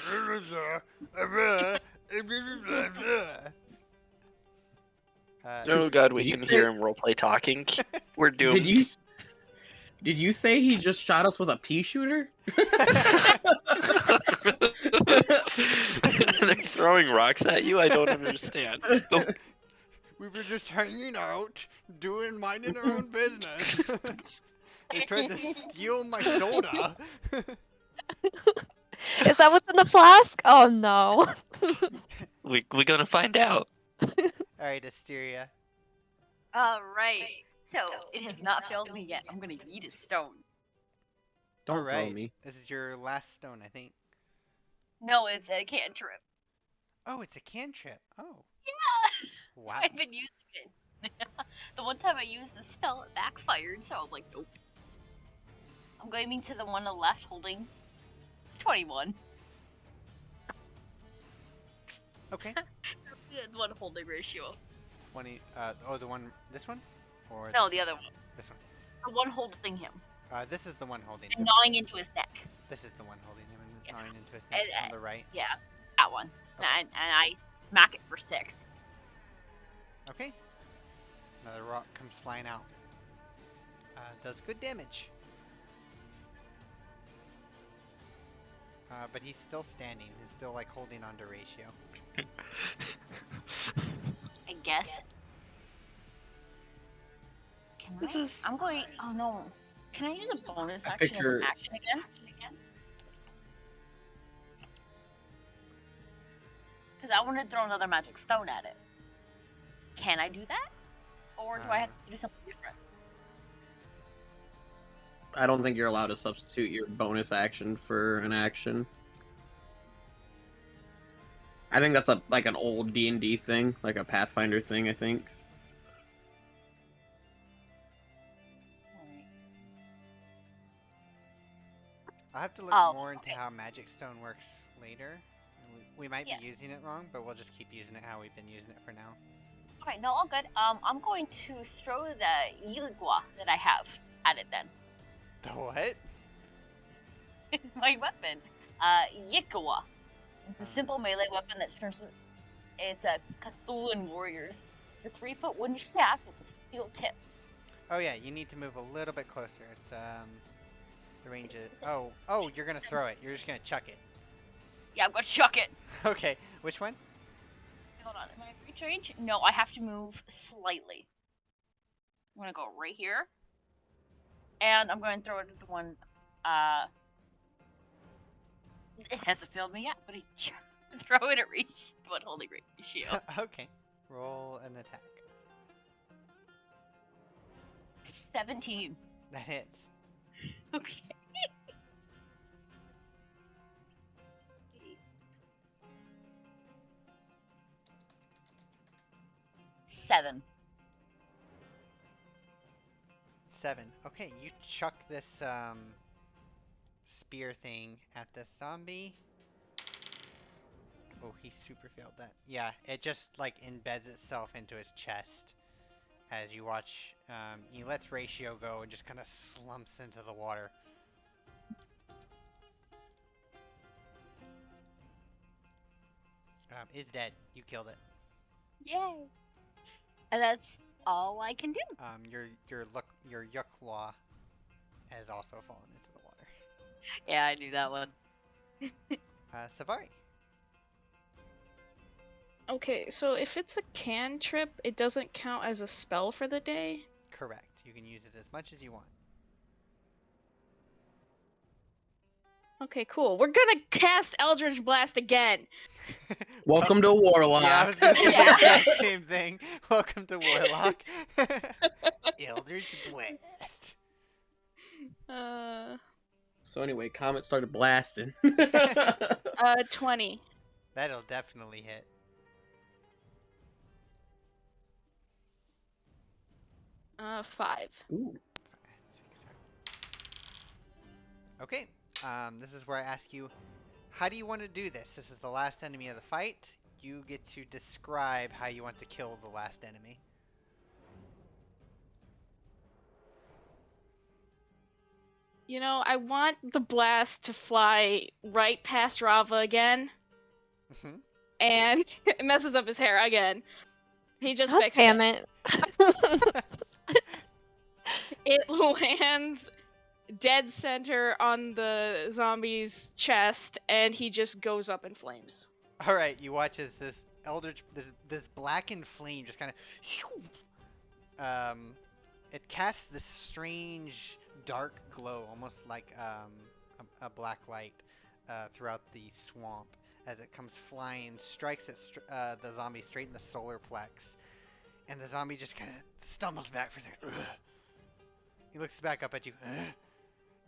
god, we Did you can say- hear him roleplay talking. We're doomed. Did you say he just shot us with a pea shooter? They're throwing rocks at you? I don't understand. We were just hanging out, minding our own business. They tried to steal my soda. Is that what's in the flask? Oh no. We're gonna find out. Alright, Asteria. Alright. So, it has not failed me yet. I'm gonna eat a stone. Don't Alright, throw me. this is your last stone, I think. No, it's a cantrip. Oh, it's a cantrip. Oh. Yeah! Wow. I've been using it. The one time I used the spell, it backfired, so I'm like, nope. I'm going to the one on the left holding 21. Okay. The one holding Ratio. 20. Oh, the one. This one? Or No, this the other one. This one. The one holding him. This is the one holding And him. gnawing into his neck. This is the one holding him and Yeah. gnawing into his neck And, on the right. Yeah, that one. Okay. And I smack it for 6. Okay. Another rock comes flying out. Does good damage. But he's still standing. He's still like holding on to Ratio. I guess. Can This I? is- I'm going. Oh no. Can I use a bonus I action as picture- an action again? Because I want to throw another magic stone at it. Can I do that? Or do I have to do something different? I don't think you're allowed to substitute your bonus action for an action. I think that's like an old D&D thing, like a Pathfinder thing, I think. Alright. I'll have to look Oh, more into okay. how Magic Stone works later. We might Yeah. be using it wrong, but we'll just keep using it how we've been using it for now. Okay, no, all good. I'm going to throw the Yilgua that I have at it then. The what? My weapon. Yikawa. It's a simple melee weapon that turns. It's a Cthulhu Warriors. It's a 3-foot wooden shaft with a steel tip. Oh yeah, you need to move a little bit closer. It's the range is. Oh, you're gonna throw it. You're just gonna chuck it. Yeah, I'm gonna chuck it. Okay, which one? Hold on, am I reach range? No, I have to move slightly. I'm gonna go right here. And I'm going to throw it at the one, it hasn't failed me yet, but throw it at reach, one holding ratio. Okay, roll an attack. 17. That hits. Okay. 7. 7. Okay, you chuck this spear thing at the zombie. Oh, he super failed that. Yeah, it just like embeds itself into his chest as you watch. He lets Ratio go and just kind of slumps into the water. Is dead. You killed it. Yay! And that's all I can do. Your Yuklaw has also fallen into the water. Yeah, I knew that one. Savari. Okay, so if it's a cantrip, it doesn't count as a spell for the day? Correct. You can use it as much as you want. Okay, cool. We're gonna cast Eldritch Blast again! Welcome to Warlock. Yeah, I was gonna say the Yeah. exact same thing. Welcome to Warlock. Eldritch Blast. So anyway, Comet started blasting. 20. That'll definitely hit. Uh, 5. Ooh. Okay, this is where I ask you, how do you want to do this? This is the last enemy of the fight. You get to describe how you want to kill the last enemy. You know, I want the blast to fly right past Rava again, Mhm. and it messes up his hair again. He just God fixed damn it. it. It lands dead center on the zombie's chest, and he just goes up in flames. All right, you watch as this eldritch, this blackened flame just kind of, it casts this strange dark glow, almost like a black light, throughout the swamp as it comes flying, strikes the zombie straight in the solar plex, and the zombie just kind of stumbles back for a second. Ugh. He looks back up at you, ugh,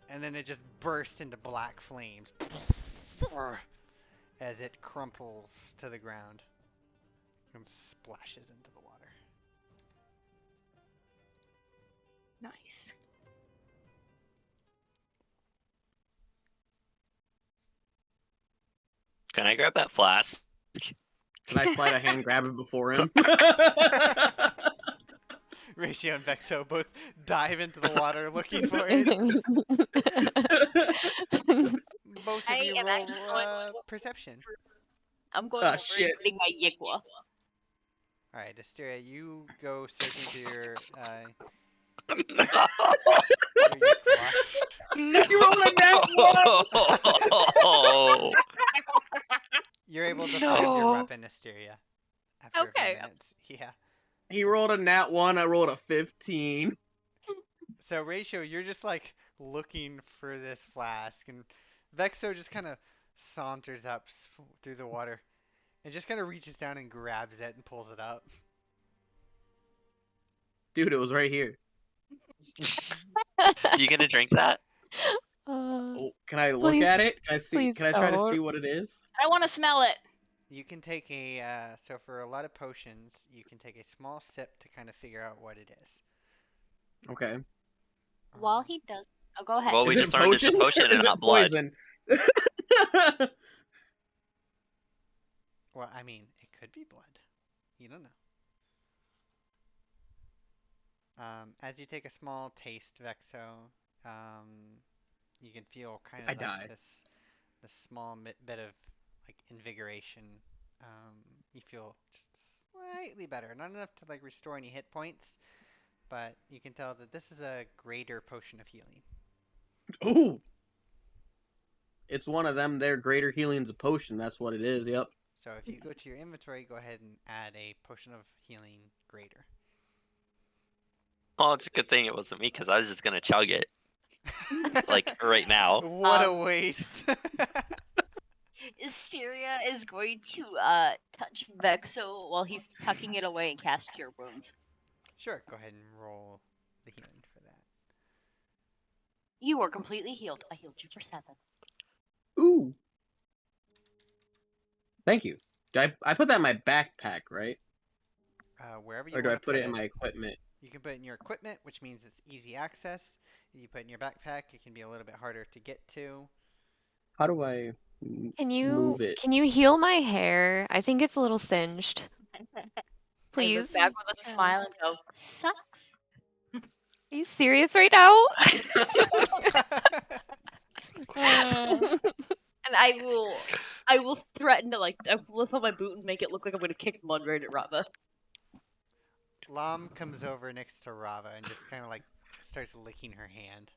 and then it just bursts into black flames as it crumples to the ground and splashes into the water. Nice. Can I grab that flask? Can I slide a hand grab it before him? Ratio and Vexo both dive into the water looking for it. Both of I you am roll actually going perception. I'm going Ah, over shit. and getting my Yikwa. Alright, Asteria, you go searching through your No. You rolled a nat You're able to find your No. weapon, Asteria. After a Okay. few minutes. Yeah. He rolled a nat 1, I rolled a 15. So Ratio, you're just like looking for this flask, and Vexo just kind of saunters up through the water and just kind of reaches down and grabs it and pulls it up. Dude, it was right here. You gonna drink that? Oh, can I look Please- at it? Can I see? please Can I try to don't. see what it is? I want to smell it. You can take a, so for a lot of potions, you can take a small sip to kind of figure out what it is. Okay. While he does, oh, go ahead. Well, we Is it just learned it's a potion or and is not it blood. poison? Well, I mean, it could be blood. You don't know. As you take a small taste, Vexo, you can feel kind of I like die. this small bit of like invigoration. You feel just slightly better, not enough to like restore any hit points, but you can tell that this is a greater potion of healing. Ooh. It's one of them. Their greater healing's a potion. That's what it is. Yep. So if you go to your inventory, go ahead and add a potion of healing greater. Well, it's a good thing it wasn't me because I was just gonna chug it like right now. What a waste! Asteria is going to touch Vexo while he's tucking it away and cast Cure Wounds. Sure, go ahead and roll the healing for that. You are completely healed. I healed you for 7. Ooh. Thank you. I put that in my backpack, right? Wherever you Or do I want to put it in my equipment? You can put it in your equipment, which means it's easy access. If you put it in your backpack, it can be a little bit harder to get to. How do I Can you move it? heal my hair? I think it's a little singed. I Please. look back with a smile and go, sucks. Are you serious right now? And I will threaten to like lift up my boot and make it look like I'm gonna kick mud right at Rava. Lam comes over next to Rava and just kind of like starts licking her hand.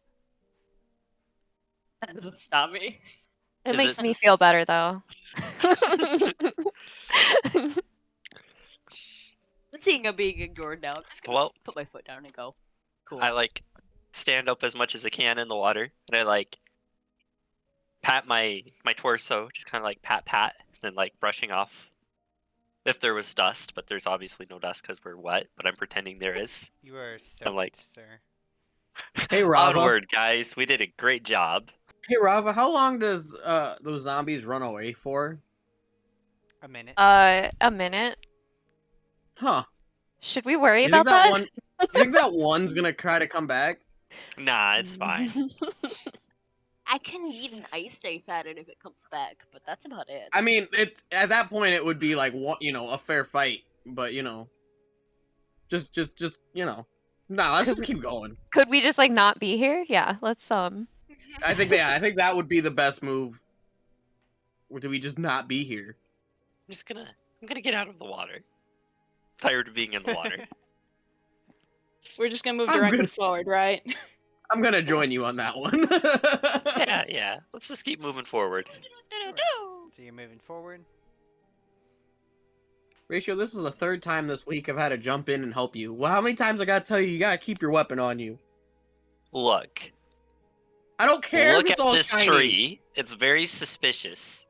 That doesn't stop me. It Is makes it me just- feel better though. Seeing I'm being ignored now, I'm just gonna Well- put my foot down and go. Cool. I like stand up as much as I can in the water, and I like pat my torso, just kind of like pat, and like brushing off if there was dust, but there's obviously no dust because we're wet. But I'm pretending there is. You are soaked, I'm like- sir. Hey Rava. Onward, guys! We did a great job. Hey Rava, how long does those zombies run away for? A minute. A minute. Huh? Should we worry You about think that that? one? You think that one's gonna try to come back? Nah, it's fine. I can eat an ice safe at it if it comes back, but that's about it. I mean, at that point it would be like a fair fight, but just nah. Let's just keep going. Could we just like not be here? Yeah, let's I think that would be the best move. Or do we just not be here? I'm gonna get out of the water. Tired of being in the water. We're just gonna move I'm directly good. forward, right? I'm gonna join you on that one. Yeah. Let's just keep moving forward. So you're moving forward. Ratio, this is the third time this week I've had to jump in and help you. Well, how many times I gotta tell you gotta keep your weapon on you? Look. I don't care Look if at it's all this shiny. tree. It's very suspicious.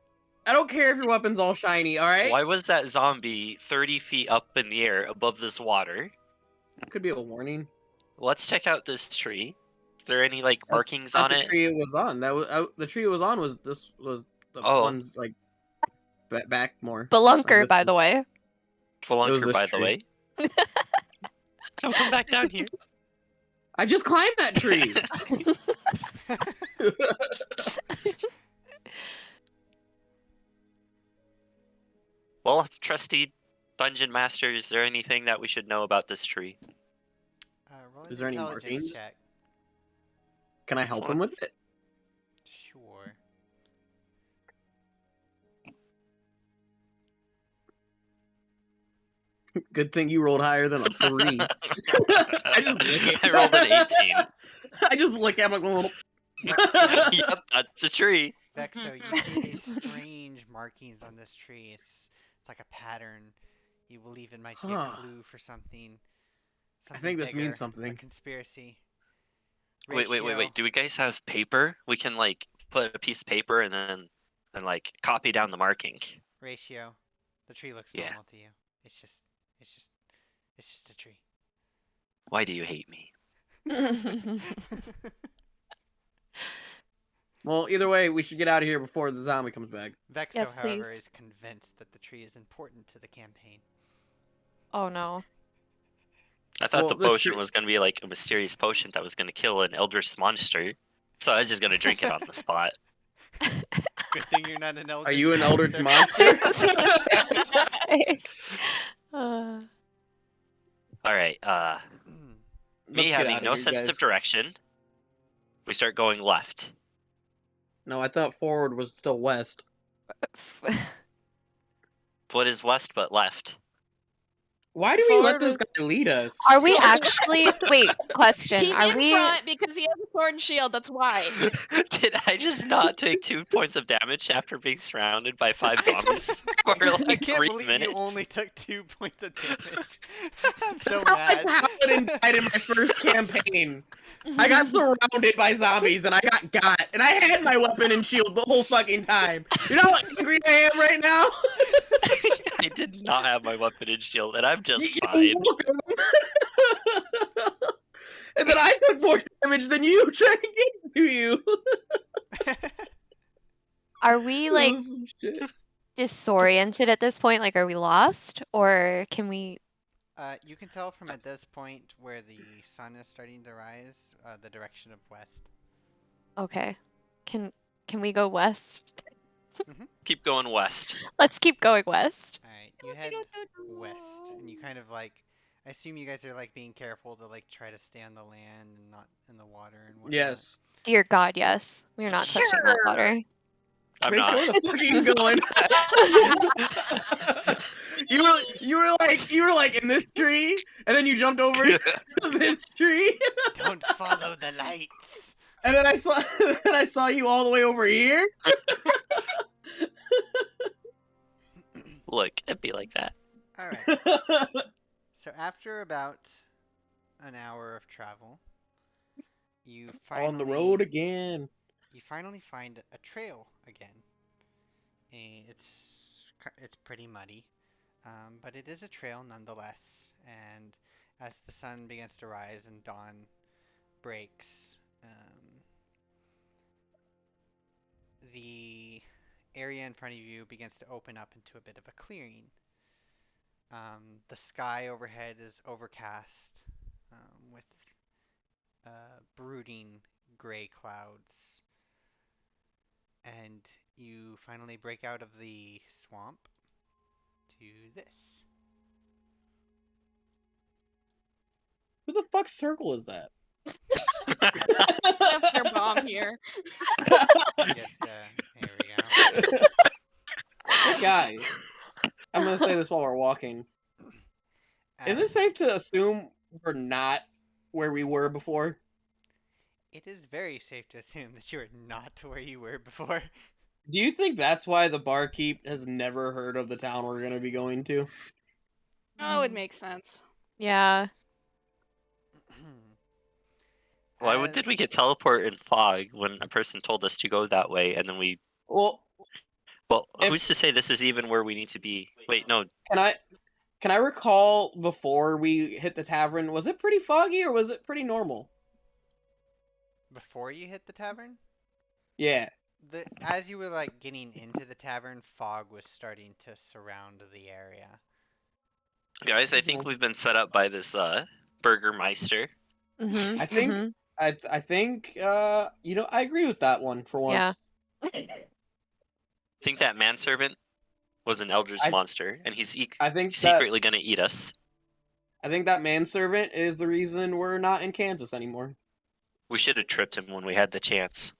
I don't care if your weapon's all shiny, alright? Why was that zombie 30 feet up in the air above this water? Could be a warning. Let's check out this tree. Is there any like That's markings not on the it? tree it was on. That was the tree it was on was the Oh. ones like back more. Spelunker, this by is- the way. Spelunker, this by the tree. way. Don't come back down here. I just climbed that tree. Well, trusty dungeon master, is there anything that we should know about this tree? Roll an Is there any intelligence markings? check. Can I help him with it? Sure. Good thing you rolled higher than a 3. I just lick it. I rolled an 18. I just look at him like, Yep, that's a tree. Vexo, you see these strange markings on this tree. It's like a pattern. You believe it might be a Huh. clue for something. I think this bigger, means A something. conspiracy. Wait. Ratio. Do we guys have paper? We can like put a piece of paper and then like copy down the marking. Ratio. The tree looks Yeah. normal to you. It's just a tree. Why do you hate me? well, either way, we should get out of here before the zombie comes back. Vexo, Yes, however, please. is convinced that the tree is important to the campaign. Oh no. I thought Well, the this potion tree- was gonna be like a mysterious potion that was gonna kill an eldritch monster. So I was just gonna drink it on the spot. Good thing you're not an eldritch. Are you an eldritch monster. monster? Uh, Alright, Let's me get having outta no here, sense guys. of direction. We start going left. No, I thought forward was still west. What is west but left? Why do we let Forward this was- guy lead us? Are we actually? Wait, question. He's Are in we? front because he has a sword and shield. That's why. Did I just not take 2 points of damage after being surrounded by 5 zombies for I like can't 3 believe minutes? you only took 2 points of damage. I'm so That's how my mad. paladin died in my first campaign. I got surrounded by zombies and I got, and I had my weapon and shield the whole fucking time. You know how angry I am right now? I did not have my weapon and shield, and I'm just You fine. look at him. And then I took more damage than you trying to get to you. Are we like This is some shit. disoriented at this point? Like, are we lost, or can we? You can tell from at this point where the sun is starting to rise, the direction of west. Okay, can we go west? Keep going west. Let's keep going west. Alright, you head west, and you kind of like, I assume you guys are like being careful to like try to stay on the land and not in the water and whatnot. Yes. Dear God, yes. We are not touching that Sure. water. I'm Rachel, not. where the fuck are you going? you were like in this tree, and then you jumped over to this tree, Don't follow the lights. and then I saw you all the way over here. Look, it'd be like that. Alright, So after about an hour of travel, you On the finally road again. you finally find a trail again. It's pretty muddy, but it is a trail nonetheless. And as the sun begins to rise and dawn breaks, the area in front of you begins to open up into a bit of a clearing. The sky overhead is overcast with brooding gray clouds, and you finally break out of the swamp to this. Who the fuck circle is that? Left their bomb here. Here we go. Guys, I'm gonna say this while we're walking. Is it As safe to assume we're not where we were before? it is very safe to assume that you are not where you were before. Do you think that's why the barkeep has never heard of the town we're gonna be going to? Oh, it makes sense. Yeah. Why did we get teleport in fog when a person told us to go that way, and then we? Well, Well, If- who's to say this is even where we need to be? Wait, no. can I recall before we hit the tavern? Was it pretty foggy or was it pretty normal? Before you hit the tavern? Yeah. As you were like getting into the tavern, fog was starting to surround the area. Guys, I think we've been set up by this Burgermeister. Mm-hmm. I think I think I agree with that one for once. Yeah. I think that manservant was an eldritch I- monster, and he's I think secretly gonna eat us. I think that manservant is the reason we're not in Kansas anymore. We should have tripped him when we had the chance.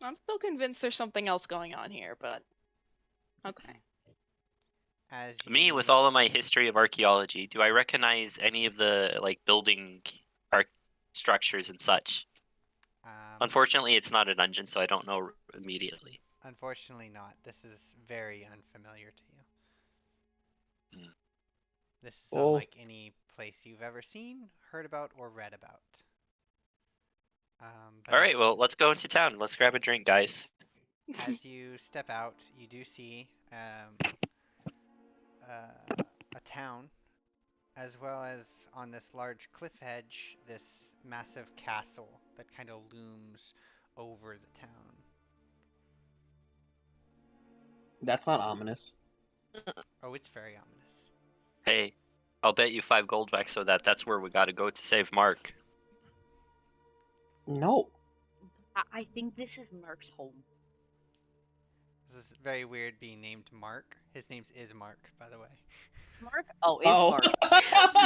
I'm still convinced there's something else going on here, but okay. As Me, you- with all of my history of archaeology, do I recognize any of the building structures and such? Unfortunately, it's not a dungeon, so I don't know immediately. Unfortunately not. This is very unfamiliar to you. Hmm. This is Well- unlike any place you've ever seen, heard about, or read about. But All right, well, let's go into town. Let's grab a drink, guys. as you step out, you do see a town, as well as on this large cliff edge, this massive castle that kind of looms over the town. That's not ominous. Oh, it's very ominous. Hey, I'll bet you 5 gold, Vex, so that's where we gotta go to save Mark. No. I think this is Mark's home. This is very weird being named Mark. His name's Mark, by the way. It's Mark? Oh, it's Oh. Mark.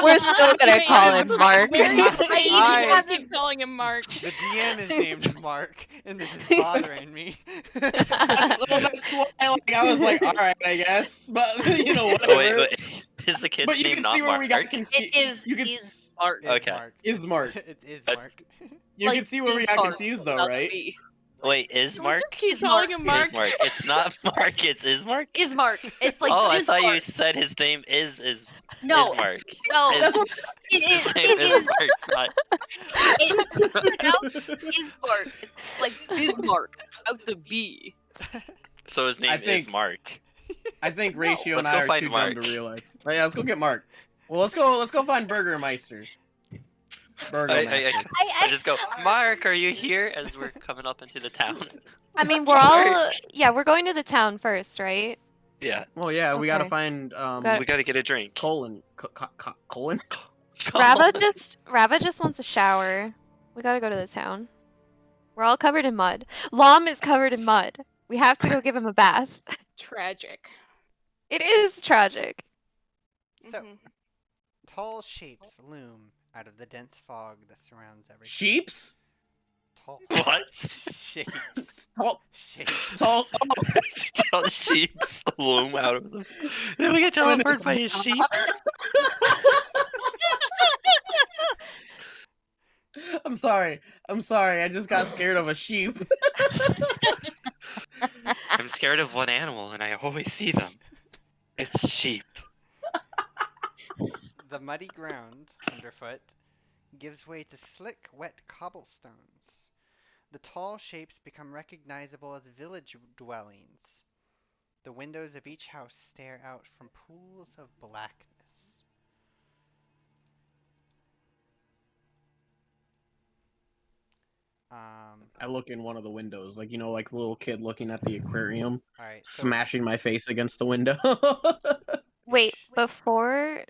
We're still gonna Wait, call I him was Mark. very I- excited. I- You guys keep calling him Mark. The DM is named Mark, and this is bothering me. That's why I was like, all right, I guess, but whatever. Oh, wait. Is the kid's But you name can not see where Mark? we got confused. It is You can is Mark. Is Okay. Mark. is Mark. It is That's- Mark. You Like, can see where we is got Mark, confused though, not right? me. Wait, is We'll Mark? just keep Is calling Mark. him Mark. Is Mark. It's not Mark, it's Ismark? Is Mark. It's like Oh, I this thought you Mark. said his name is No, Ismark. no. Is, It is. his name It is is. Mark. not- It's pronounced Ismark. It's like Bismarck out the B. So his name is think- Mark. I think No. Ratio Let's and I go are find too Mark. dumb to realize. But yeah, let's go get Mark. Well, let's go find Burgermeister. Burgermeister. I just go, Mark, are you here? As we're coming up into the town. I mean, we're going to the town first, right? Yeah, Well, yeah, we gotta Okay. find Got we gotta get a drink. colon. Colon. Rava just wants a shower. We gotta go to the town. We're all covered in mud. Lom is covered in mud. We have to go give him a bath. Tragic. It is tragic. So, Mhm. tall shapes loom out of the dense fog that surrounds everything. Sheeps. Tall What? shapes. Tall. Shapes. Tall. Tell sheep loom out of them. Then we get teleported by a sheep. I'm sorry. I just got scared of a sheep. I'm scared of one animal, and I always see them. It's sheep. The muddy ground underfoot gives way to slick, wet cobblestones. The tall shapes become recognizable as village dwellings. The windows of each house stare out from pools of blackness. I look in one of the windows, like like the little kid looking at the aquarium, All right, so smashing my face against the window. Wait, sh- before.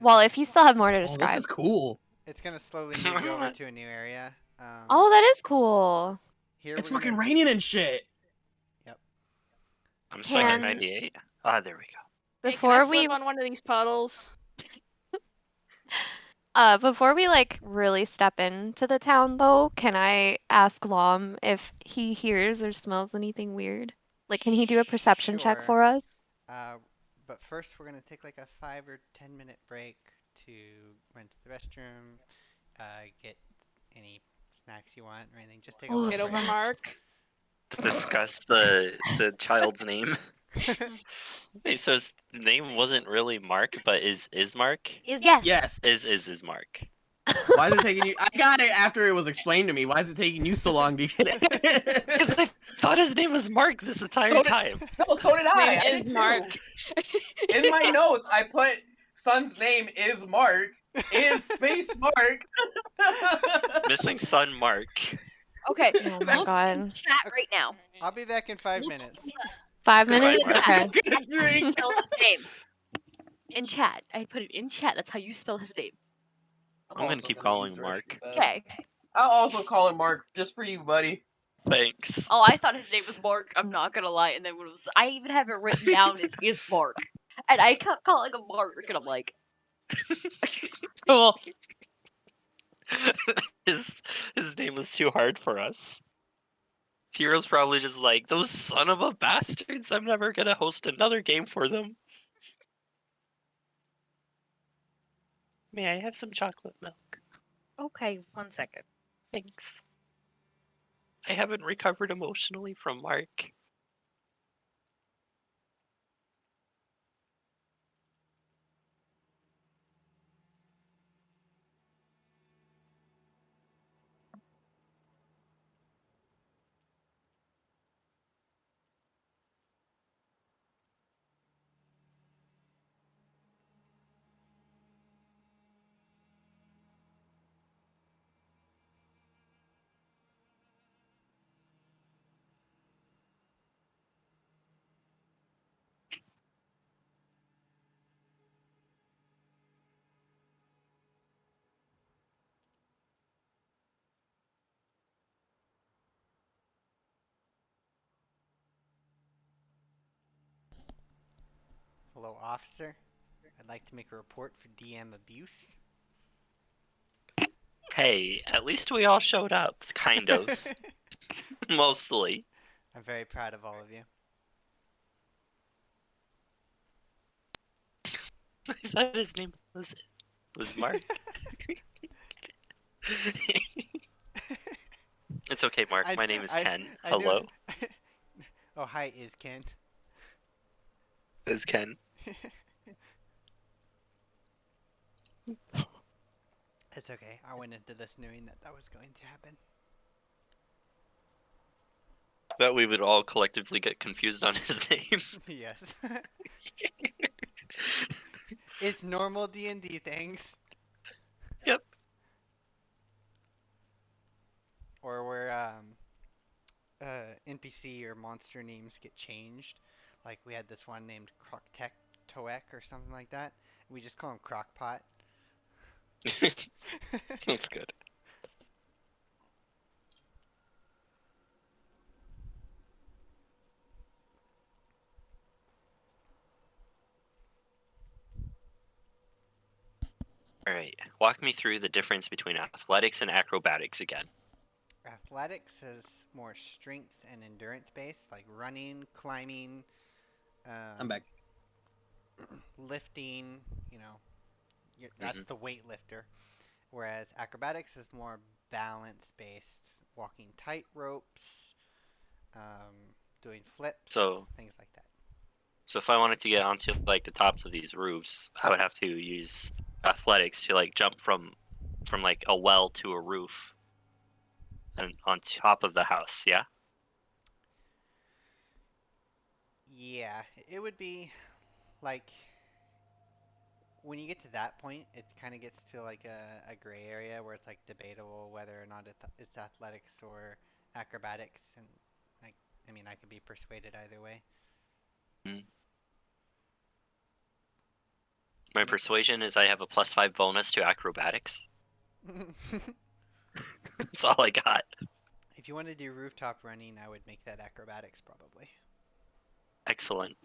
Well, if you still have more to Oh, this describe. is cool. it's gonna slowly move you over to a new area. Oh, that is cool. Here It's we're fucking gonna. raining and shit. Yep. I'm stuck at Can 98. Ah, there we go. Hey, can I before slip we on one of these puddles? before we like really step into the town though, can I ask Lom if he hears or smells anything weird? Like, can he do a perception check Sure. for us? But first we're gonna take like a 5 or 10 minute break to run to the restroom, get any snacks you want or anything. Just take a Oh, little Get over break. snacks. Mark. Discuss the child's name. Wait, so his name wasn't really Mark, but is Mark? Yes. Yes. Is Mark. Why is it taking you? I got it after it was explained to me. Why is it taking you so long to get Because it? I thought his name was Mark this entire So did- time. No, so did I. Name I is did too. Mark. In my notes, I put son's name is Mark. Is space Mark. Missing son Mark. Okay. Oh my Look god. in chat right now. I'll be back in 5 Look minutes. 5 Goodbye, minutes? Mark. Okay. Get a drink. Spell his name in chat. I put it in chat. That's how you spell his name. I'm gonna keep calling him Mark. Okay. I'll also call him Mark just for you, buddy. Thanks. Oh, I thought his name was Mark. I'm not gonna lie. And then when it was, I even have it written down as is Mark, and I kept calling him Mark, and I'm like, oh, his name was too hard for us. Hero's probably just like, those son of a bastards, I'm never gonna host another game for them. May I have some chocolate milk? okay, 1 second. Thanks. I haven't recovered emotionally from Mark. Hello, officer. I'd like to make a report for DM abuse. Hey, at least we all showed up, kind of. Mostly. I'm very proud of all of you. I thought his name was Mark. It's okay, Mark. My name is Ken. I knew- Hello, Oh, hi, is Ken. is Ken. It's okay. I went into this knowing that that was going to happen. That we would all collectively get confused on his name. Yes. It's normal D&D things. Yep. Or where NPC or monster names get changed. Like we had this one named Croctec Toek or something like that. We just call him Crockpot. That's good. Alright, walk me through the difference between athletics and acrobatics again. Athletics is more strength and endurance based, like running, climbing, I'm back. lifting, that's the weightlifter. Whereas acrobatics is more balance based, walking tight ropes, doing flips, So- things like that. So if I wanted to get onto like the tops of these roofs, I would have to use athletics to like jump from like a well to a roof and on top of the house. Yeah. Yeah, it would be like when you get to that point, it kind of gets to like a gray area where it's like debatable whether or not it's athletics or acrobatics, and like I mean I could be persuaded either way. Mm. My persuasion is I have a +5 bonus to acrobatics. That's all I got. If you want to do rooftop running, I would make that acrobatics probably. Excellent.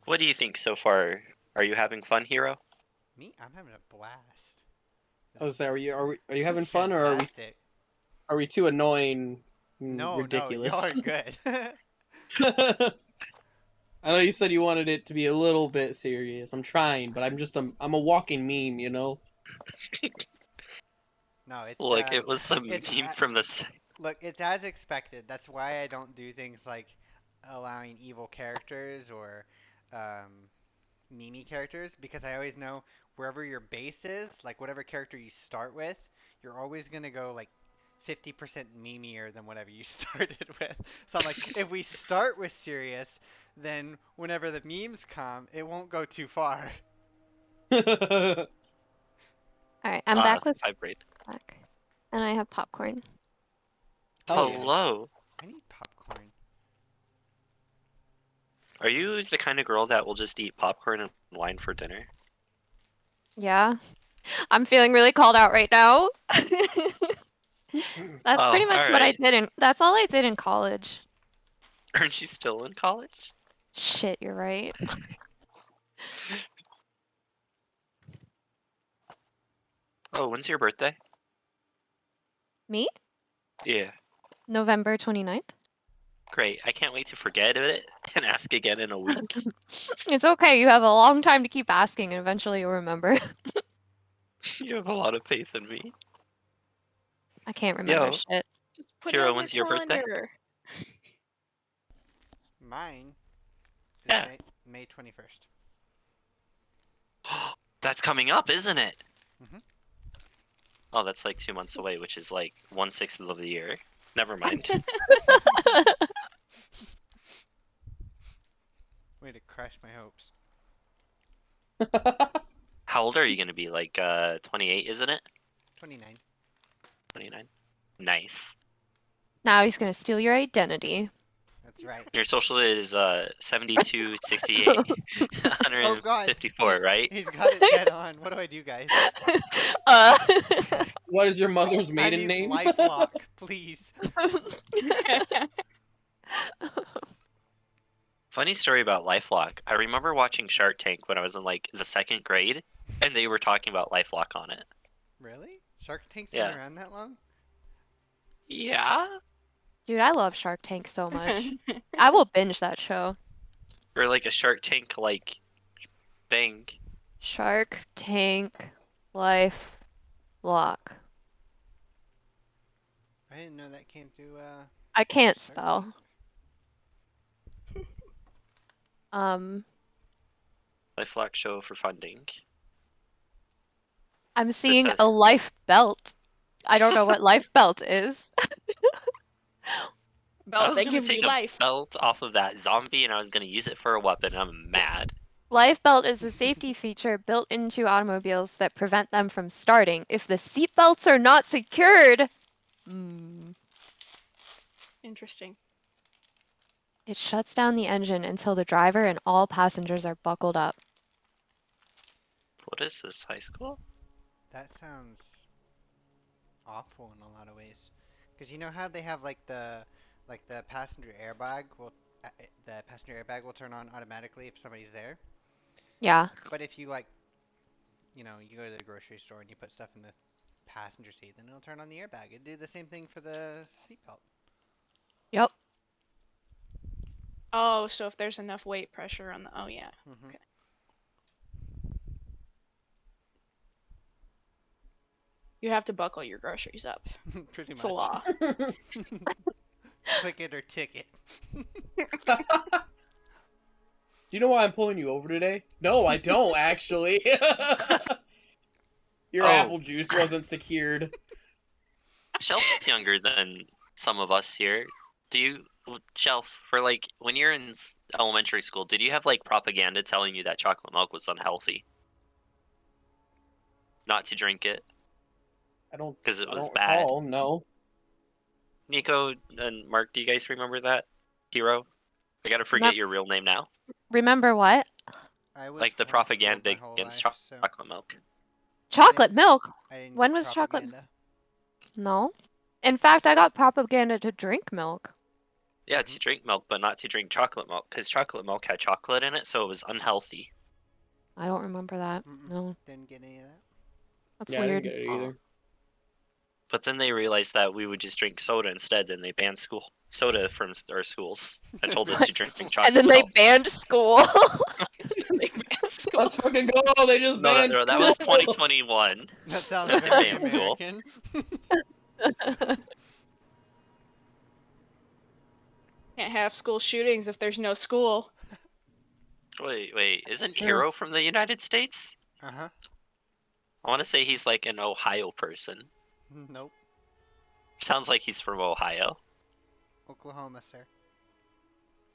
What do you think so far? Are you having fun, Hero? Me, I'm having a blast. Oh, so are you This having is fun, or fantastic. are we too annoying and No, ridiculous? y'all are good. I know you said you wanted it to be a little bit serious. I'm trying, but I'm a walking meme, you know. No, it's Look, it was some it's meme from the. look, it's as expected. That's why I don't do things like allowing evil characters or meme characters, because I always know wherever your base is, like whatever character you start with, you're always gonna go like 50% memeier than whatever you started with. So I'm like, if we start with serious, then whenever the memes come, it won't go too far. All right, I'm back with Vibrate. back, and I have popcorn. Hell yeah. Hello. I need popcorn. Are you the kind of girl that will just eat popcorn and wine for dinner? Yeah, I'm feeling really called out right now. That's Oh, pretty much what I alright. did in. That's all I did in college. Aren't you still in college? Shit, you're right. Oh, when's your birthday? Me? Yeah. November 29th. Great. I can't wait to forget it and ask again in a week. It's okay. You have a long time to keep asking, and eventually you'll remember. You have a lot of faith in me. I can't remember Yo, shit. Just put it Hero, on your when's your birthday? calendar. Mine is Yeah. May 21st. That's coming up, isn't it? Mhm. Oh, that's like 2 months away, which is like 1/6 of the year. Never mind. Way to crush my hopes. How old are you gonna be? Like 28, isn't it? 29. 29. Nice. Now he's gonna steal your identity. That's right. Your social is 72, 68, Oh God, 154, right? he's got it dead on. What do I do, guys? uh, What is your mother's I maiden need name? LifeLock, please. Funny story about LifeLock. I remember watching Shark Tank when I was in like the 2nd grade, and they were talking about LifeLock on it. Really? Shark Tank's Yeah. been around that long? Yeah? Dude, I love Shark Tank so much. I will binge that show. Or like a Shark Tank like thing. Shark Tank Life Lock. I didn't know that came through. I can't Shark spell. Tank. LifeLock show for funding. I'm seeing says- a life belt. I don't know what life belt is. I Belt was that gonna gives take you a life. belt off of that zombie and I was gonna use it for a weapon. I'm mad. Life belt is a safety feature built into automobiles that prevent them from starting if the seat belts are not secured. Interesting. It shuts down the engine until the driver and all passengers are buckled up. What is this, high school? That sounds awful in a lot of ways. Because you know how they have like the passenger airbag the passenger airbag will turn on automatically if somebody's there. Yeah. But if you like, you know, you go to the grocery store and you put stuff in the passenger seat, then it'll turn on the airbag. It'd do the same thing for the seatbelt. Yep. Oh, so if there's enough weight pressure on the. Oh, yeah. Mm-hmm. You have to buckle your groceries up. Pretty It's a much. law. Click it or ticket. Do you know why I'm pulling you over today? No, I don't actually. Your Oh. apple juice wasn't secured. Shelf's younger than some of us here. Do you, Shelf, for like when you're in elementary school, did you have like propaganda telling you that chocolate milk was unhealthy? Not to drink it I don't. because it I was don't bad. recall. No. Nico and Mark, do you guys remember that? Hero? I gotta forget your real name now. Remember what? I was Like the homeschooled propaganda my whole against life, so chocolate milk. Chocolate milk? I didn't When get was chocolate? propaganda. No. In fact, I got propaganda to drink milk. Yeah, to drink milk, but not to drink chocolate milk, because chocolate milk had chocolate in it, so it was unhealthy. I don't remember that. Mm-mm. No. Didn't get any of that. That's Yeah, weird. I didn't get it either. But then they realized that we would just drink soda instead, and they banned soda from our schools and told us to drink chocolate And then they milk. banned school. Let's fucking go! They just No, banned that was school! 2021. That sounds That they very banned school. American. Can't have school shootings if there's no school. Wait, isn't True. Hero from the United States? Uh-huh. I want to say he's like an Ohio person. Nope. Sounds like he's from Ohio. Oklahoma, sir.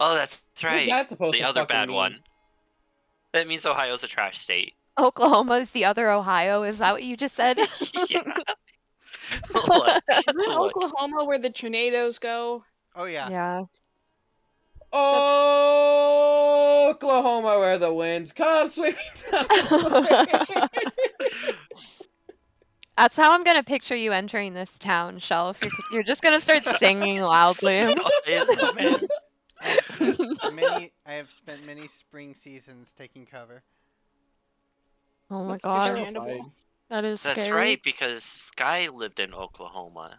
Oh, that's What's right. that supposed The to other fucking bad mean? one. That means Ohio's a trash state. Oklahoma is the other Ohio. Is that what you just said? Yeah. Look, Isn't look. Oklahoma where the tornadoes go? Oh yeah. Yeah. Oklahoma, where the winds come sweeping down the That's how I'm gonna picture you entering this town, Shelf. You're just gonna start singing loudly. Is, man. I have spent many spring seasons taking cover. Oh my That's god, terrifying. that is That's scary. right, because Sky lived in Oklahoma.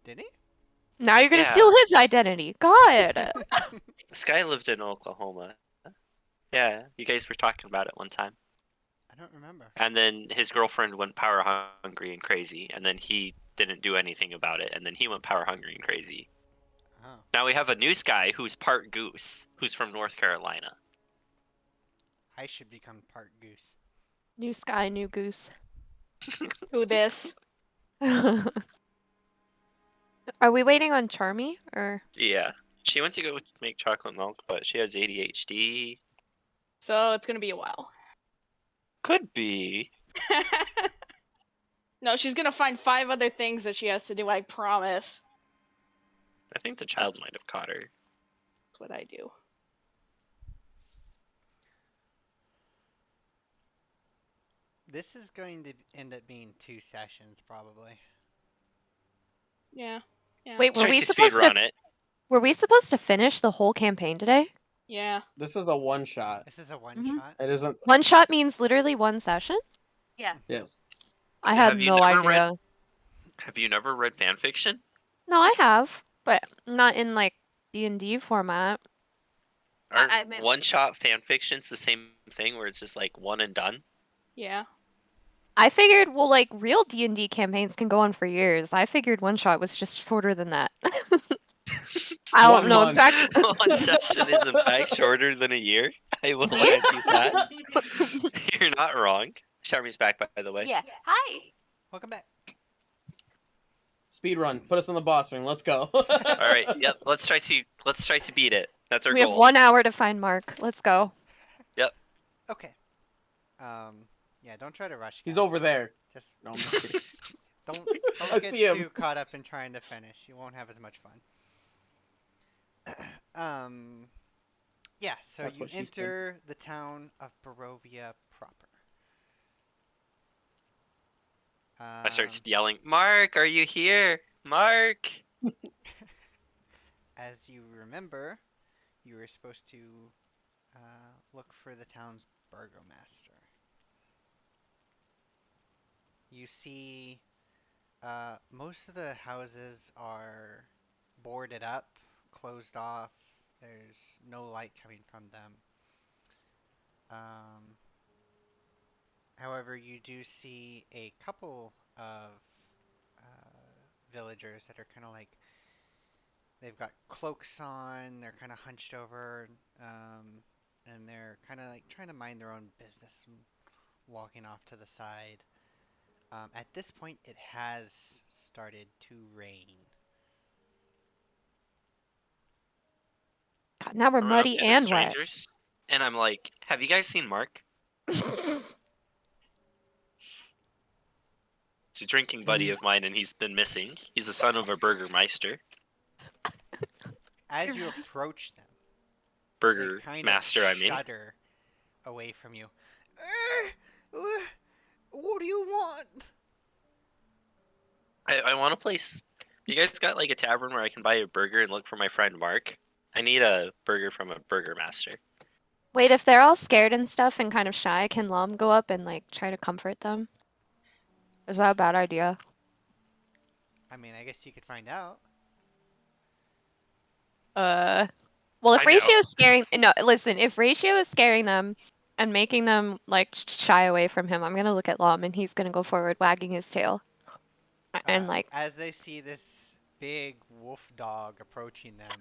Did he? Now you're gonna Yeah. steal his identity. God. Sky lived in Oklahoma. Yeah, you guys were talking about it one time. I don't remember. And then his girlfriend went power hungry and crazy, and then he didn't do anything about it, and then he went power hungry and crazy. Oh. Now we have a new Sky who's part goose, who's from North Carolina. I should become part goose. New sky, new goose. Who this? Are we waiting on Charmy or? Yeah. She went to go make chocolate milk, but she has ADHD. So it's gonna be a while. Could be. No, she's gonna find 5 other things that she has to do, I promise. I think the child might have caught her. That's what I do. This is going to end up being 2 sessions, probably. Yeah. Yeah. Wait, were Try we to supposed speedrun to? it. Were we supposed to finish the whole campaign today? Yeah. This is a one shot. This is a one Mhm. shot. It isn't. One shot means literally one session. Yeah. Yes. I had Have you no never idea. read- Have you never read fan fiction? No, I have, but not in like D&D format. Aren't I meant- one-shot fan fictions the same thing where it's just like one and done? Yeah. I figured, well, like real D&D campaigns can go on for years. I figured one shot was just shorter than that. I don't 1 know month. exactly. One session is in fact shorter than a year. I will grant you that. You're not wrong. Charmy's back, by the way. Yeah. Hi. Welcome back. Speed run. Put us in the boss ring. Let's go. All right. Yep. Let's try to beat it. That's our We goal. have 1 hour to find Mark. Let's go. Okay. Yeah, don't try to rush. He's guys. over there. Just No, I'm just kidding. don't I get see him. too caught up in trying to finish. You won't have as much fun. Yeah, so That's you what she said. enter the town of Barovia proper. I start yelling, "Mark, are you here? Mark!" As you remember, you were supposed to look for the town's burgomaster. You see, most of the houses are boarded up, closed off. There's no light coming from them. However, you do see a couple of villagers that are kind of like they've got cloaks on, they're kind of hunched over, and they're kind of like trying to mind their own business and walking off to the side. At this point, it has started to rain. God, now we're I went up muddy to the and wet. strangers, and I'm like, "Have you guys seen Mark? He's a drinking buddy of mine, and he's been missing. He's the son of a burgermeister, As you approach them, they burger kind of master. I mean, shudder away from you. What do you want? I want a place. You guys got like a tavern where I can buy a burger and look for my friend Mark? I need a burger from a burger master. Wait, if they're all scared and stuff and kind of shy, can Lom go up and like try to comfort them? Is that a bad idea? I mean, I guess you could find out. Well, if Find out. Ratio is scaring, no, listen, if Ratio is scaring them and making them like shy away from him, I'm gonna look at Lom and he's gonna go forward, wagging his tail, and like, As they see this big wolf dog approaching them,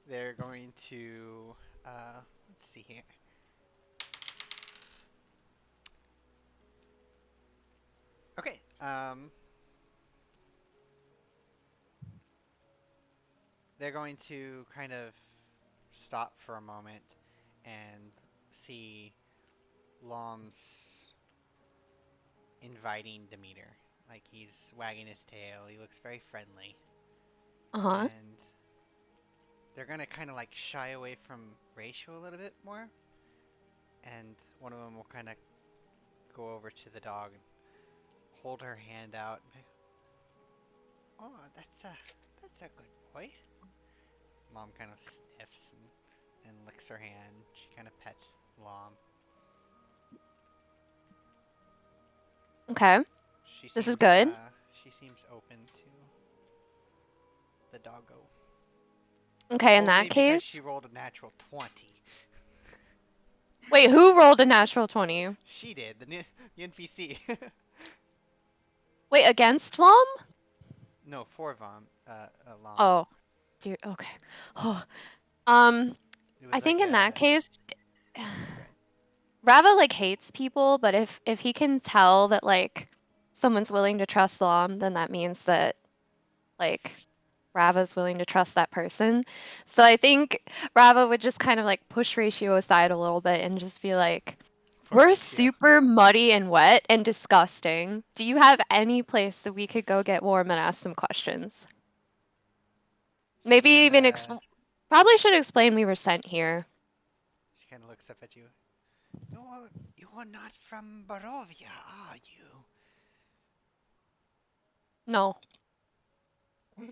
they're going to, let's see here. Okay, they're going to kind of stop for a moment and see Lom's inviting demeanor. Like he's wagging his tail, he looks very friendly. uh-huh. And they're gonna kind of like shy away from Ratio a little bit more. And one of them will kind of go over to the dog and hold her hand out. And be, oh, that's a good boy. Mom kind of sniffs and licks her hand. She kind of pets Lom. Okay. She This seems, is good. She seems open to the doggo. Okay, in Only that because case, she rolled a natural 20. wait, who rolled a natural 20? She did, the NPC. Wait, against Lom? No, for Lom. Oh, dear. Okay. Oh. It I was think like in that a case, Rava like hates people, but if he can tell that like someone's willing to trust Lom, then that means that like Rava's willing to trust that person. So I think Rava would just kind of like push Ratio aside a little bit and just be like, for "We're ratio. super muddy and wet and disgusting. Do you have any place that we could go get warm and ask some questions? Maybe even probably should explain we were sent here." She kind of looks up at you. You're not from Barovia, are you? No. Well,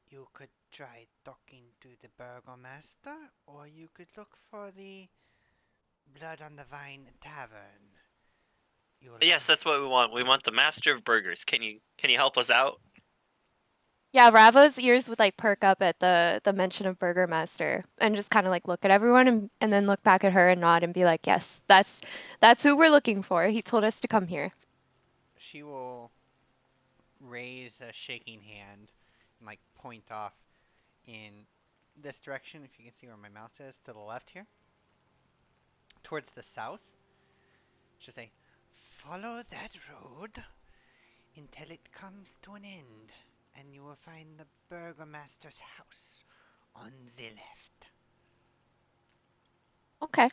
you could try talking to the burgomaster, or you could look for the Blood on the Vine Tavern. Yes, that's what we want. We want the master of burgers. Can you help us out? Yeah, Rava's ears would like perk up at the mention of Burgermaster and just kind of like look at everyone and then look back at her and nod and be like, "Yes, that's who we're looking for. He told us to come here." She will raise a shaking hand and like point off in this direction, if you can see where my mouse is, to the left here, towards the south. She'll say, follow that road until it comes to an end, and you will find the burgomaster's house on the left. Okay.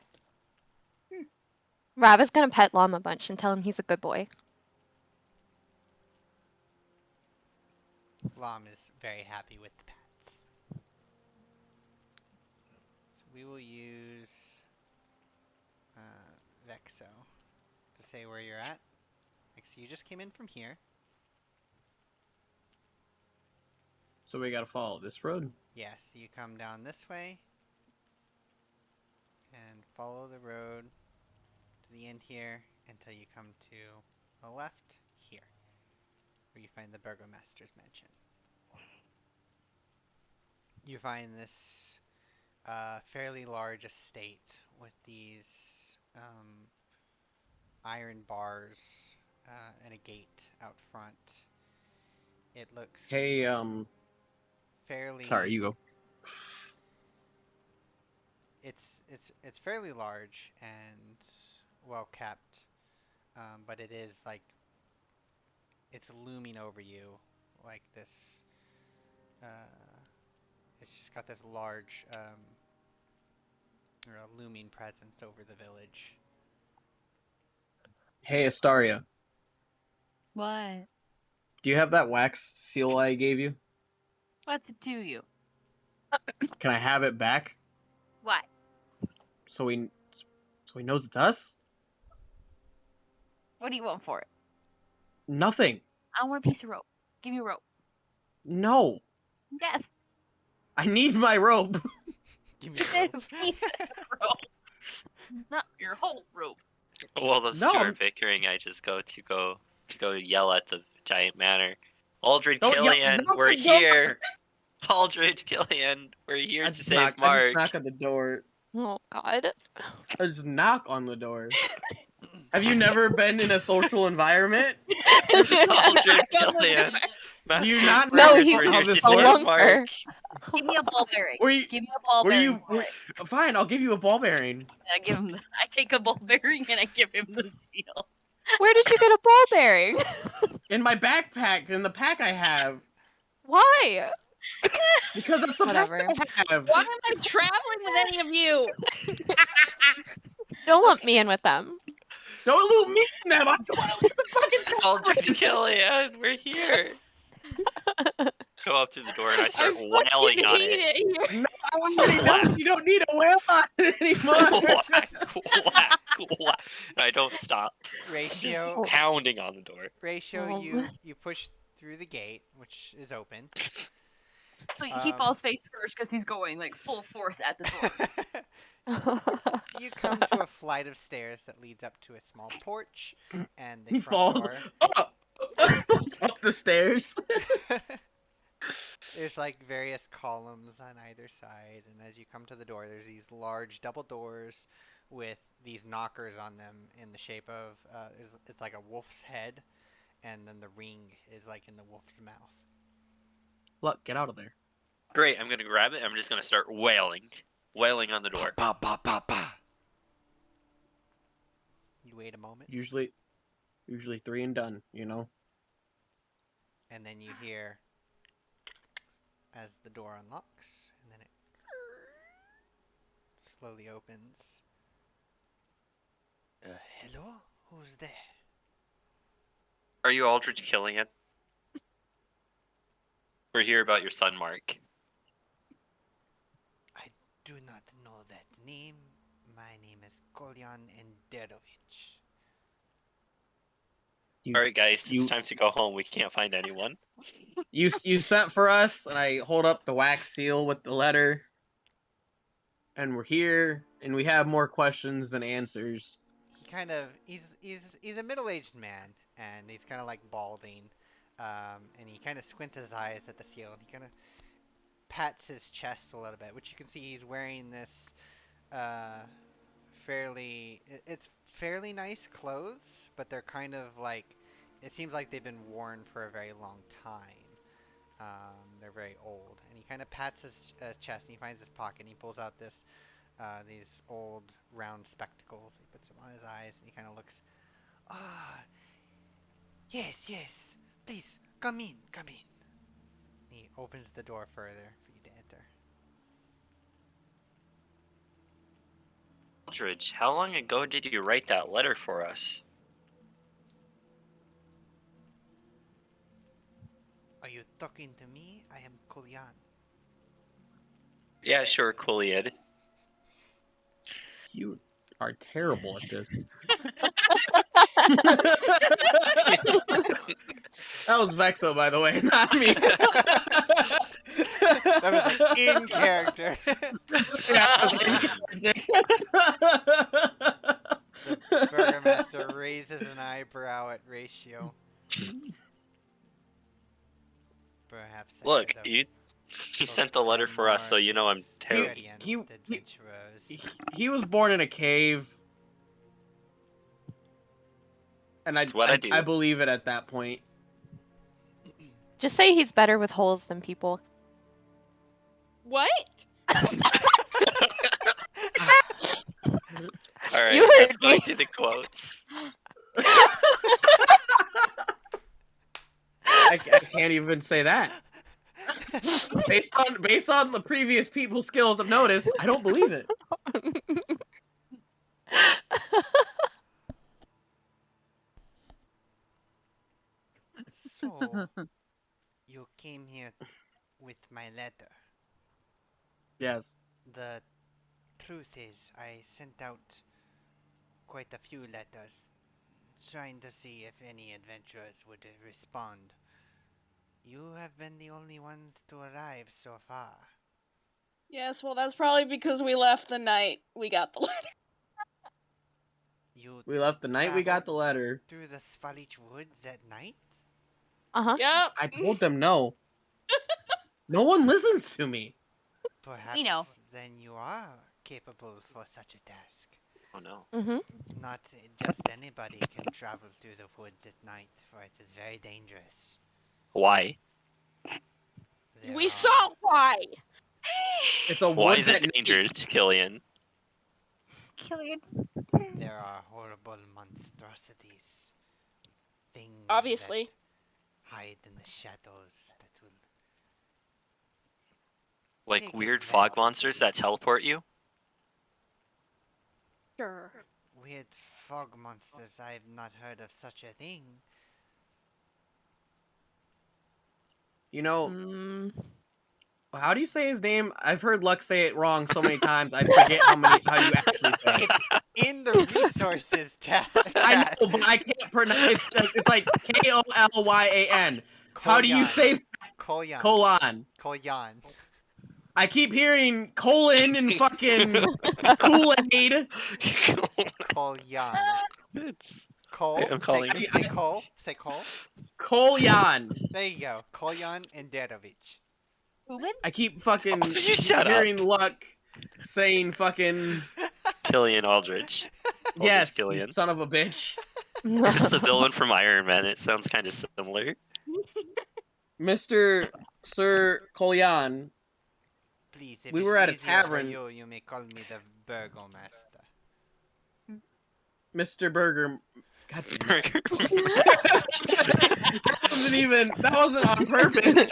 Rava's gonna pet Lom a bunch and tell him he's a good boy. Lam is very happy with the pets. So we will use Vexo to say where you're at. Vexo, you just came in from here. So we gotta follow this road. Yes, you come down this way and follow the road to the end here until you come to the left here, where you find the burgomaster's mansion. You find this a fairly large estate with these iron bars and a gate out front. It looks Hey, sorry, fairly. you go. It's fairly large and well kept, but it is like it's looming over you like this. Uh, it's just got this large or a looming presence over the village. Hey, Astaria, What? do you have that wax seal I gave you? What's it to you? Can I have it back What? so he knows it's us? What do you want for it? Nothing. I want a piece of rope. Give me a rope. No, Yes. I need my rope. Give me You the said a rope. piece of rope. Not your whole rope. While the No, two are I'm- bickering, I just go yell at the giant manor. Aldred Don't yell. Killian, Knock we're the door. here. Aldred Killian, we're here to save I just Mark. knock on the door. Oh God. I just knock on the door. Have you never been in a social environment? Aldred Killian, Do you Master not No, know Burgers, he's we're how here to this a save works? Mark. lunker. Give me a ball bearing. Were you? Give me a ball Were bearing you? for it. Fine, I'll give you a ball bearing. I give him. I take a ball bearing and I give him the seal. Where did you get a ball bearing? In my backpack, in the pack I have. Why? Because that's the Whatever. pack I have. Why am I traveling with any of you? Don't lump me in with them. Don't loop me in them. I don't want to leave the fucking Aldred Killian, we're here. Go up to the door and I start I wailing fucking on hate it. it here. No, I already know you don't need a whale on it anymore. Whack, whack, whack. And I don't stop. Just Ratio, pounding on the door. ratio. You push through the gate, which is open. So he falls face first because he's going like full force at the door. You come to a flight of stairs that leads up to a small porch and the He front falls door. up the stairs. There's like various columns on either side, and as you come to the door, there's these large double doors with these knockers on them in the shape of it's like a wolf's head, and then the ring is like in the wolf's mouth. Look, get out of there. Great, I'm gonna grab it. I'm just gonna start wailing on the door. Pa, pa, pa, pa. You wait a moment, Usually 3 and done, you know? and then you hear as the door unlocks, and then it slowly opens. Hello? Who's there? Are you Aldrich Killian? We're here about your son, Mark. I do not know that name. My name is Kolyan Enderovich. Alright, guys, you- it's time to go home. We can't find anyone. You sent for us, and I hold up the wax seal with the letter. And we're here, and we have more questions than answers. He's a middle-aged man, and he's kind of like balding, and he kind of squints his eyes at the seal, and he kind of pats his chest a little bit, which you can see he's wearing this it's fairly nice clothes, but they're kind of like, it seems like they've been worn for a very long time. They're very old, and he kind of pats his chest, and he finds his pocket, and he pulls out these old round spectacles. He puts them on his eyes, and he kind of looks. Ah, yes, yes. Please come in, come in. And he opens the door further for you to enter. Aldridge, how long ago did you write that letter for us? Are you talking to me? I am Kolyan. Yeah, sure, Quiliad. You are terrible at this. That was Vexo, by the way, not me. That was like in character. The burgomaster raises an eyebrow at Ratio. Perhaps I Look, should have- He sent the letter for us, so you know I'm terrible. Experienced adventurers. He was born in a cave, and It's what I do. I believe it at that point. Just say he's better with holes than people. What? All right, You let's heard go me. into the quotes. I can't even say that. Based on the previous people's skills I've noticed, I don't believe it. So, you came here with my letter. Yes. The truth is, I sent out quite a few letters, trying to see if any adventurers would respond. You have been the only ones to arrive so far. Yes, well, that's probably because we left the night we got the letter. You We left the night we got traveled the letter. through the Svalich woods at night? Uh-huh. Yep. I told them no. No one listens to me. Perhaps know. then you are capable for such a task. Oh no. Mm-hmm. Not just anybody can travel through the woods at night, for it is very dangerous. Why? There We are- saw why. It's a Why woods is at it night. dangerous, Killian? Killian. There are horrible monstrosities. Things Obviously. that hide in the shadows that will Like Take weird advantage fog of monsters that teleport you? Sure. weird fog monsters. I've not heard of such a thing. You know, Mm. how do you say his name? I've heard Luck say it wrong so many times. I forget how you actually say it. It's in the resources tab. I know, but I can't pronounce. It's like Kolyan. How do you say Kolyan? colon? Kolyan. I keep hearing colon and fucking Kool-Aid. Kolyan. It's Cole. I'm calling Say, it. say Cole. Say Cole. Kolyan. There you go. Kolyan and Derovich. Uman? I keep fucking Oh, you shut up. hearing Luck saying fucking Killian Aldrich. yes, you Killian. son of a bitch. It's the villain from Iron Man. It sounds kind of similar. Mr. Sir Kolyan. Please, if We it's were at a easier for tavern. you may call me the Burgomaster. Mr. Burger. God damn it. Burger. That wasn't on purpose.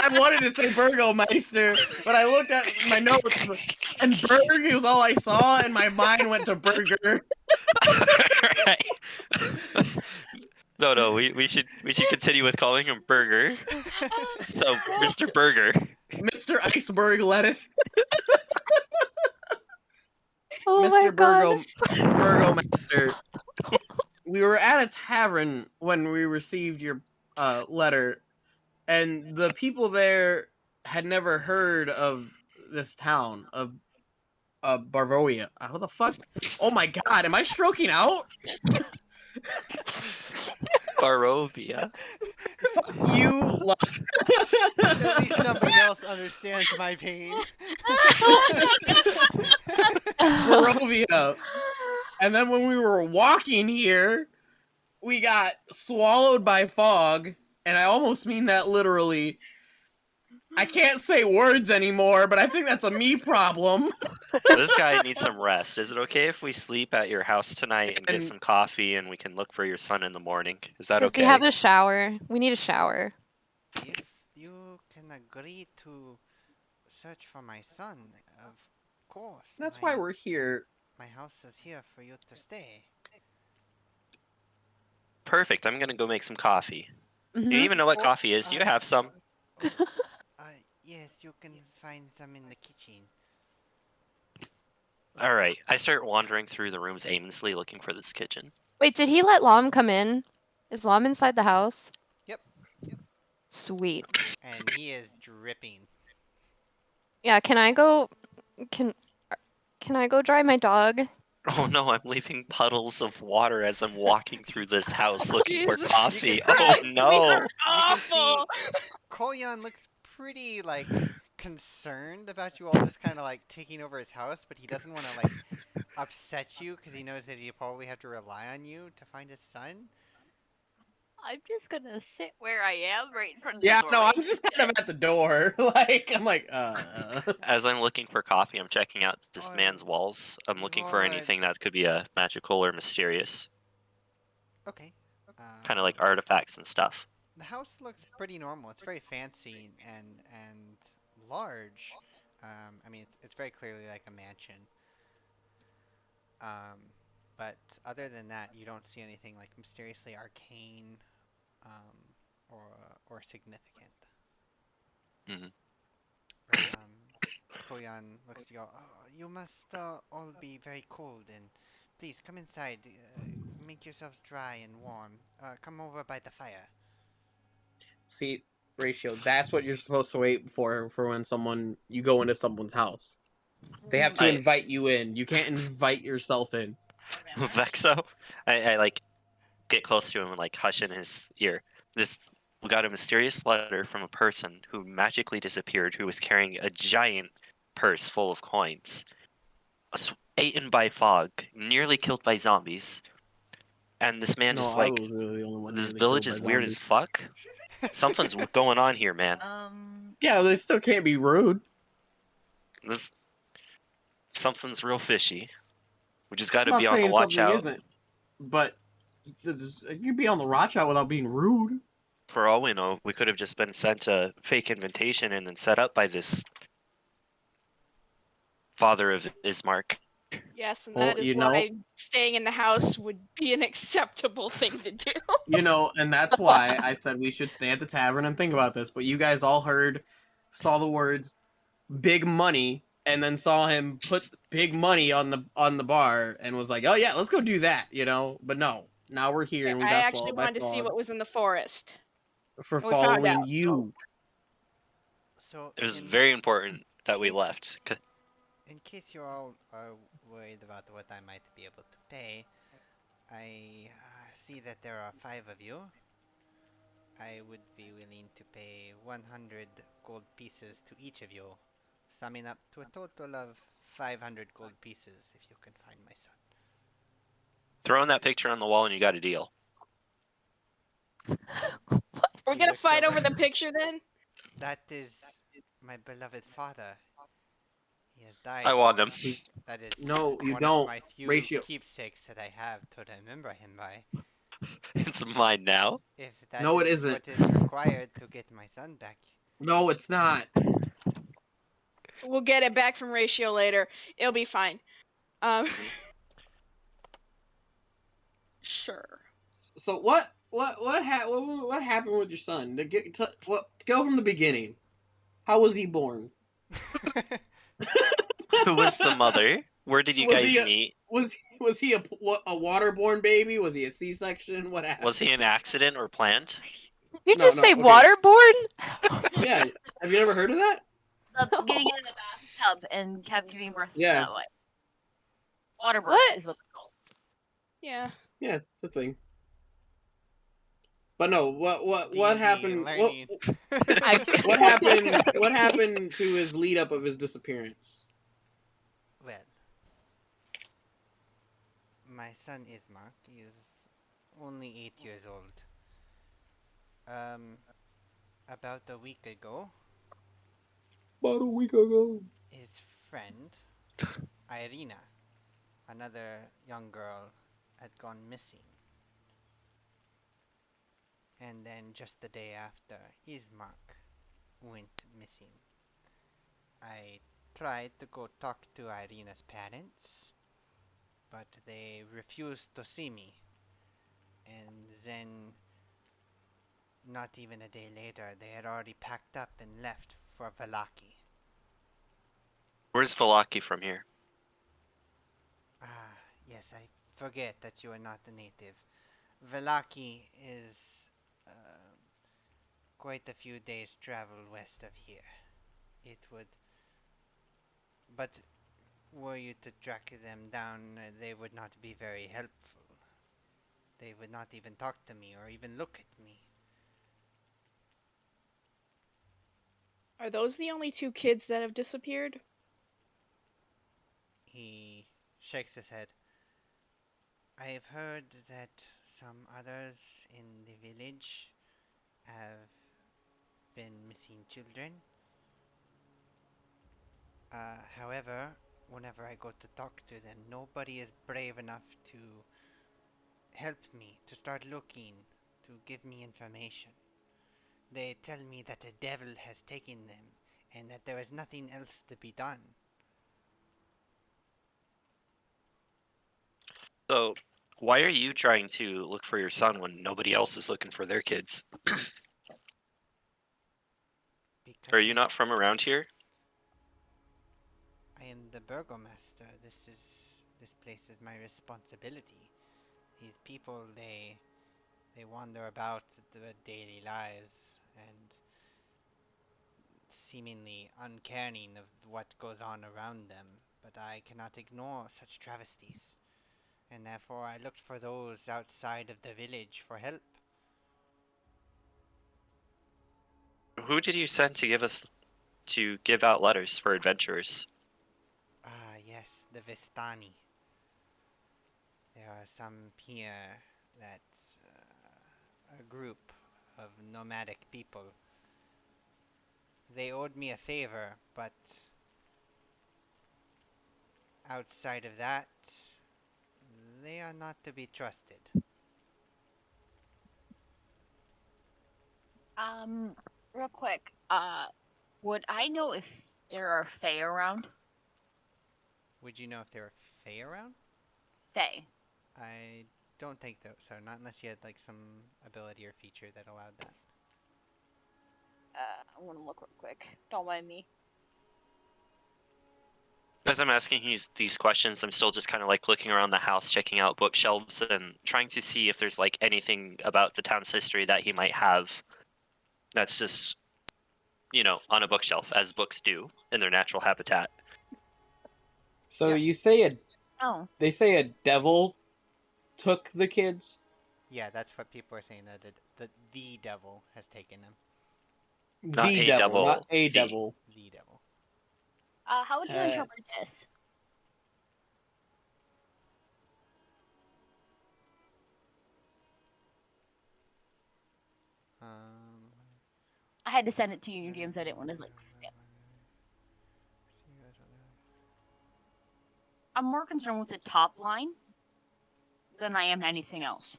I wanted to say Burgomeister, but I looked at my notes and Berg was all I saw, and my mind went to Burger. Alright. No, we should continue with calling him Burger. So, Mr. Burger. Mr. Iceberg Lettuce. Oh my Mr. god. Burgomaster. We were at a tavern when we received your letter, and the people there had never heard of this town of Barovia. What the fuck? Oh my god, am I stroking out? Barovia. Fuck you. At least somebody else understands my pain. Barovia. And then when we were walking here, we got swallowed by fog, and I almost mean that literally. I can't say words anymore, but I think that's a me problem. This guy needs some rest. Is it okay if we sleep at your house tonight and get And- some coffee and we can look for your son in the morning? Is that Does okay? he have a shower? We need a shower. If you can agree to search for my son, of course. That's my, why we're here. My house is here for you to stay. Perfect. I'm gonna go make some coffee. Do Mhm. you even know what coffee is? Do you have some? Yes, you can find some in the kitchen. All right. I start wandering through the rooms aimlessly looking for this kitchen. Wait, did he let Lom come in? Is Lom inside the house? Yep. Sweet. And he is dripping. Yeah, can I go dry my dog? Oh no, I'm leaving puddles of water as I'm walking through this house looking for Jesus coffee. You Oh Christ, we no! are You can see awful. Kolyan looks pretty concerned about you all just kind of taking over his house, but he doesn't want to upset you because he knows that he'll probably have to rely on you to find his son. I'm just gonna sit where I am, right in front of the Yeah, no, doorway. I'm just kind of at the door. I'm like. As I'm looking for coffee, I'm checking out this Oh man's walls. I'm looking for Lord. anything that could be magical or mysterious, Okay. kind of like artifacts and stuff. The house looks pretty normal. It's very fancy and large. I mean, it's very clearly like a mansion. Um, but other than that, you don't see anything like mysteriously arcane, um, or significant. Mhm. Um, Koyan looks to you all. Oh, you must all be very cold, and please come inside. Make yourselves dry and warm. Come over by the fire. See, Ratio, that's what you're supposed to wait for when you go into someone's house. They have to I invite you in. You can't invite yourself in. Vexo, I like get close to him and like hush in his ear. This We got a mysterious letter from a person who magically disappeared, who was carrying a giant purse full of coins. Eaten by fog, nearly killed by zombies, and this man No, just I like was really the only one this nearly village killed by is weird as zombies. fuck. Something's going on here, man. Yeah, they still can't be rude. This Something's real fishy. We just got I'm to not be on the saying watch something out. isn't, but you can be on the watch out without being rude. For all we know, we could have just been sent a fake invitation and then set up by this father of Ismark. Yes, and Well, that is why staying in the house would be an acceptable thing to do. and that's why I said we should stay at the tavern and think about this. But you guys all saw the words "big money," and then saw him put big money on the bar and was like, "Oh yeah, let's go do that," But no, now we're here and we I got actually swallowed by wanted to see fog what was in the forest. for And we found following out, so you. So It was in very important that we case left. in case you all are worried about what I might be able to pay, I see that there are 5 of you. I would be willing to pay 100 gold pieces to each of you, summing up to a total of 500 gold pieces if you can find my son. Throw in that picture on the wall and you got a deal. we're He gonna looks fight over. over the picture then. That is my beloved father. He has died. I want him. That is No, you one of don't. my few Ratio. keepsakes that I have to remember him by. It's mine now. If that No, it is isn't. what is required to get my son back. No, it's not. We'll get it back from Ratio later. It'll be fine. Sure. So what happened with your son? Go from the beginning. How was he born? Who was the mother? Where did you Was guys he meet? was he a waterborne baby? Was he a C-section? What happened? Was he an accident or planned? You No, just no, say okay. waterborne? Yeah, have you never heard of that? Getting in the bathtub and kept giving birth Yeah. that way. Water birth What? is what it's called. Yeah. Yeah, it's a thing. But no, what D&D happened? learning. What happened to his lead up of his disappearance? Well, my son Ismark is only 8 years old. About a week ago, About a week ago. his friend, Irina, another young girl, had gone missing. And then just the day after, Ismark went missing. I tried to go talk to Irina's parents, but they refused to see me. And then, not even a day later, they had already packed up and left for Valaki. Where's Valaki from here? Ah, yes, I forget that you are not a native. Valaki is quite a few days' travel west of here. It would. But were you to track them down, they would not be very helpful. They would not even talk to me or even look at me. Are those the only 2 kids that have disappeared? He shakes his head. I have heard that some others in the village have been missing children. However, whenever I go to talk to them, nobody is brave enough to help me, to start looking, to give me information. They tell me that the devil has taken them and that there is nothing else to be done. So, why are you trying to look for your son when nobody else is looking for their kids? Because Are you not from around here? I am the burgomaster. This place is my responsibility. These people, they wander about their daily lives and seemingly uncaring of what goes on around them, but I cannot ignore such travesties, and therefore I looked for those outside of the village for help. Who did you send to give out letters for adventurers? Ah, yes, the Vistani. There are some here that a group of nomadic people. They owed me a favor, but outside of that, they are not to be trusted. Real quick, would I know if there are Fae around? Would you know if there were Fae around? Fae. I don't think so, not unless you had like some ability or feature that allowed that. I'm gonna look real quick. Don't mind me. As I'm asking these questions, I'm still just kind of like looking around the house, checking out bookshelves, and trying to see if there's like anything about the town's history that he might have that's just, on a bookshelf, as books do in their natural habitat. So Yeah. you say Oh. they say a devil took the kids? Yeah, that's what people are saying, that the devil has taken them. Not The a devil, devil, not a the. devil. The devil. How would you Uh, interpret this? Um, I had to send it to you in your DMs. I didn't want to like spam. I'm more concerned with the top line than I am anything else.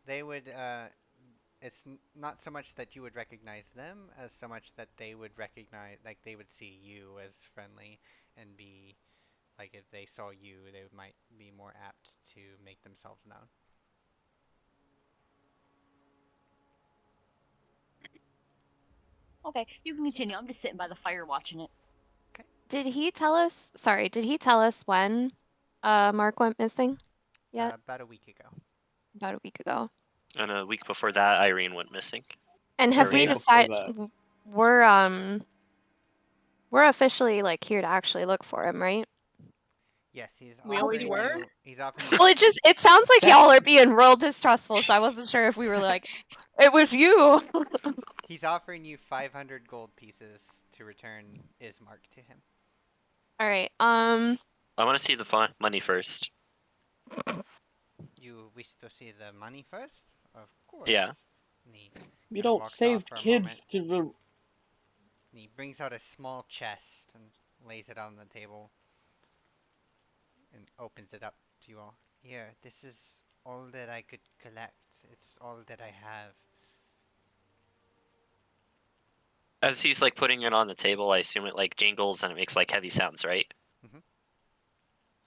They would, it's not so much that you would recognize them as so much that they would recognize, like they would see you as friendly and be, like if they saw you, they might be more apt to make themselves known. Okay, you can continue. I'm just sitting by the fire watching it. Did he tell us? Sorry, did he tell us when Mark went missing? Yet About a week ago. about a week ago. And a week before that, Irene went missing. And Or have we way before decided that. we're officially like here to actually look for him, right? Yes, he's We always offering were? you. He's offering you. Well, it sounds like y'all That's- are being real distrustful, so I wasn't sure if we were like, it was you. He's offering you 500 gold pieces to return Ismark to him. All right. I want to see the money first. You wish to see the money first? Of course. Yeah. And he We kinda don't walks save off for a kids moment, to. and he brings out a small chest and lays it on the table and opens it up to you all. Here, this is all that I could collect. It's all that I have. As he's like putting it on the table, I assume it like jingles and it makes like heavy sounds, right? Mhm.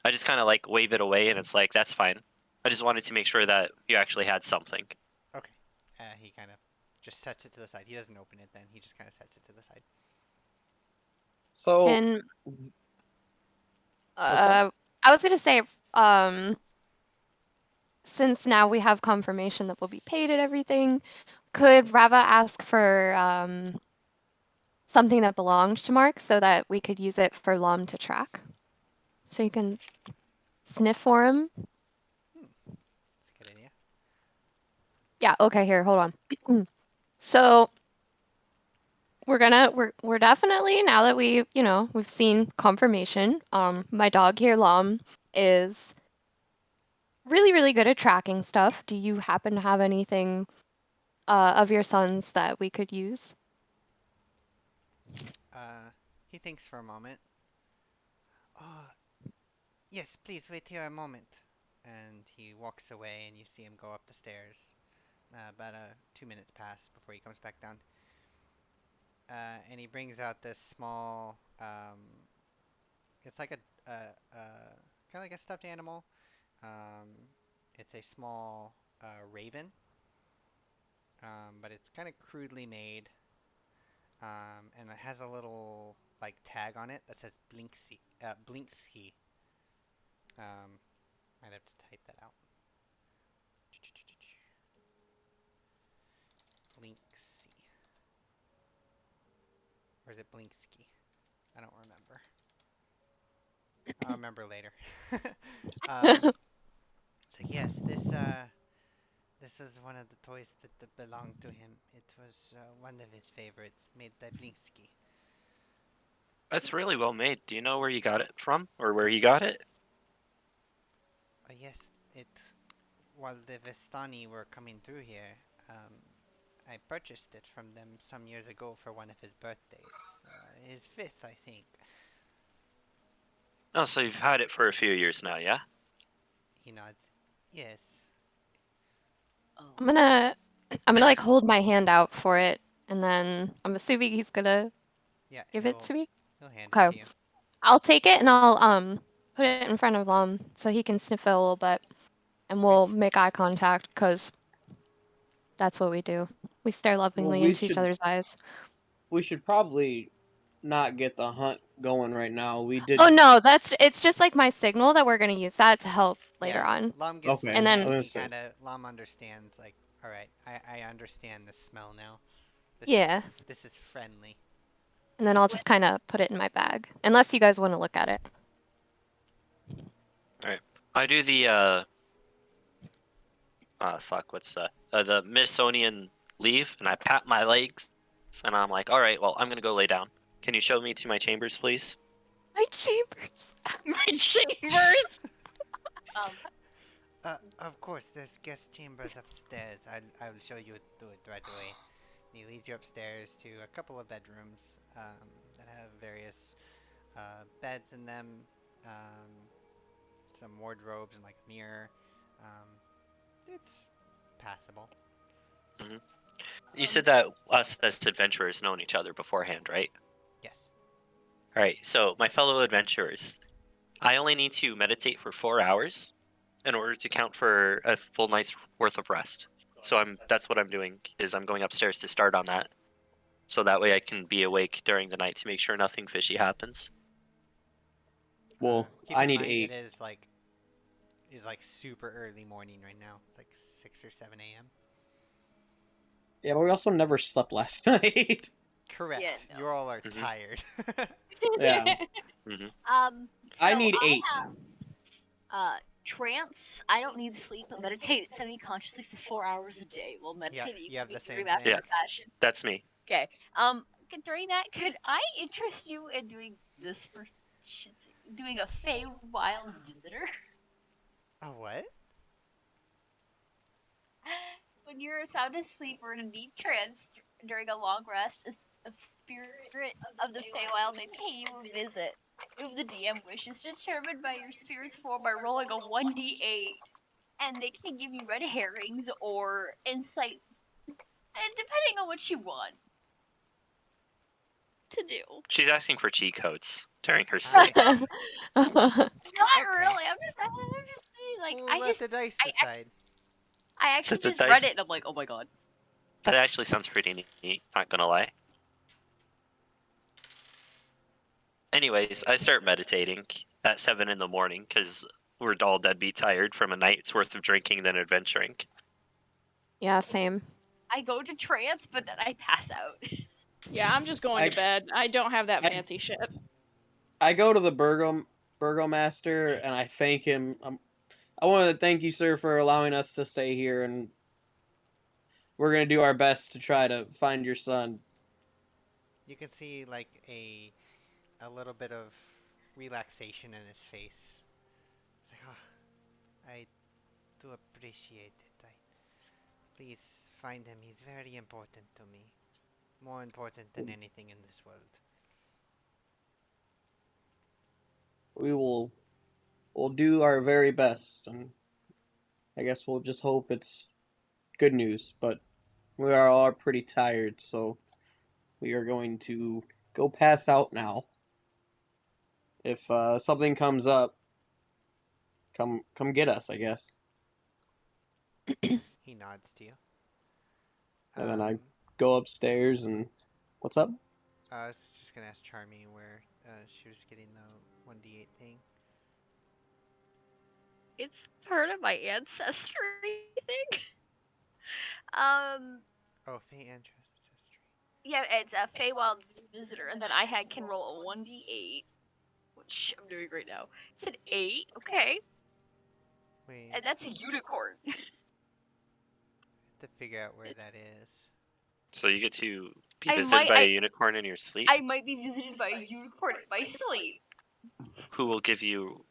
I just kind of like wave it away, and it's like that's fine. I just wanted to make sure that you actually had something. Okay. He kind of just sets it to the side. He doesn't open it then. He just kind of sets it to the side. So And What's up? I was gonna say, since now we have confirmation that we'll be paid and everything, could Rava ask for something that belonged to Mark so that we could use it for Lom to track. So you can sniff for him. That's a good idea. Yeah, okay, here, hold on. So we're definitely, now that we've seen confirmation, my dog here, Lom, is really, really good at tracking stuff. Do you happen to have anything of your son's that we could use? He thinks for a moment. Oh, yes, please wait here a moment. And he walks away, and you see him go up the stairs. About 2 minutes pass before he comes back down. And he brings out this small, it's like kind of like a stuffed animal. Um, it's a small raven, but it's kind of crudely made. And it has a little like tag on it that says Blinksy. Blinksky. Might have to type that out. Blinksy. Or is it Blinksky? I don't remember. I'll remember later. So yes, this was one of the toys that belonged to him. It was one of his favorites, made by Blinksky. That's really well made. Do you know where you got it from, or where you got it? Yes, it while the Vistani were coming through here, I purchased it from them some years ago for one of his birthdays. His fifth, I think. Oh, so you've had it for a few years now, yeah? He nods. Yes. Oh. I'm gonna like hold my hand out for it, and then I'm assuming he's gonna Yeah, give it to me. he'll hand it Okay. to you. I'll take it and I'll put it in front of Lom so he can sniff it a little bit, and we'll make eye contact because that's what we do. We stare lovingly we into each should other's eyes. we should probably not get the hunt going right now. We did. Oh no, it's just like my signal that we're gonna use that to help later Yeah, on. Lom gets Okay, And then- I was he gonna say. kind of Lom understands like, all right, I understand the smell now. Yeah. This is friendly. And then I'll just kind of put it in my bag, unless you guys want to look at it. I do the what's the Smithsonian leave, and I pat my legs, and I'm like, all right, well, I'm gonna go lay down. Can you show me to my chambers, please? My chambers. My chambers. Of course, there's guest chambers upstairs. I'll show you to it right away. He leads you upstairs to a couple of bedrooms that have various beds in them, some wardrobes and like a mirror. It's passable. You said that us as adventurers known each other beforehand, right? Yes. All right, so my fellow adventurers, I only need to meditate for 4 hours in order to count for a full night's worth of rest. So that's what I'm doing, is I'm going upstairs to start on that. So that way I can be awake during the night to make sure nothing fishy happens. Well, Keep I in need mind 8. it is like super early morning right now. It's like 6 or 7 a.m. Yeah, but we also never slept last night. Correct. Yeah, no. You all are Mhm. tired. Yeah. I So need 8. have trance. I don't need sleep, but meditate semi-consciously for 4 hours a day. Well, meditate. you have the same after thing. Yeah. fashion. That's me. Okay. During that, could I interest you in doing this for shits? Doing a Feywild visitor? A what? When you're sound asleep or in a deep trance during a long rest, a spirit of the Feywild may pay you a visit. If the DM wishes, determined by your spirit's form by rolling a 1d8, and they can give you red herrings or insight, and depending on what you want to do. She's asking for cheat codes during her sleep. Not Okay. really. I'm just saying, like, We'll let the dice decide. I actually The just dice- read it and I'm like, oh my god. That actually sounds pretty neat, not gonna lie. Anyways, I start meditating at 7 in the morning because we're all deadbeat tired from a night's worth of drinking then adventuring. Yeah, same. I go to trance, but then I pass out. Yeah, I'm just going to bed. I don't have that I- fancy shit. I go to the burgomaster and I thank him. I want to thank you, sir, for allowing us to stay here, and we're gonna do our best to try to find your son. You can see like a little bit of relaxation in his face. It's like, oh, I do appreciate it. Please find him. He's very important to me. More important than anything in this world. We'll do our very best, and I guess we'll just hope it's good news. But we are all pretty tired, so we are going to go pass out now. If something comes up, come get us, I guess. He nods to you. And then I Um, go upstairs and what's up? I was just gonna ask Charmy where she was getting the 1d8 thing. It's part of my ancestry thing. Um, Oh, Fey ancestry. yeah, it's a Feywild visitor, and then can roll a 1d8, which I'm doing right now. It's an 8, okay, Wait, and that's a unicorn. I have to figure out where that is. So you get to be I visited might, by a I, unicorn in your sleep, I might be visited by a unicorn in my sleep, who will give you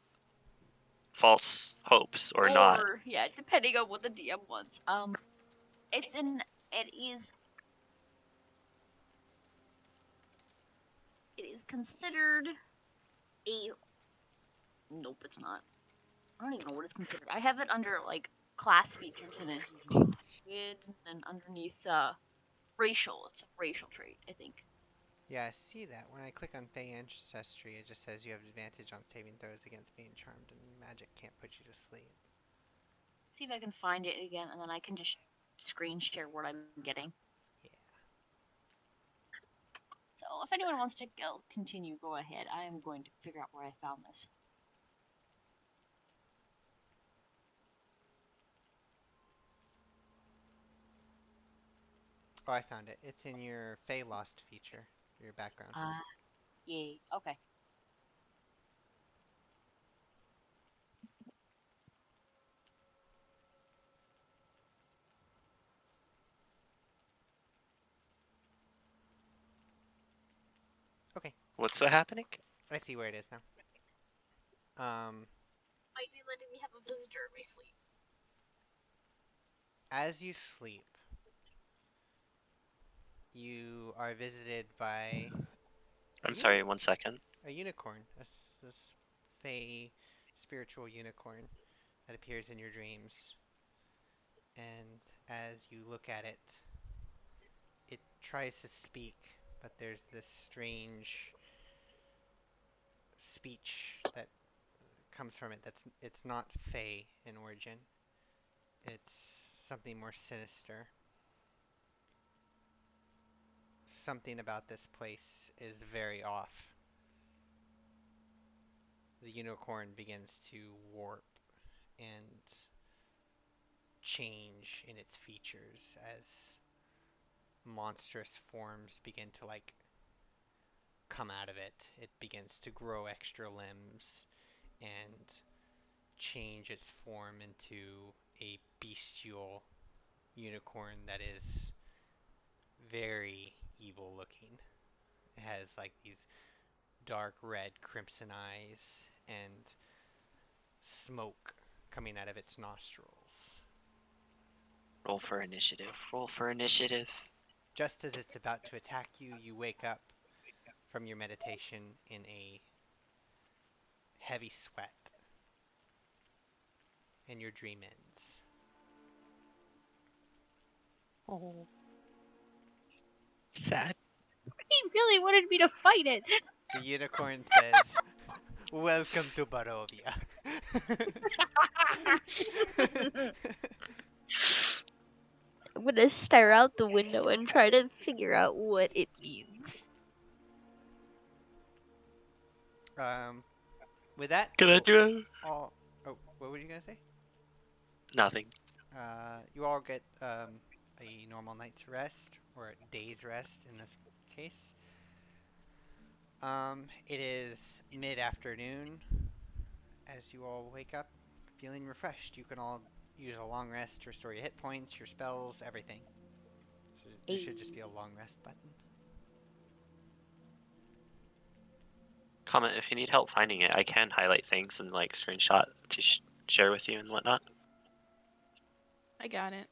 false hopes or not. or yeah, depending on what the DM wants. It is, it is considered a. Nope, it's not. I don't even know what it's considered. I have it under like class features and it's druid, and underneath racial. It's a racial trait, I think. Yeah, I see that. When I click on Fey ancestry, it just says you have advantage on saving throws against being charmed, and magic can't put you to sleep. See if I can find it again, and then I can just screen share what I'm getting. Yeah. So if anyone wants to continue, go ahead. I am going to figure out where I found this. Oh, I found it. It's in your Fey Lost feature, your background. Yay. Okay. Okay, What's happening? I see where it is now. Might be letting me have a visitor in my sleep. As you sleep, you are visited by I'm sorry, 1 second. a unicorn, this Fey spiritual unicorn that appears in your dreams. And as you look at it, it tries to speak, but there's this strange speech that comes from it it's not Fey in origin. It's something more sinister. Something about this place is very off. The unicorn begins to warp and change in its features as monstrous forms begin to like come out of it. It begins to grow extra limbs and change its form into a bestial unicorn that is very evil looking. It has like these dark red crimson eyes and smoke coming out of its nostrils. Roll for initiative. Roll for initiative. Just as it's about to attack you, you wake up from your meditation in a heavy sweat, and your dream ends. Oh. Sad. He really wanted me to fight it. The unicorn says, "Welcome to Barovia." I'm gonna stare out the window and try to figure out what it means. With that, Can I do it? all. Oh, what were you gonna say? Nothing. You all get a normal night's rest or a day's rest in this case. It is mid-afternoon as you all wake up, feeling refreshed. You can all use a long rest to restore your hit points, your spells, everything. So there should just be a long rest button. Comment if you need help finding it. I can highlight things and like screenshot to share with you and whatnot. I got it.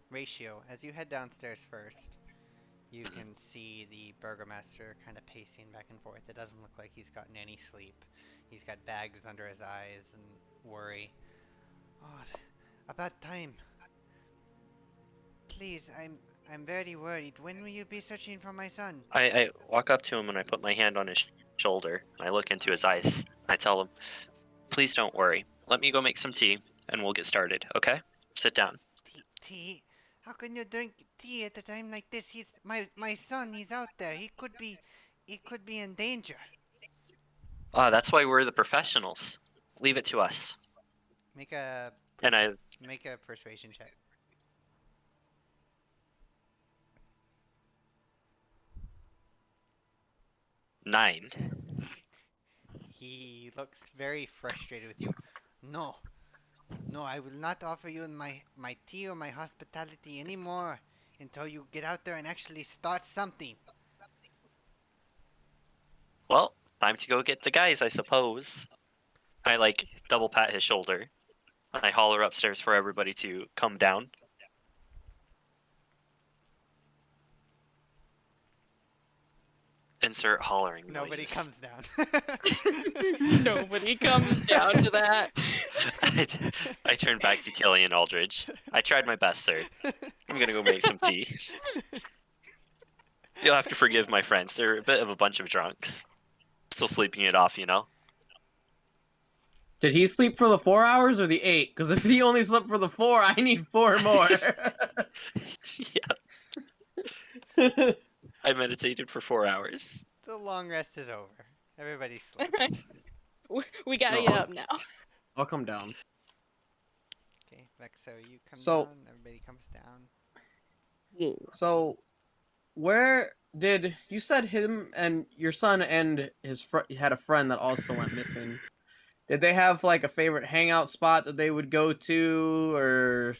Ratio, as you head downstairs first, you can see the burgomaster kind of pacing back and forth. It doesn't look like he's gotten any sleep. He's got bags under his eyes and worry. Oh, about time. Please, I'm very worried. When will you be searching for my son? I walk up to him and I put my hand on his shoulder and I look into his eyes. I tell him, please don't worry. Let me go make some tea and we'll get started, okay? Sit down. Tea? How can you drink tea at a time like this? He's my son. He's out there. He could be in danger. That's why we're the professionals. Leave it to us. Make a And I make a persuasion check. nine. He looks very frustrated with you. No, no, I will not offer you my tea or my hospitality anymore until you get out there and actually start something. Well, time to go get the guys, I suppose. I like double pat his shoulder. I holler upstairs for everybody to come down. Insert hollering Nobody noises. comes down. Nobody comes down to that. I turn back to Killian Aldridge. I tried my best, sir. I'm gonna go make some tea. You'll have to forgive my friends. They're a bit of a bunch of drunks. Still sleeping it off, you know? Did he sleep for the 4 hours or the 8? Because if he only slept for the 4, I need 4 more. Yeah. I meditated for 4 hours. The long rest is over. Everybody slept. We gotta Oh. get up now. I'll come down. Okay, Vexo, you come So- down. Everybody comes down. So, where did you said him and your son and his had a friend that also went missing? Did they have like a favorite hangout spot that they would go to or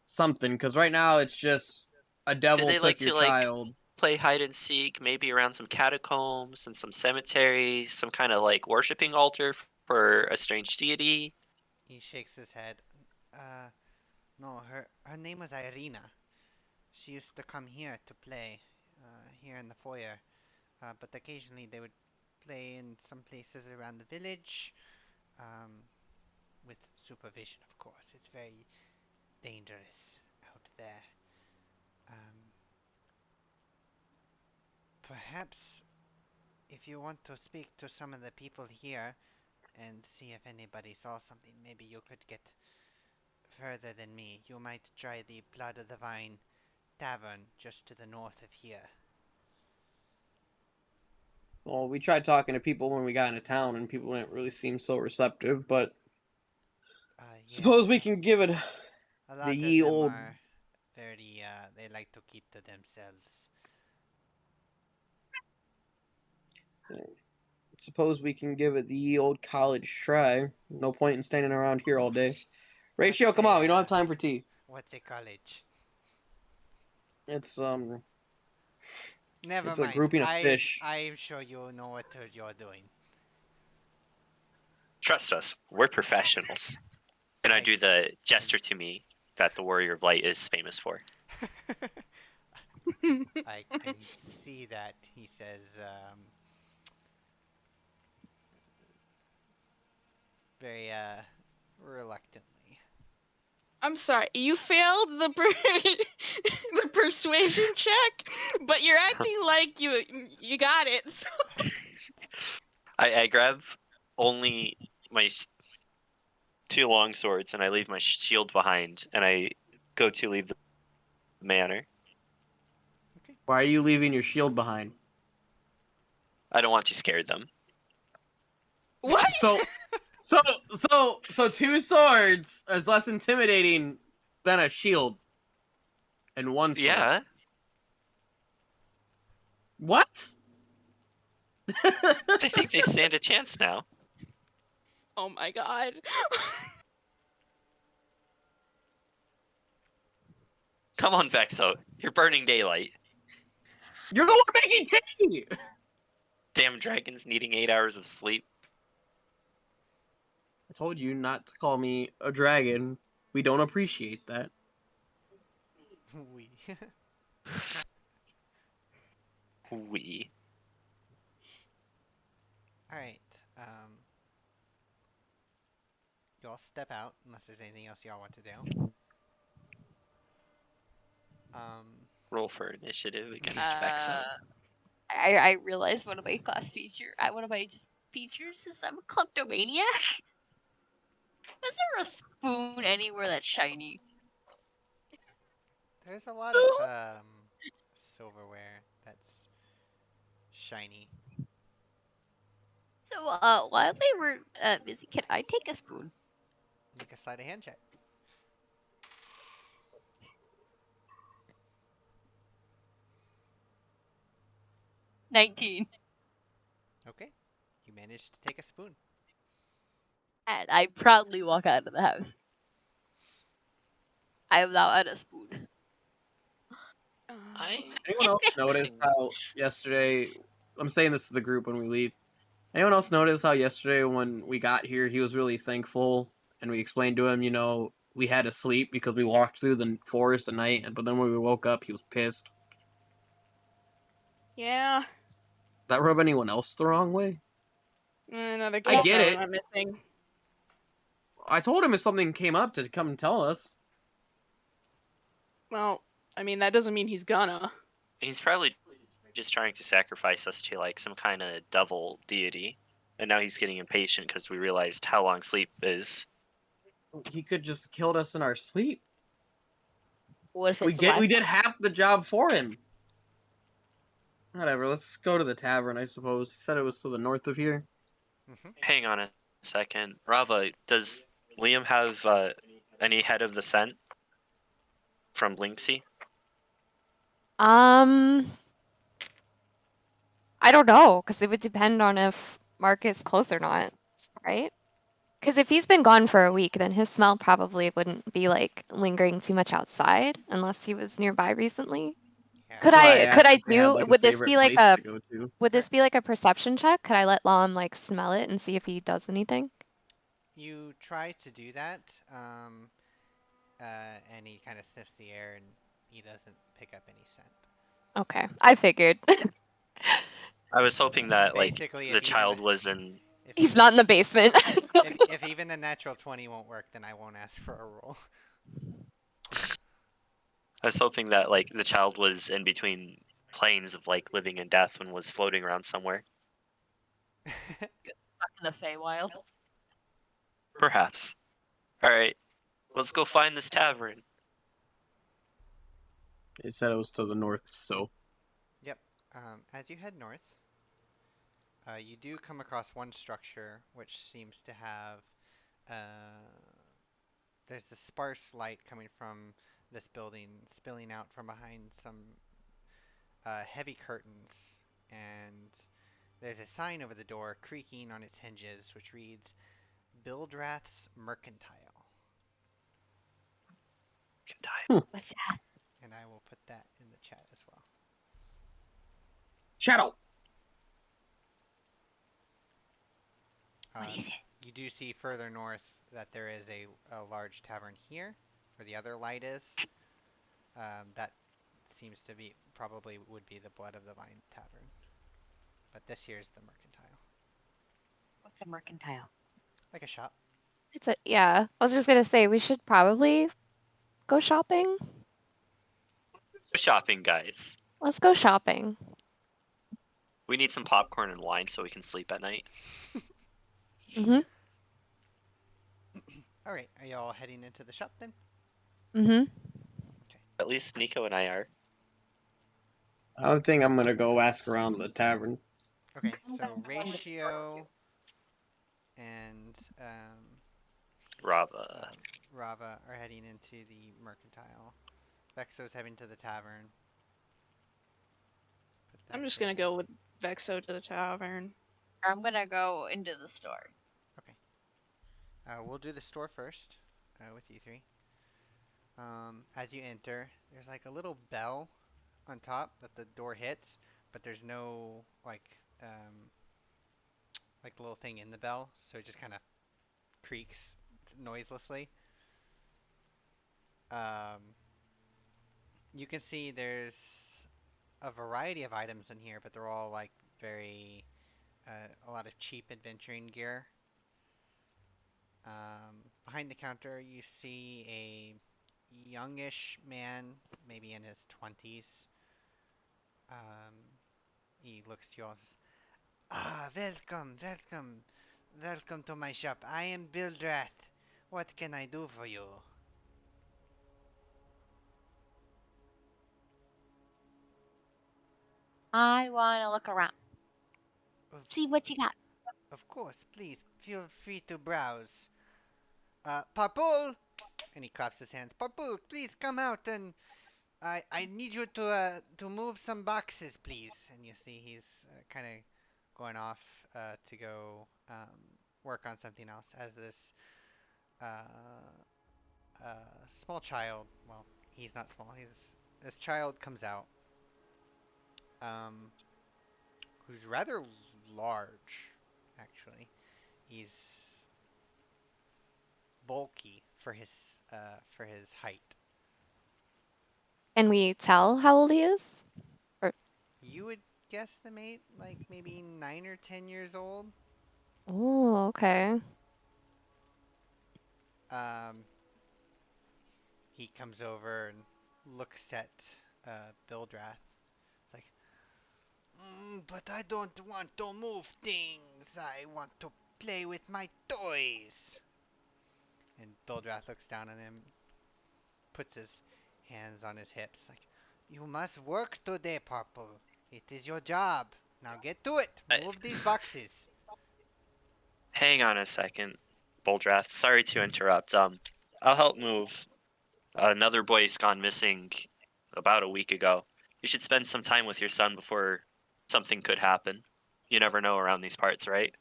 something? Because right now it's just a devil they took like your to, like, child. Play hide and seek, maybe around some catacombs and some cemeteries, some kind of like worshipping altar for a strange deity. He shakes his head. No, her name was Irina. She used to come here to play, here in the foyer. But occasionally they would play in some places around the village, with supervision, of course. It's very dangerous out there. Perhaps if you want to speak to some of the people here and see if anybody saw something, maybe you could get further than me. You might try the Blood of the Vine Tavern just to the north of here. Well, we tried talking to people when we got into town, and people didn't really seem so receptive. But suppose we can give it A lot the of ye them old. are very, they like to keep to themselves. Suppose we can give it the ye old college try. No point in standing around here all day. Ratio, come on, we don't have time for tea. What's a college? It's Never It's a mind. grouping of fish. I'm sure you know what you're doing. Trust us, we're professionals. And I do the gesture to me that the Warrior of Light is famous for. I see that, he says, very, reluctantly. I'm sorry, you failed the the persuasion check, but you're acting like you got it. So. I grab only my 2 long swords and I leave my shield behind and I go to leave the manor. Okay. Why are you leaving your shield behind? I don't want to scare them. What? So 2 swords is less intimidating than a shield. And 1 sword. Yeah. What? I think they stand a chance now. Oh my god. Come on, Vexo. You're burning daylight. You're the one making tea! Damn dragons needing 8 hours of sleep. I told you not to call me a dragon. We don't appreciate that. We. We. Alright. You all step out unless there's anything else y'all want to do. Roll for initiative against Vexo. I realized one of my one of my just features is I'm a kleptomaniac. Is there a spoon anywhere that's shiny? There's a lot of silverware that's shiny. So while they were busy, can I take a spoon? Make a sleight of hand check. $19. Okay. You managed to take a spoon. And I proudly walk out of the house. I am now at a spoon. Anyone else notice how yesterday? I'm saying this to the group when we leave. Anyone else notice how yesterday when we got here, he was really thankful, and we explained to him, we had to sleep because we walked through the forest at night, but then when we woke up, he was pissed. Yeah. That rub anyone else the wrong way? Another I kid get it. I'm missing. I told him if something came up to come and tell us. Well, I mean, that doesn't mean he's gonna. He's probably just trying to sacrifice us to like some kind of devil deity. And now he's getting impatient because we realized how long sleep is. He could just killed us in our sleep. What if We it's we did half the job for him. Whatever, let's go to the tavern, I suppose. He said it was to the north of here. Hang on a second. Rava, does Liam have any head of the scent from Linksy? I don't know, because it would depend on if Mark is close or not, right? Because if he's been gone for a week, then his smell probably wouldn't be like lingering too much outside, unless he was nearby recently. Yeah. Could That's why I asked if they had, do? like, a Would this favorite be like place a to go to. would this be like a perception check? Could I let Lom like smell it and see if he does anything? You try to do that, and he kind of sniffs the air and he doesn't pick up any scent. Okay, I figured. I was hoping that like Basically, the child was in. He's not in the basement. If even a natural 20 won't work, then I won't ask for a roll. I was hoping that like the child was in between planes of like living and death and was floating around somewhere. stuck in the Feywild? Perhaps. All right, let's go find this tavern. It said it was to the north, so. Yep. As you head north, you do come across one structure which seems to have. There's the sparse light coming from this building spilling out from behind some heavy curtains, and there's a sign over the door creaking on its hinges which reads Bildrath's Mercantile. What's that? And I will put that in the chat as well. Shadow! What is it? You do see further north that there is a large tavern here, where the other light is. That seems to be, probably would be the Blood of the Vine Tavern. But this here is the Mercantile. What's a mercantile? Like a shop. Yeah. I was just gonna say we should probably go shopping. Shopping, guys. Let's go shopping. We need some popcorn and wine so we can sleep at night. Mhm. Alright, are y'all heading into the shop then? Mhm. At least Nico and I are. I think I'm gonna go ask around the tavern. Okay, so Ratio and Rava. Rava are heading into the mercantile. Vexo's heading to the tavern. Put I'm that just gonna there. go with Vexo to the tavern. I'm gonna go into the store. Okay. We'll do the store first with you three. As you enter, there's like a little bell on top that the door hits, but there's no like little thing in the bell, so it just kind of creaks noiselessly. Um, you can see there's a variety of items in here, but they're all like very a lot of cheap adventuring gear. Behind the counter, you see a youngish man, maybe in his 20s. Um, he looks to you all and says, "Ah, welcome, welcome, welcome to my shop. I am Bildrath. What can I do for you?" I wanna look around. Of, See what you got. of course, please feel free to browse. Parpool! And he claps his hands. Parpool, please come out and I need you to move some boxes, please. And you see he's kind of going off to go work on something else as this uh, small child. Well, he's not small. He's this child comes out, um, who's rather large, actually. He's bulky for his height. Can we tell how old he is? Or You would guesstimate like maybe 9 or 10 years old. oh, okay. Um, he comes over and looks at Bildrath. It's like, but I don't want to move things. I want to play with my toys. And Bildrath looks down at him, puts his hands on his hips, like, you must work today, Purple. It is your job. Now get to it. Move these boxes. Hang on a second, Boldrath. Sorry to interrupt. I'll help move. Another boy's gone missing about a week ago. You should spend some time with your son before something could happen. You never know around these parts, right?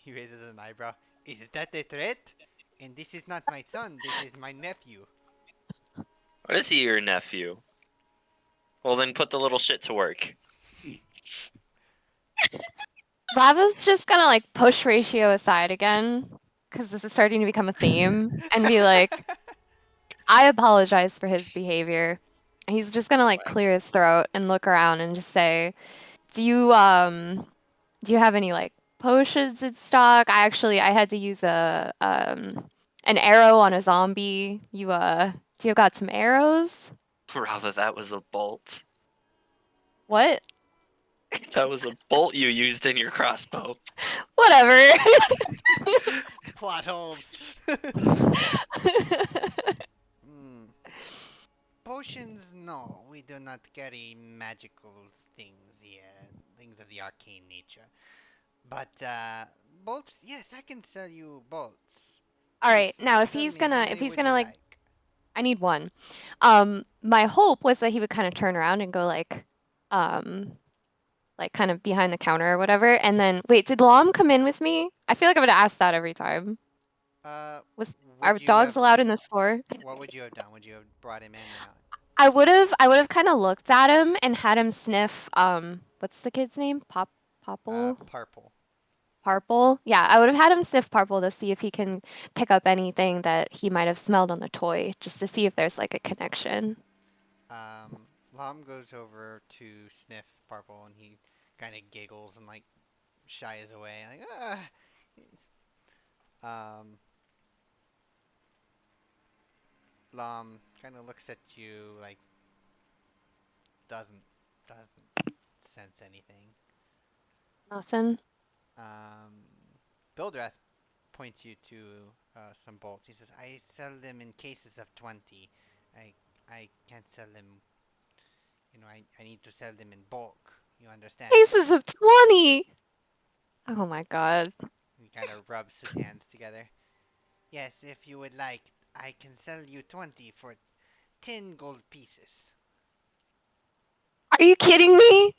He raises an eyebrow. Is that a threat? And this is not my son. This is my nephew. Or is he your nephew? Well, then put the little shit to work. Rava's just gonna like push Ratio aside again because this is starting to become a theme and be like, I apologize for his behavior. He's just gonna like clear his throat and look around and just say, do you have any like potions in stock? I had to use a an arrow on a zombie. Do you got some arrows? Rava, that was a bolt. What? That was a bolt you used in your crossbow. Whatever. Plot holes. Hmm. Potions, no. We do not carry magical things here. Things of the arcane nature. But, bolts? Yes, I can sell you bolts. All right. Please, Now, tell me, how if many he's would you gonna like, like? I need one. My hope was that he would kind of turn around and go um, like kind of behind the counter or whatever. And then, wait, did Lom come in with me? I feel like I would ask that every time. Uh, Was Are would you dogs have, allowed in the store? what would you have done? Would you have brought him in or not? I would have kind of looked at him and had him sniff. What's the kid's name? Popple? Purple. Parple? Yeah, I would have had him sniff Parple to see if he can pick up anything that he might have smelled on the toy, just to see if there's like a connection. Lom goes over to sniff Purple and he kind of giggles and like shies away. Like, ah. Um, Lom kind of looks at you like doesn't sense anything. Nothing. Um, Bildrath points you to some bolts. He says, "I sell them in cases of 20. I I can't sell them I need to sell them in bulk. You understand? Cases of 20! Oh my god. He kind of rubs his hands together. Yes, if you would like, I can sell you 20 for 10 gold pieces. Are you kidding me?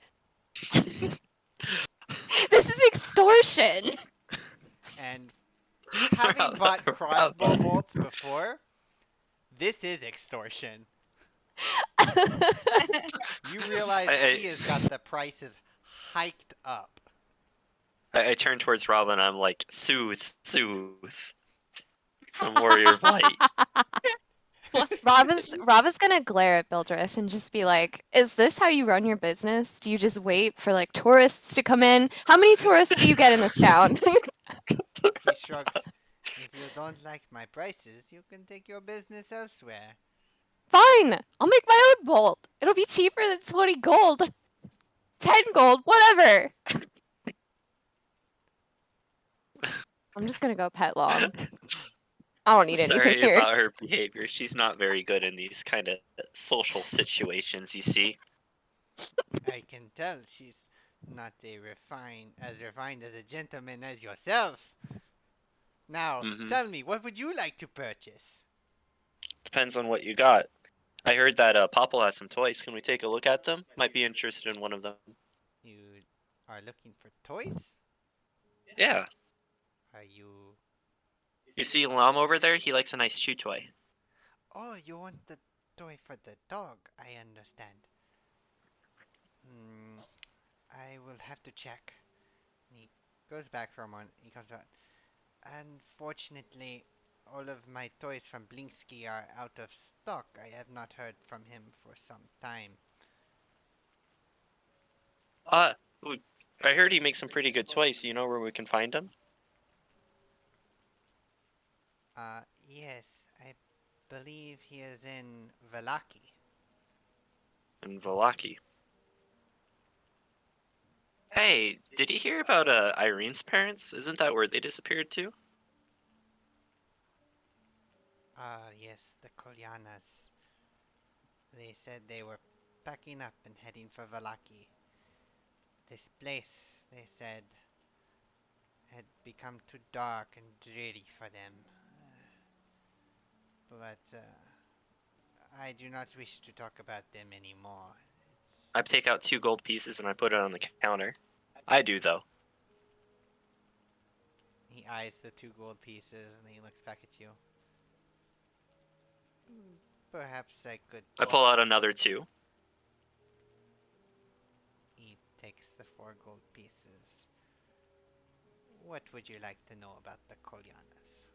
This is extortion! And having bought crossbow bolts before, this is extortion. You realize I, he has got the prices hiked up. I turn towards Robin. And I'm like, soothe, soothe, from Warrior of Light. Robin's gonna glare at Bildrith and just be like, "Is this how you run your business? Do you just wait for like tourists to come in? How many tourists do you get in this town?" He shrugs. If you don't like my prices, you can take your business elsewhere. Fine, I'll make my own bolt. It'll be cheaper than 20 gold. 10 gold, whatever. I'm just gonna go pet Long. I don't need anything Sorry here. about her behavior. She's not very good in these kind of social situations, you see. I can tell she's not as refined as a gentleman as yourself. Now, Hmm. tell me, what would you like to purchase? Depends on what you got. I heard that Popple has some toys. Can we take a look at them? Might be interested in one of them. You are looking for toys? Yeah. Are you... You see Lam over there? He likes a nice chew toy. Oh, you want the toy for the dog, I understand. I will have to check. And he goes back for a moment. He comes out. Unfortunately, all of my toys from Blinksky are out of stock. I have not heard from him for some time. I heard he makes some pretty good toys. Do you know where we can find them? Yes, I believe he is in Velaki. In Valaki. Hey, did you hear about Irene's parents? Isn't that where they disappeared to? Yes, the Kolyanas. They said they were packing up and heading for Velaki. This place, they said, had become too dark and dreary for them. But I do not wish to talk about them anymore. I take out 2 gold pieces and I put it on the counter. I do, though. He eyes the 2 gold pieces and he looks back at you. Perhaps I could. I pull out another 2. He takes the 4 gold pieces. What would you like to know about the Kolyanas?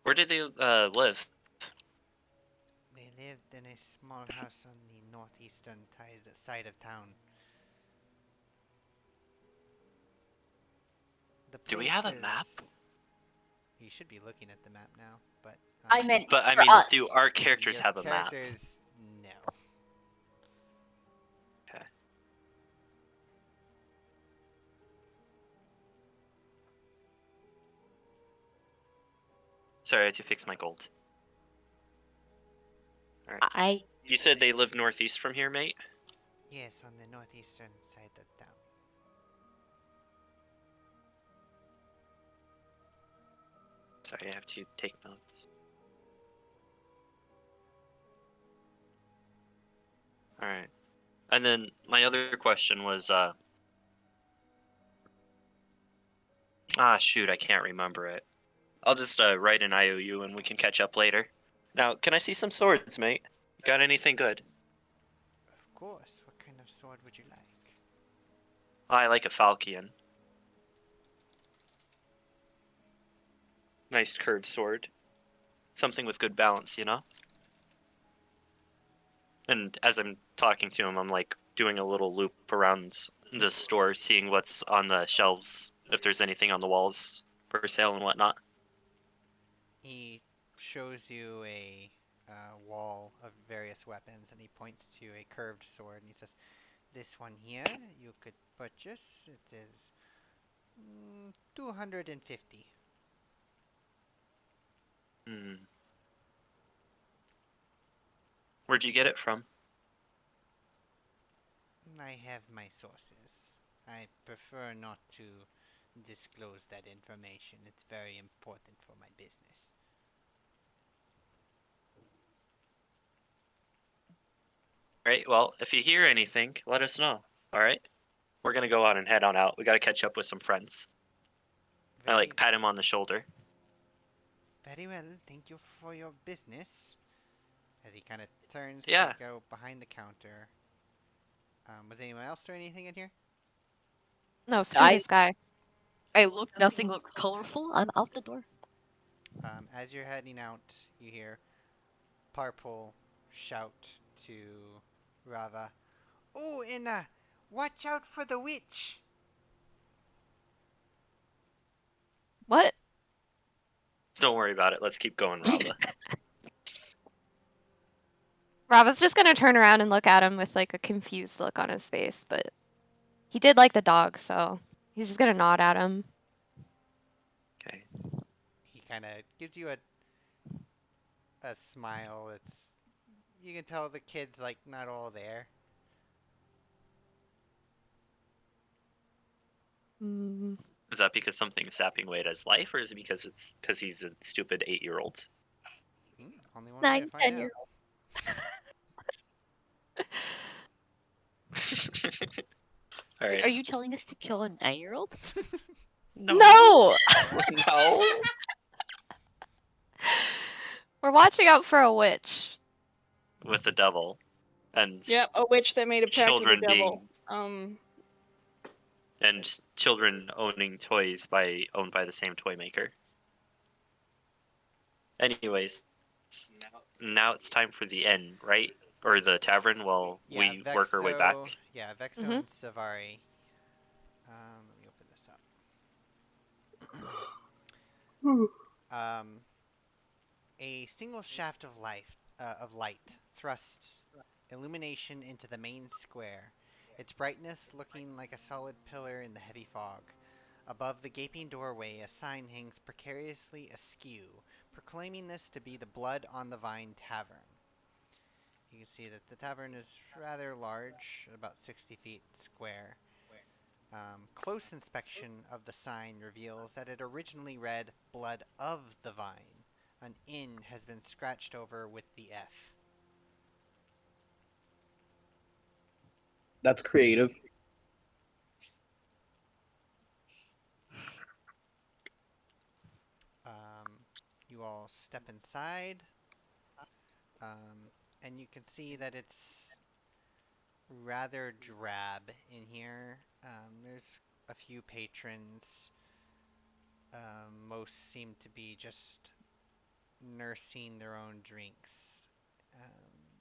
Where do they live? They lived in a small house on the northeastern side of town. The Do we have a place map? is- You should be looking at the map now, but I meant But I for mean, us. do our characters your have a map? characters, no. Okay. Sorry, I had to fix my gold. I You said they live northeast from here, mate? Yes, on the northeastern side of town. Sorry, I have to take notes. Alright. And then my other question was, shoot, I can't remember it. I'll just write an IOU and we can catch up later. Now, can I see some swords, mate? Got anything good? Of course. What kind of sword would you like? I like a falchion. Nice curved sword. Something with good balance, you know? And as I'm talking to him, I'm like doing a little loop around the store, seeing what's on the shelves, if there's anything on the walls for sale and whatnot. He shows you a wall of various weapons, and he points to a curved sword, and he says, "This one here you could purchase. It is 250." Hmm. Where'd you get it from? I have my sources. I prefer not to disclose that information. It's very important for my business. Right. Well, if you hear anything, let us know. All right. We're gonna go on and head on out. We gotta catch up with some friends. I Very, like pat him on the shoulder. very well. Thank you for your business. As he kind of turns to Yeah. go behind the counter. Was anyone else doing anything in here? No, screw this guy. I look. Nothing looks colorful. I'm out the door. As you're heading out, you hear Parpol shout to Rava, "Oh, and watch out for the witch!" What? Don't worry about it. Let's keep going, Rava. Rava's just gonna turn around and look at him with like a confused look on his face, but he did like the dog, so he's just gonna nod at him. Okay. He kind of gives you a smile. You can tell the kid's like not all there. Mm, Is that because something's sapping away at his life, or is it because he's a stupid 8-year-old? Only one way to 9, find 10 out. year All right. Are you telling us to kill a 9-year-old? No! No. We're watching out for a witch. With the devil, and Yep, a witch that made a pact with children the devil. children owning toys owned by the same toy maker. Anyways, now it's time for the inn, right? Or the tavern while we work our way back. Yeah, Vexo Mhm. and Savari. Let me open this up. A single shaft of light thrusts illumination into the main square, its brightness looking like a solid pillar in the heavy fog. Above the gaping doorway, a sign hangs precariously askew, proclaiming this to be the Blood on the Vine Tavern. You can see that the tavern is rather large, about 60 feet square. Close inspection of the sign reveals that it originally read Blood of the Vine. An N has been scratched over with the F. That's creative. You all step inside, and you can see that it's rather drab in here. There's a few patrons. Most seem to be just nursing their own drinks,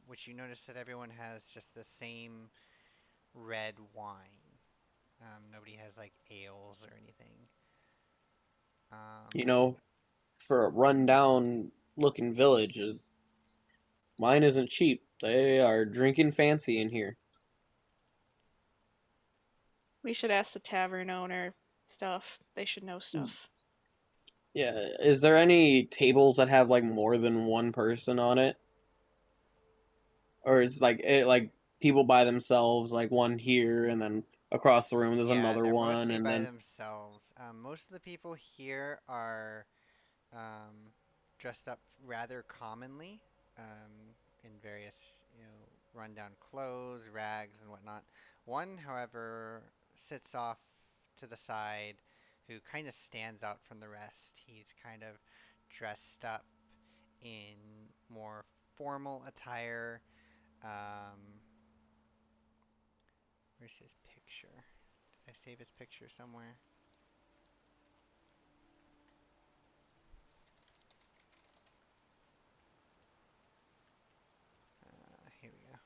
which you notice that everyone has just the same red wine. Nobody has like ales or anything. You know, for a rundown looking village, mine isn't cheap. They are drinking fancy in here. We should ask the tavern owner stuff. They should know stuff. Yeah, is there any tables that have like more than one person on it? Or is like people by themselves, like one here and then across the room there's Yeah, another they're one mostly and by then themselves. Most of the people here are dressed up rather commonly, in various, rundown clothes, rags, and whatnot. One, however, sits off to the side, who kind of stands out from the rest. He's kind of dressed up in more formal attire. Um, where's his picture? Did I save his picture somewhere? Here we go.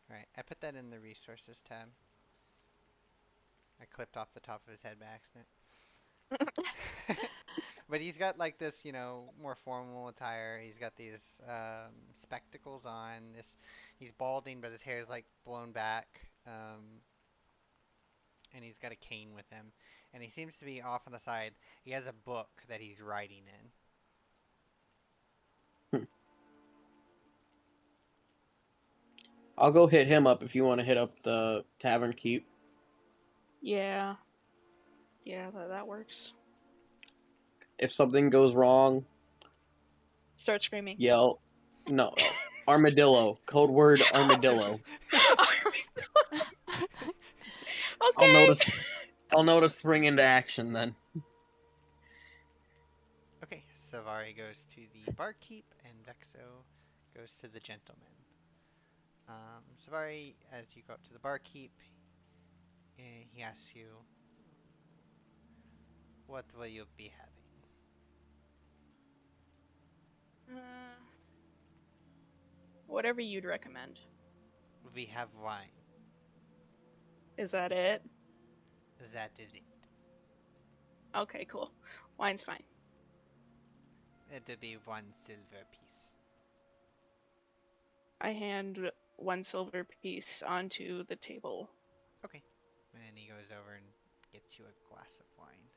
Alright, I put that in the resources tab. I clipped off the top of his head by accident. But he's got like this, more formal attire. He's got these spectacles on. He's balding, but his hair is like blown back. and he's got a cane with him, and he seems to be off on the side. He has a book that he's writing in. I'll go hit him up if you want to hit up the tavern keep. Yeah. Yeah, that works. If something goes wrong, Start screaming. yell. No, armadillo. Code word armadillo. I'll Okay. notice spring into action then. Okay, Savari goes to the barkeep, and Vexo goes to the gentleman. Savari, as you go up to the barkeep, he asks you, "What will you be having?" Whatever you'd recommend. "We have wine." Is that it? "That is it." Okay, cool. Wine's fine. "It'll be 1 silver piece." I hand 1 silver piece onto the table. Okay. And he goes over and gets you a glass of wine.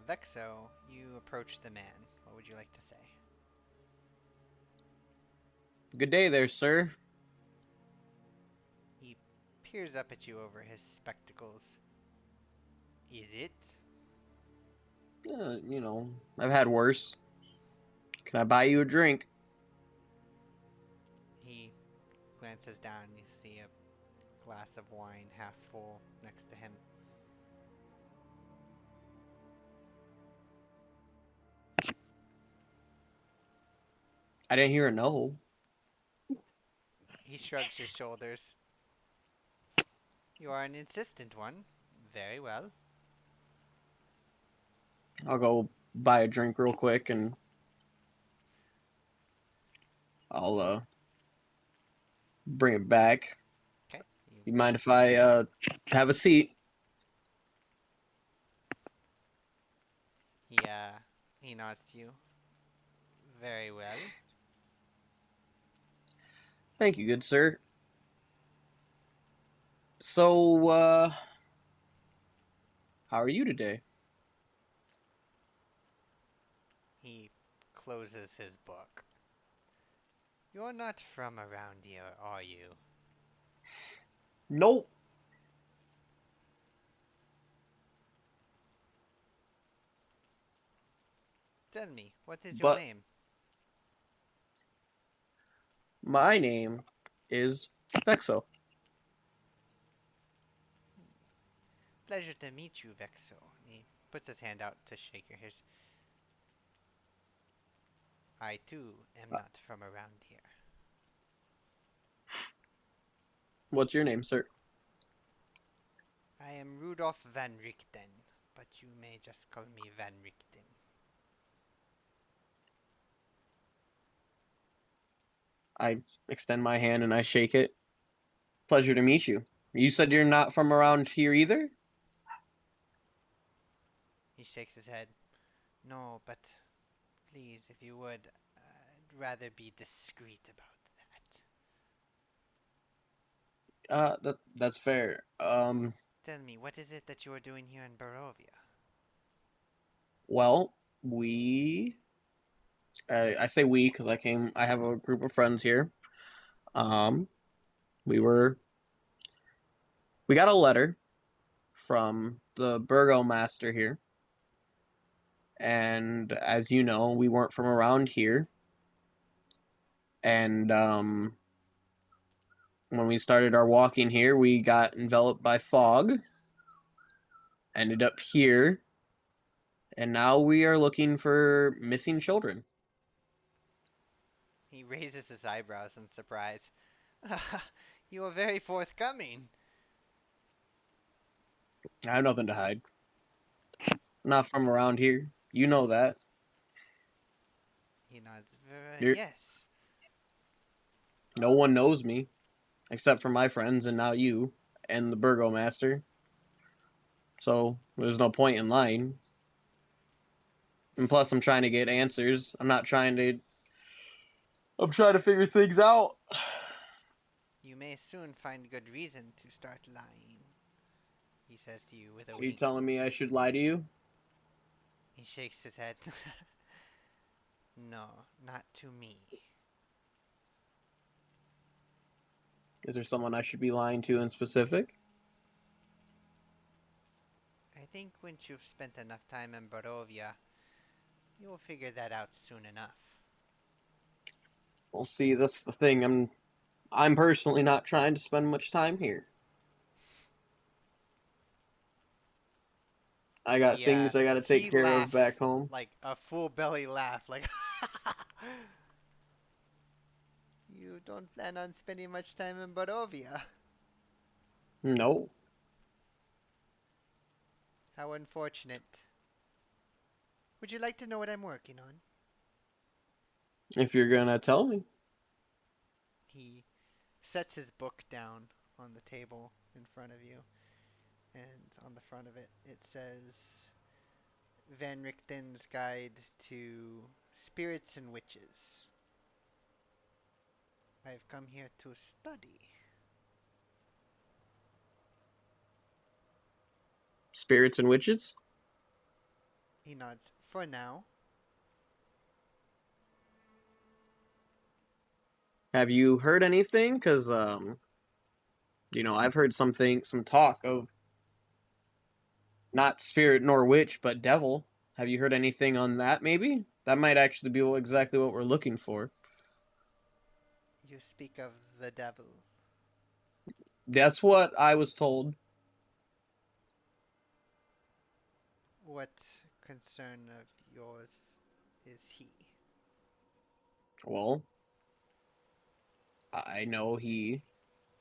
Vexo, you approach the man. What would you like to say? Good day there, sir. He peers up at you over his spectacles. "Is it?" I've had worse. Can I buy you a drink? He glances down and you see a glass of wine half full next to him. I didn't hear a no. He shrugs his shoulders. "You are an insistent one. Very well." I'll go buy a drink real quick and I'll bring it back. Okay. You mind if I have a seat? He nods to you. "Very well." Thank you, good sir. So, how are you today? He closes his book. "You're not from around here, are you?" Nope. "Tell me, what is your But name?" my name is Vexo. "Pleasure to meet you, Vexo." He puts his hand out to shake your hands. "I too am not from around here." What's your name, sir? "I am Rudolph Van Richten, but you may just call me Van Richten." I extend my hand and I shake it. Pleasure to meet you. You said you're not from around here either? He shakes his head. "No, but please, if you would, I'd rather be discreet about that." That's fair. "Tell me, what is it that you are doing here in Barovia?" Well, I say we because I have a group of friends here. Um, we were, we got a letter from the burgomaster here. And as you know, we weren't from around here. And when we started our walking here, we got enveloped by fog, ended up here, and now we are looking for missing children. He raises his eyebrows in surprise. "You are very forthcoming." I have nothing to hide. I'm not from around here. You know that. He nods. You're, "Yes." no one knows me except for my friends and now you and the burgomaster. So there's no point in lying. And plus, I'm trying to get answers. I'm trying to figure things out. "You may soon find good reason to start lying." he says to you with a Are you wink. telling me I should lie to you? He shakes his head. No, not to me. Is there someone I should be lying to in specific? I think once you've spent enough time in Barovia, you'll figure that out soon enough. Well, see, that's the thing. I'm personally not trying to spend much time here. I got things I got to He take care of back laughs home. like a full belly laugh, like you don't plan on spending much time in Barovia. No. How unfortunate. Would you like to know what I'm working on? If you're gonna tell me. He sets his book down on the table in front of you, and on the front of it, it says Van Richten's Guide to Spirits and Witches. I've come here to study. Spirits and witches? He nods. For now, Have you heard anything? Because, I've heard some talk of not spirit nor witch, but devil. Have you heard anything on that, maybe? That might actually be exactly what we're looking for. you speak of the devil. That's what I was told. What concern of yours is he? Well, I know he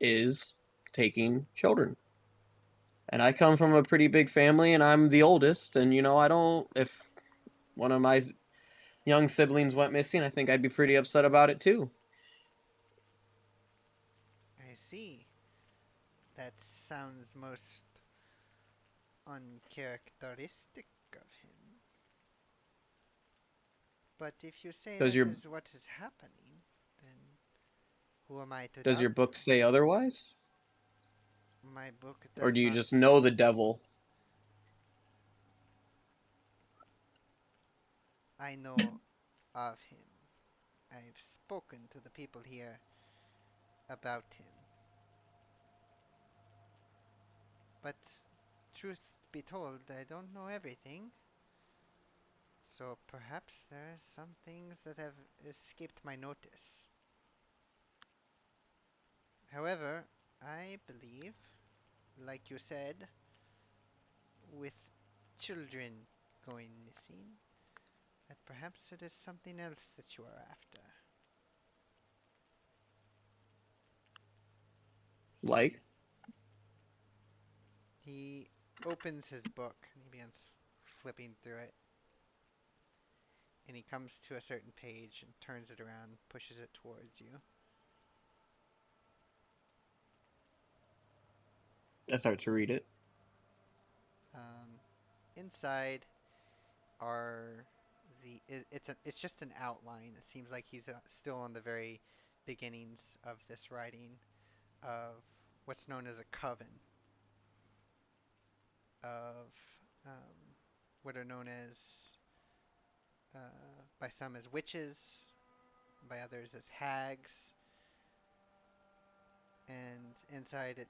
is taking children. And I come from a pretty big family, and I'm the oldest. And, if one of my young siblings went missing, I think I'd be pretty upset about it too. I see. That sounds most uncharacteristic of him. But if you say Does that your is what is happening, then who am I to does doubt your book you? say otherwise? My book Or does do you not. just know the devil? I know of him. I've spoken to the people here about him. But truth be told, I don't know everything. So perhaps there are some things that have escaped my notice. However, I believe, like you said, with children going missing, that perhaps it is something else that you are after. Like? He opens his book and he begins flipping through it. And he comes to a certain page and turns it around, pushes it towards you. I start to read it. Inside are it's just an outline. It seems like he's still on the very beginnings of this writing of what's known as a coven of what are known as by some as witches, by others as hags, and inside it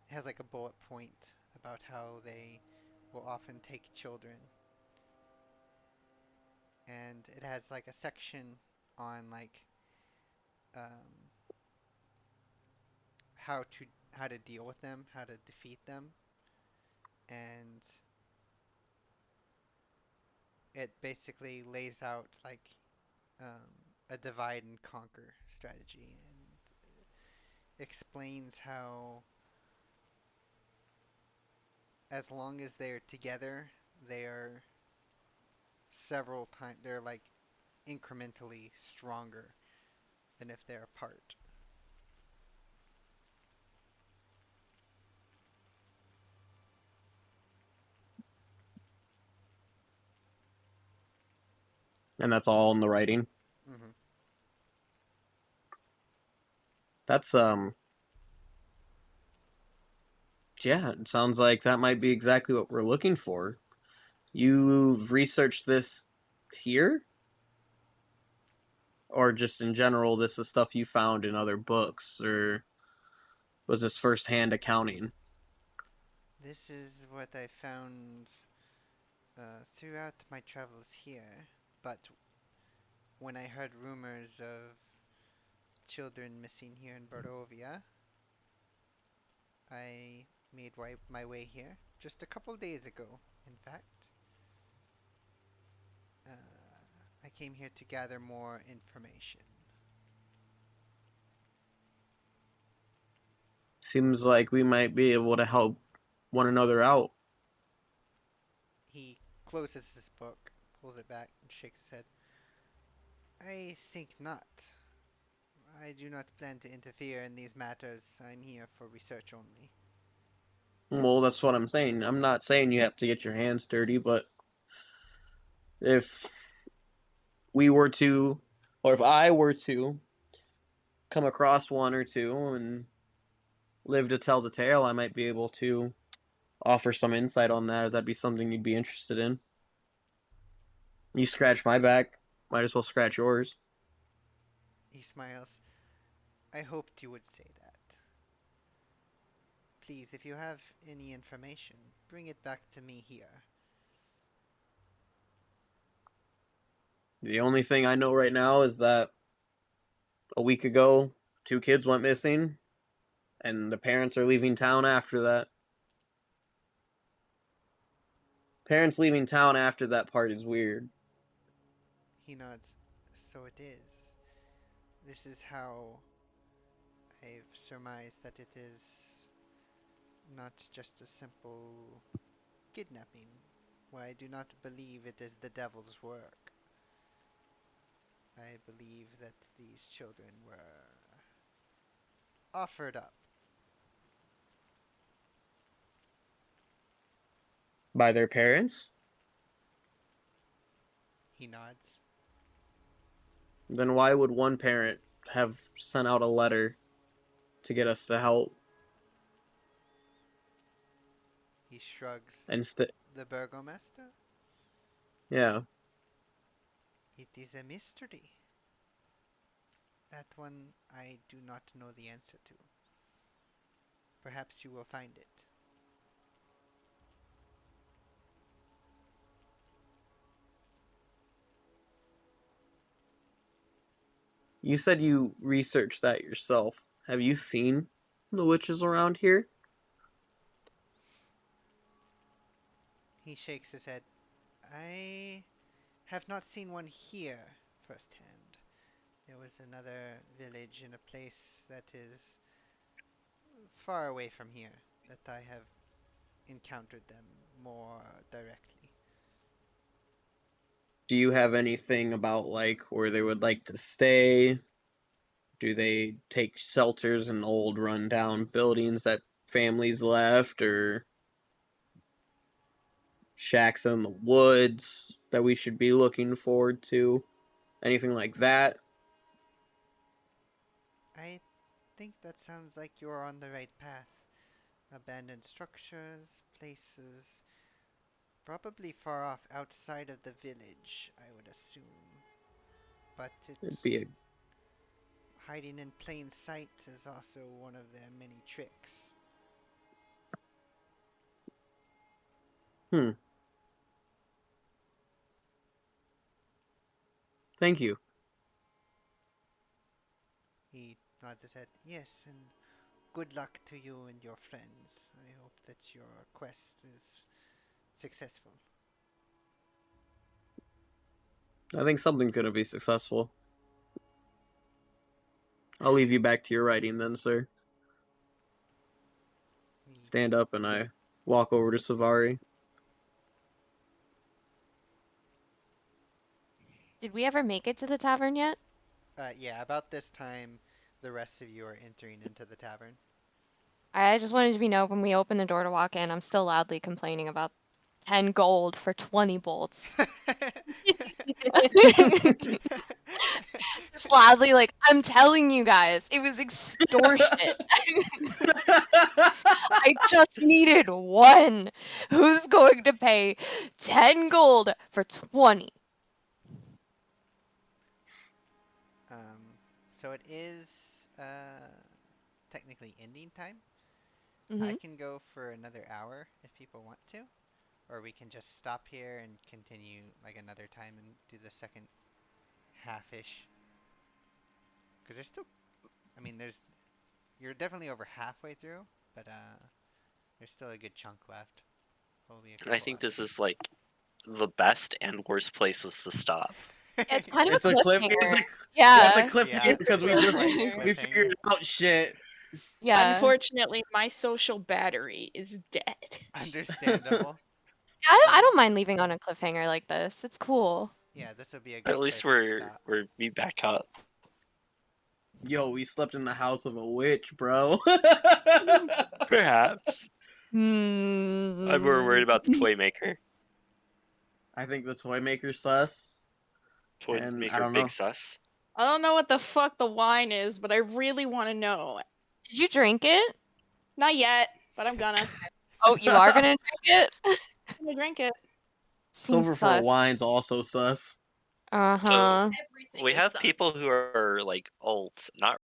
has like a bullet point about how they will often take children, and it has like a section on like um, how to deal with them, how to defeat them, and it basically lays out like a divide and conquer strategy and explains how as long as they're together, they are several times they're like incrementally stronger than if they're apart. And that's all in the writing. Mm-hmm. That's Yeah, it sounds like that might be exactly what we're looking for. You've researched this here? Or just in general, this is stuff you found in other books, or was this first-hand accounting? This is what I found throughout my travels here, but when I heard rumors of children missing here in Barovia, I made my way here just a couple days ago, in fact. I came here to gather more information. Seems like we might be able to help one another out. He closes his book, pulls it back, and shakes his head. I think not. I do not plan to interfere in these matters. I'm here for research only. Well, that's what I'm saying. I'm not saying you have to get your hands dirty, but if we were to, or if I were to come across one or two and live to tell the tale, I might be able to offer some insight on that. If that'd be something you'd be interested in. You scratch my back, might as well scratch yours. He smiles. I hoped you would say that. Please, if you have any information, bring it back to me here. The only thing I know right now is that a week ago, 2 kids went missing, and the parents are leaving town after that. Parents leaving town after that part is weird. He nods. So it is. This is how I've surmised that it is not just a simple kidnapping. Why, I do not believe it is the devil's work. I believe that these children were offered up. By their parents? He nods. Then why would one parent have sent out a letter to get us to help? He shrugs. Instead, The burgomaster? yeah. It is a mystery. That one I do not know the answer to. Perhaps you will find it. You said you researched that yourself. Have you seen the witches around here? He shakes his head. I have not seen one here firsthand. There was another village in a place that is far away from here that I have encountered them more directly. Do you have anything about like where they would like to stay? Do they take shelters in old rundown buildings that families left, or shacks in the woods that we should be looking forward to? Anything like that? I think that sounds like you're on the right path. Abandoned structures, places, probably far off outside of the village, I would assume. But It'd be a hiding in plain sight is also one of their many tricks. Thank you. He nods his head. Yes, and good luck to you and your friends. I hope that your quest is successful. I think something's gonna be successful. I'll leave you back to your writing then, sir. He, Stand up and I walk over to Savari. Did we ever make it to the tavern yet? yeah, about this time, the rest of you are entering into the tavern. I just wanted to be known when we open the door to walk in, I'm still loudly complaining about 10 gold for 20 bolts. Vex loudly, like, I'm telling you guys, it was extortion. I just needed one. Who's going to pay 10 gold for 20? So it is technically ending time. I Mm-hmm. can go for another hour if people want to, or we can just stop here and continue like another time and do the second half-ish. Because there's still, I mean, you're definitely over halfway through, but there's still a good chunk left. Probably a I couple think hours. this is like the best and worst places to stop. It's kind of It's a a cliff. cliffhanger. Yeah, it's a Yeah. cliffhanger Yeah. because we It's a just cliffhanger. we figured out shit. Yeah. Unfortunately, my social battery is dead. Understandable. I don't mind leaving on a cliffhanger like this. It's cool. Yeah, this would be a good At least place to we're stop. we back up. Yo, we slept in the house of a witch, bro. Perhaps. Hmm. I'm more worried about the toy maker. I think the toy maker's sus. Toy And I maker don't big know. sus. I don't know what the fuck the wine is, but I really want to know. Did you drink it? Not yet, but I'm gonna. Oh, you are gonna drink it? I'm gonna drink it. Seems Silver for sus. wine's also sus. Uh-huh. So Everything we is have sus. people who are like alts, not